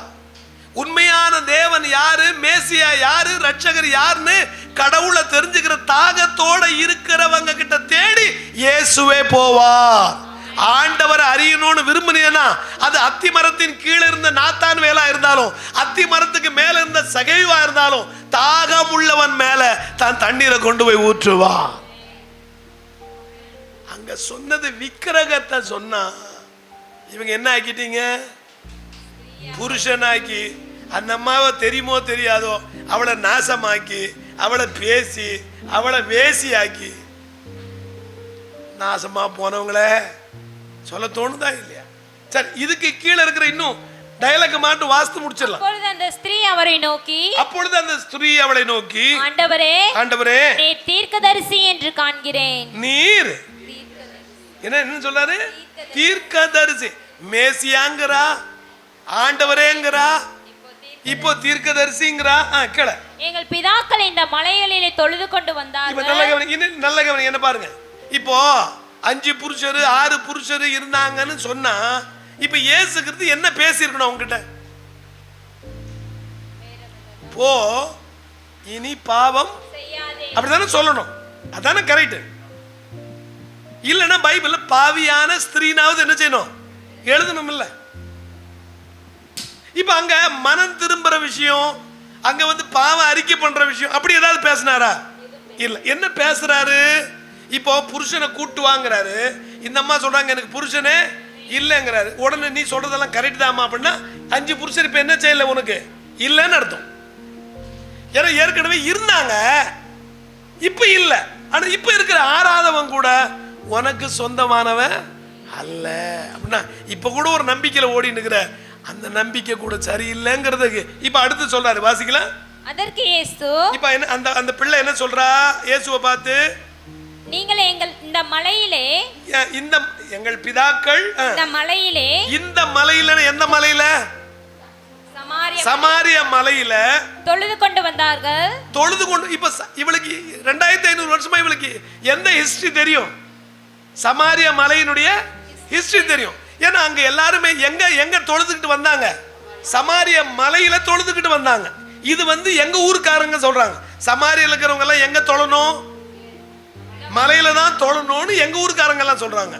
உண்மையான தேவன் யாரு, மேசியா யாரு, ரட்சகர் யாருன்னு கடவுளை தெரிஞ்சுக்கிற தாகத்தோட இருக்கிறவங்க கிட்ட தேடி இயேசுவே போவார். ஆண்டவரை அறியணும்னு விரும்பினா அது அத்தி மரத்தின் கீழே இருந்த நாத்தான் வேலா இருந்தாலும், அத்தி மரத்துக்கு மேல இருந்த சகைவா இருந்தாலும், தாகம் உள்ளவன் மேல தான் தண்ணீரை கொண்டு போய் ஊற்றுவா. அங்க சொன்னது விக்கிரகத்தை சொன்னா, இவங்க என்ன ஆக்கிட்டீங்க? புருஷனாக்கி அந்த அம்மாவை தெரியுமோ தெரியாதோ அவளை நாசமாக்கி, அவளை பேசி, அவளை வேசியாக்கி நாசமா போனவங்களே சொல்ல தோணுதா இல்லையா? சரி, இதுக்கு கீழே இருக்கிற இன்னும் டயலாக் மாட்டு வாஸ்து முடிச்சிடலாம். அப்பொழுது அந்த ஸ்திரீ அவரை நோக்கி, ஆண்டவரே, ஆண்டவரே, நீர் தீர்க்கதரிசி என்று காண்கிறேன். நீர் என்ன சொல்றாரு? தீர்க்கதரிசி. மேசியாங்கறா, ஆண்டவரேங்கறா, இப்போ தீர்க்கதரிசிங்கறா. கேள, எங்கள் பிதாக்கள் இந்த மலைகளிலே தொழுது கொண்டு வந்தார்கள். இப்ப நல்ல கவனி என்ன பாருங்க. இப்போ 5 புருஷரு 6 புருஷரு இருந்தாங்கன்னு சொன்னா, இப்ப இயேசு கிறிஸ்து என்ன பேசியிருக்கணும் அவங்ககிட்ட? போ, இனி பாவம் அப்படிதானே சொல்லணும். அதானே கரெக்ட். இல்லைன்னா பைபிள்ல பாவியான ஸ்திரீனாவது என்ன செய்யணும்? எழுதணும். இல்ல, இப்ப அங்க மனம் திரும்புற விஷயம், அங்க வந்து பாவம் அறிக்கை பண்ற விஷயம் அப்படி ஏதாவது பேசினாரா? இல்ல. என்ன பேசுறாரு? இப்போ புருஷனை கூட்டு வாங்குறாரு. இந்த அம்மா சொல்றாங்க எனக்கு புருஷனே இல்லைங்கிறாரு. உடனே நீ சொல்றதெல்லாம் கரெக்ட் தாமா அப்படின்னா 5 புருஷன் இப்ப என்ன செய்யல? உனக்கு இல்லைன்னு அர்த்தம். ஏன்னா ஏற்கனவே இருந்தாங்க, இப்ப இல்ல. ஆனா இப்ப இருக்கிற ஆறாதவன் கூட உனக்கு சொந்தமானவன் அல்ல அப்படின்னா இப்ப கூட ஒரு நம்பிக்கையில ஓடி நிக்கிற, அந்த நம்பிக்கை கூட சரியில்லைங்கிறதுக்கு இப்ப அடுத்து சொல்றாரு. வாசிக்கலாம். அதற்கு இயேசு, இப்ப என்ன அந்த பிள்ளை என்ன சொல்றா இயேசுவை பார்த்து? நீங்கள் இந்த மலையிலே, எங்கள் பிதாக்கள் இந்த மலையில எந்த மலையில? சமாரிய மலையில தொழுது கொண்டு வந்தார்கள். தொழுது கொண்டு இப்ப இவளுக்கு 2500 வருஷமா இவளுக்கு எந்த ஹிஸ்டரி தெரியும்? சமாரிய மலையினுடைய ஹிஸ்டரி தெரியும். ஏன்னா அங்க எல்லாருமே எங்க தொழுதுகிட்டு வந்தாங்க? சமாரிய மலையில தொழுதுகிட்டு வந்தாங்க. இது வந்து எங்க ஊருக்காரங்க சொல்றாங்க. சமாரியில இருக்கிறவங்க எல்லாம் எங்க தொழணும்? மலையில தான் தொழணும்னு எங்க ஊருக்காரங்க எல்லாம் சொல்றாங்க.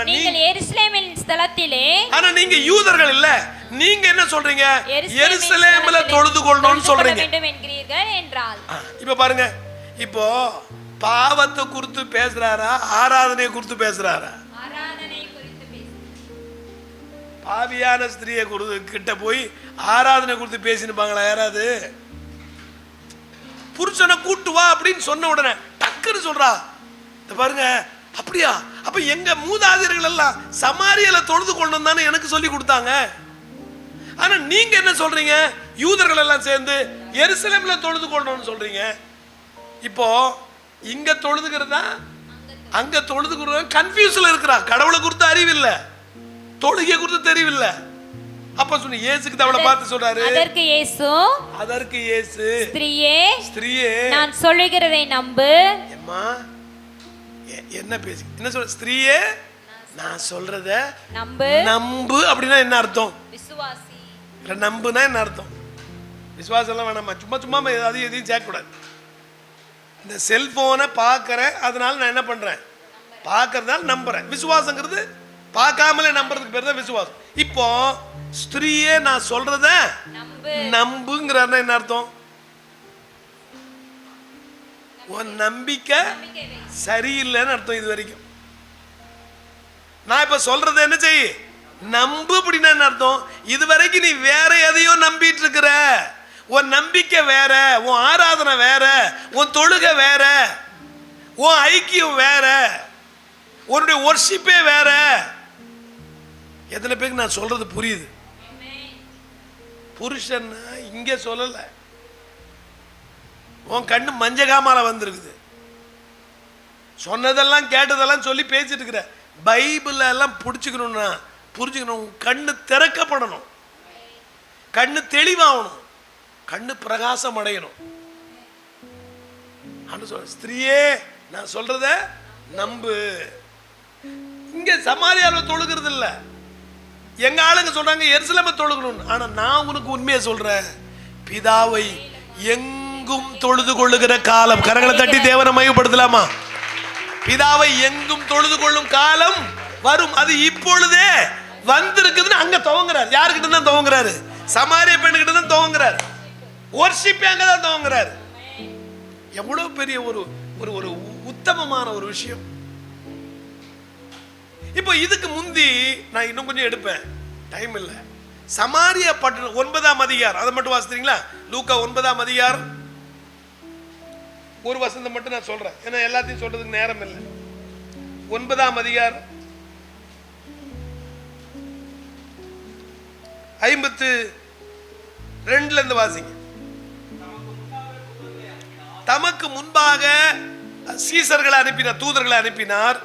நீங்கள் எருசலேமின் ஸ்தலத்திலே, ஆனா நீங்க யூதர்கள் இல்ல, நீங்க என்ன சொல்றீங்க? எருசலேம்ல தொழுது கொள்ளணும்னு சொல்றீங்க என்றால். இப்ப பாருங்க, இப்போ பாவத்தை குறித்து பேசுறாரா, ஆராதனை குறித்து பேசுறாரா? பாவியான ஸ்திரியை கிட்ட போய் ஆராதனை குறித்து பேசினுப்பாங்களா யாராவது? புருஷனை கூட்டு வா அப்படின்னு சொன்ன உடனே டக்குன்னு சொல்றா பாருங்க. அப்படியா? அப்ப எங்க மூதாதையர்கள் எல்லாம் சமாரியல தொழுது கொண்டு தானே எனக்கு சொல்லி கொடுத்தாங்க. ஆனா நீங்க என்ன சொல்றீங்க? யூதர்கள் எல்லாம் சேர்ந்து எருசலேம்ல தொழுது கொள்ளணும்னு சொல்றீங்க. இப்போ இங்க தொழுதுகிறதா அங்க தொழுதுகிறதா கன்ஃபியூஸ்ல இருக்கிறா. கடவுளை குறித்து அறிவில்லை, தொழுகை குறித்து தெரியவில்லை. அப்ப சொன்ன இயேசுக்கு அவளை பார்த்து சொல்றாரு. அதற்கு இயேசு ஸ்திரீயே நான் சொல்லுகிறதை நம்பு. அம்மா என்ன பேசி என்ன சொல்ற? ஸ்திரீயே நான் சொல்றத நம்பு அப்படின்னா என்ன அர்த்தம்? விசுவாசி. இல்ல நம்புனா என்ன அர்த்தம்? விசுவாசம் எல்லாம் வேணாமா, சும்மா சும்மா அது எதையும் சேர்க்க கூடாது. இந்த செல்போனை பார்க்கறேன், அதனால நான் என்ன பண்றேன்? பார்க்கறதால நம்புறேன். விசுவாசங்கிறது பார்க்காமலே நம்புறதுக்கு பேர் தான் விசுவாசம். இப்போ ஸ்திரீயே நான் சொல்றத நம்புங்கிறாருன்னா என்ன அர்த்தம்? உன் நம்பிக்கை சரியில்லைன்னு அர்த்தம். இது வரைக்கும் நான் இப்ப சொல்றது என்ன செய்ய? நம்பு அப்படின்னா என்ன அர்த்தம்? இது வரைக்கும் நீ வேற எதையோ நம்பிட்டு இருக்கிற. உன் நம்பிக்கை வேற, உன் ஆராதனை வேற, உன் தொழுகை வேற, உன் ஐக்கியம் வேற, உன்னுடைய வொர்ஷிப்பே வேற. எத்தனை பேருக்கு நான் சொல்றது புரியுது? புருஷன் இங்க சொல்லல, உன் கண்ணு மஞ்சகாமால வந்திருக்குது. சொன்னதெல்லாம் கேட்டதெல்லாம் சொல்லி பேசிட்டு இருக்கிற. பைபிள் எல்லாம் பிடிச்சிக்கணும்னா புரிஞ்சுக்கணும். கண்ணு திறக்கப்படணும், கண்ணு தெளிவாகணும், கண்ணு பிரகாசம் அடையணும். ஸ்திரியே நான் சொல்றத நம்பு. இங்க சமாரியாவில் தொழுகிறது இல்ல. எங்க ஆளுங்க சொல்றாங்க எருசலேமை தொழுகணும். ஆனா நான் உனக்கு உண்மையை சொல்றேன், பிதாவை எங்கும் தொழுது கொள்ளுகிற காலம். கரங்களை தட்டி தேவனை மையப்படுத்தலாமா? பிதாவை எங்கும் தொழுது கொள்ளும் காலம் வரும், அது இப்பொழுதே வந்திருக்குதுன்னு அங்க துவங்குறாரு. யாருக்கிட்ட தான் துவங்குறாரு? சமாரிய பெண்ணுகிட்ட தான் துவங்குறாரு. வொர்ஷிப் அங்க தான் துவங்குறாரு. எவ்வளவு பெரிய ஒரு ஒரு ஒரு உத்தமமான ஒரு விஷயம். இப்போ இதுக்கு முந்தி நான் இன்னும் கொஞ்சம் எடுப்பேன், டைம் இல்லை. சமாரிய பட்டணம் 9ஆம் அதிகாரம், அதை மட்டும் வாசிக்கிறீங்களா? லூக்கா 9ஆம் அதிகாரம் ஒரு வசனம் மட்டும் நான் சொல்றேன், ஏன்னா எல்லாத்தையும் சொல்றதுக்கு நேரம் இல்லை. 9ஆம் அதிகாரம் 52 இருந்து வாசிங்க. தமக்கு முன்பாக சீசர்களை அனுப்பினார், தூதர்களை அனுப்பினார்.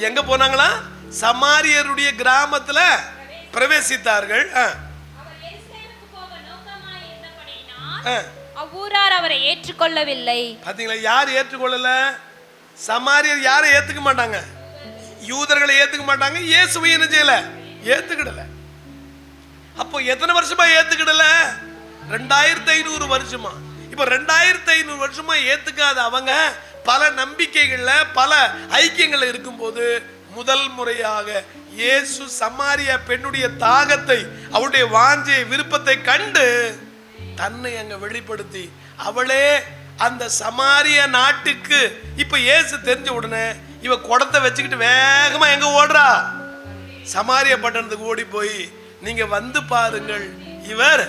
எங்க போனாங்களா? சமாரியருடைய கிராமத்துல பிரவேசித்தார்கள். அவ்வூரார் அவரை ஏற்றுக்கொள்ளவில்லை. பாத்தீங்களா? யார் ஏற்றுக்கொள்ளல? சமாரியர் யாரை ஏத்துக்க மாட்டாங்க? யூதர்களை ஏத்துக்க மாட்டாங்க. இயேசுவை என்ன செய்யல? ஏத்துக்கிடல. அப்போ எத்தனை வருஷமா ஏத்துக்கிடல? 2500 வருஷமா. இப்ப 2500 வருஷமா ஏத்துக்காத அவங்க பல நம்பிக்கைகள்ல பல ஐக்கியங்கள்ல இருக்கும்போது முதல் முறையாக இயேசு சமாரிய பெண்ணுடைய தாகத்தை, அவளுடைய வாஞ்சை, விருப்பத்தை கண்டு தன்னை அங்க வெளிப்படுத்தி அவளே அந்த சமாரிய நாட்டுக்கு இப்ப இயேசு தெரிஞ்ச உடனே இவ குடத்தை வச்சுக்கிட்டு வேகமா எங்க ஓடுறா? சமாரிய பட்டணத்துக்கு ஓடி போய் நீங்க வந்து பாருங்கள், இவர்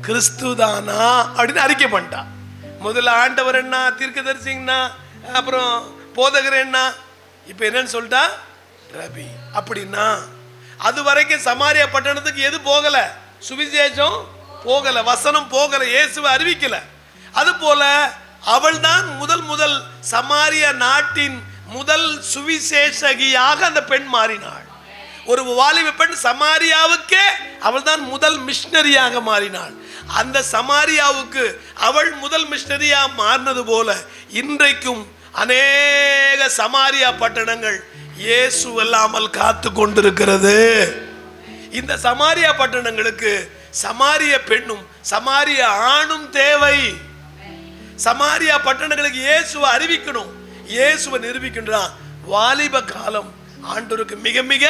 கிறிஸ்துதானா அப்படின்னு அறிக்கை பண்ணிட்டா. முதல்ல ஆண்டவர் என்ன, தீர்க்கதரிசிங்கன்னா, அப்புறம் போதகர் என்ன, இப்ப என்னன்னு சொல்லிட்டா? ரபி. அப்படின்னா அது வரைக்கும் சமாரியா பட்டணத்துக்கு எது போகல? சுவிசேஷம் போகல, வசனம் போகல, இயேசுவை அறிவிக்கல. அது போல அவள் தான் முதல் சமாரிய நாட்டின் முதல் சுவிசேஷகியாக அந்த பெண் மாறினாள். ஒரு வாலிப பெண் சமாரியாவுக்கே அவள் தான் முதல் மிஷனரியாக மாறினாள். அந்த சமாரியாவுக்கு அவள் முதல் மிஷனரியா மாறினது போல இன்றைக்கும் அநேக சமாரியா பட்டணங்கள் இயேசு அல்லாமல் காத்து கொண்டிருக்கிறது. இந்த சமாரியா பட்டணங்களுக்கு சமாரிய பெண்ணும் சமாரிய ஆணும் தேவை. சமாரியா பட்டணங்களுக்கு இயேசுவை அறிவிக்கணும், இயேசுவை நிரூபிக்கின்றான். வாலிப காலம் ஆண்டவருக்கு மிக மிக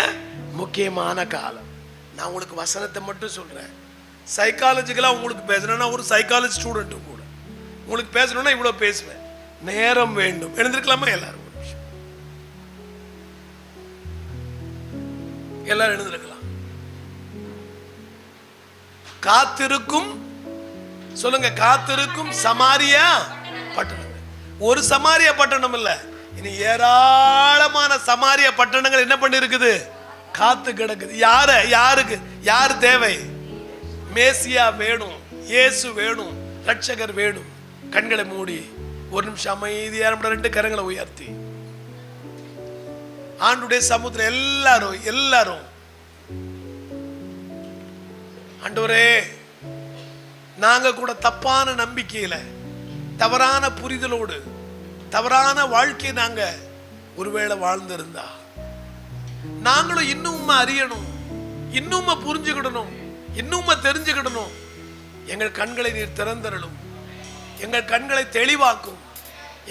முக்கியமான காலம். நான் உங்களுக்கு வசனத்தை மட்டும் சொல்றேன். சைக்காலஜிக்கலாக உங்களுக்கு பேசுறேன்னா ஒரு சைக்காலஜி ஸ்டூடெண்ட்டும் கூட உங்களுக்கு பேசணும்னா இவ்வளோ பேசுவேன். நேரம் வேண்டும். எழுந்திருக்கலாமா? எல்லாரும் எல்லாரும் எழுந்திருக்கலாம். காத்திருக்கும், சொல்லுங்க, காத்திருக்கும் சமாரியா பட்டணம். ஒரு சமாரியா பட்டணம் இல்ல, இனி ஏராளமான சமாரியா பட்டணங்கள் என்ன பண்ணி இருக்குது? காத்து கிடக்குது. யாருக்கு யார் தேவை? மேசியா வேணும், இயேசு வேணும், ரட்சகர் வேணும். கண்களை மூடி ஒரு நிமிஷம் அமைதியா 2 கரங்களை உயர்த்தி ஆண்டுடைய சமுத்திரம் எல்லாரும் ஆண்டவரே, நாங்க கூட தப்பான நம்பிக்கையில, தவறான புரிதலோடு, தவறான வாழ்க்கையை நாங்க ஒருவேளை வாழ்ந்திருந்தா, நாங்களும் இன்னும் அறியணும், இன்னும் புரிஞ்சுக்கிடணும், இன்னும் தெரிஞ்சுக்கிடணும். எங்கள் கண்களை நீர் திறந்தருளும், எங்கள் கண்களை தெளிவாக்கும்,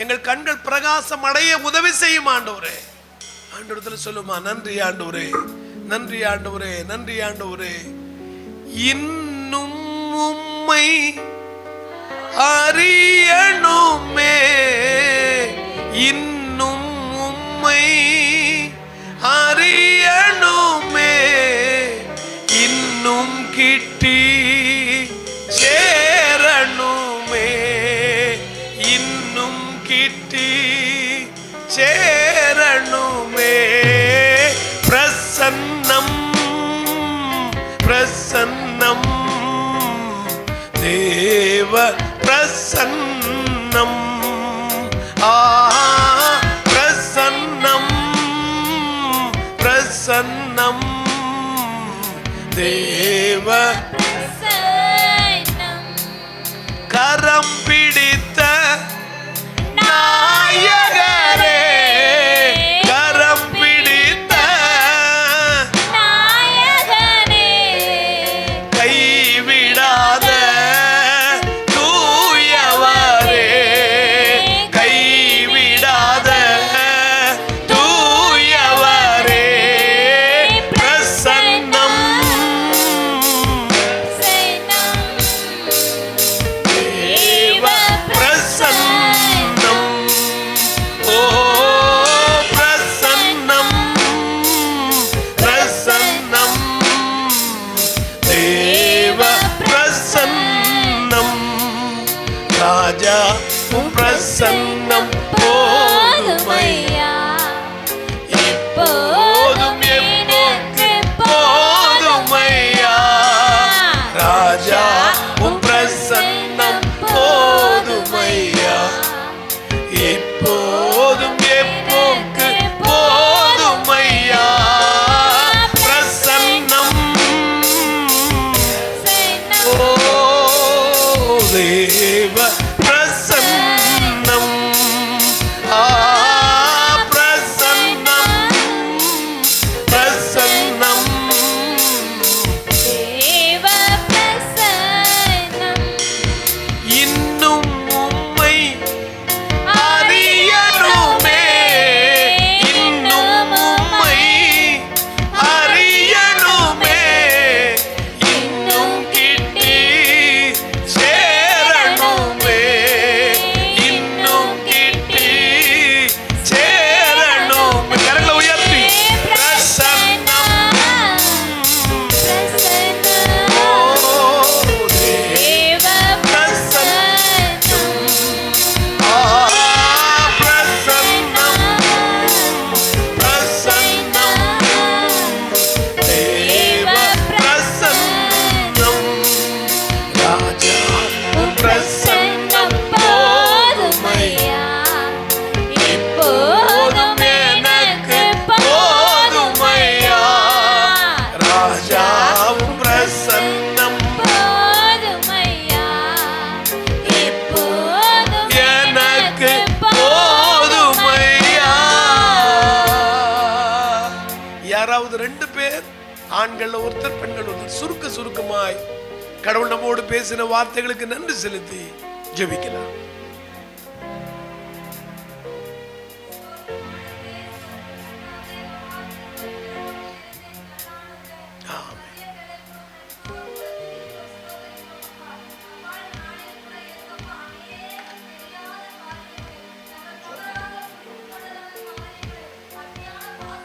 எங்கள் கண்கள் பிரகாசம் அடைய உதவி செய்யும் ஆண்டவரே. ஆண்டவரத்துல சொல்லுமா, நன்றி ஆண்டவரே, நன்றி ஆண்டவரே, நன்றி ஆண்டவரே. இன்னும் உம்மை அறியணுமே, இன்னும் உம்மை அறியணுமே, இன்னும் கிட்டி சேரணுமே, இன்னும் கிட்டி சேரணுமே. பிரசன்னம் பிரசன்னம் பிரசன்னம் தேவ பிரசன்னம் கரம் பிடித்த நாயகரே கரம் பிடித்த நாயகனே கைவிடாத தூயவரே கைவிடாத தூயவரே பிரசன்னம் தேவ பிரசன்னம் ஓ பிரசன்னம் பிரசன்னம் தேவ பிரசன்னம் ராஜா உம் பிரசன்னம் போதுமையா இப்போதும் எனக்கு போதுமையா ராஜா உம் பிரசன்னம் போதுமையா இப்போதும் எப்போக்கு போதுமையா பிரசன்னம் ஓ தேவ பிரசன்னம் ஆ பிரசன்னம் பிரசன்னம் தேவ பிரசன்னம் இன்னும் உம்மை அறியணுமே இன்னும் உம்மை அறியணுமே இன்னும் கிட்டி சேரணுமே இன்னும் கிட்டி சேரணுமே கரங்களை உயர்த்தி பிரசன்னம் ஓ தேவ பிரசன்னம் ஆ பிரசன்னம் பிரசன்னம் தேவ பிரசன்னம் ராஜா உம் பிரசன்னம் போதுமையா இப்போதும் எனக்கு போதுமையா ராஜா உம் பிரசன்னம் போதுமையா இப்போதும் எனக்கு போதுமையா யாராவது 2 பேர் ஆண்கள் ஒருத்தர் பெண்கள் ஒருத்தர் சுருக்கமாய் கடவுள் நம்மோடு பேசின வார்த்தைகளுக்கு நன்றி செலுத்தி ஜெபிக்கலாம்.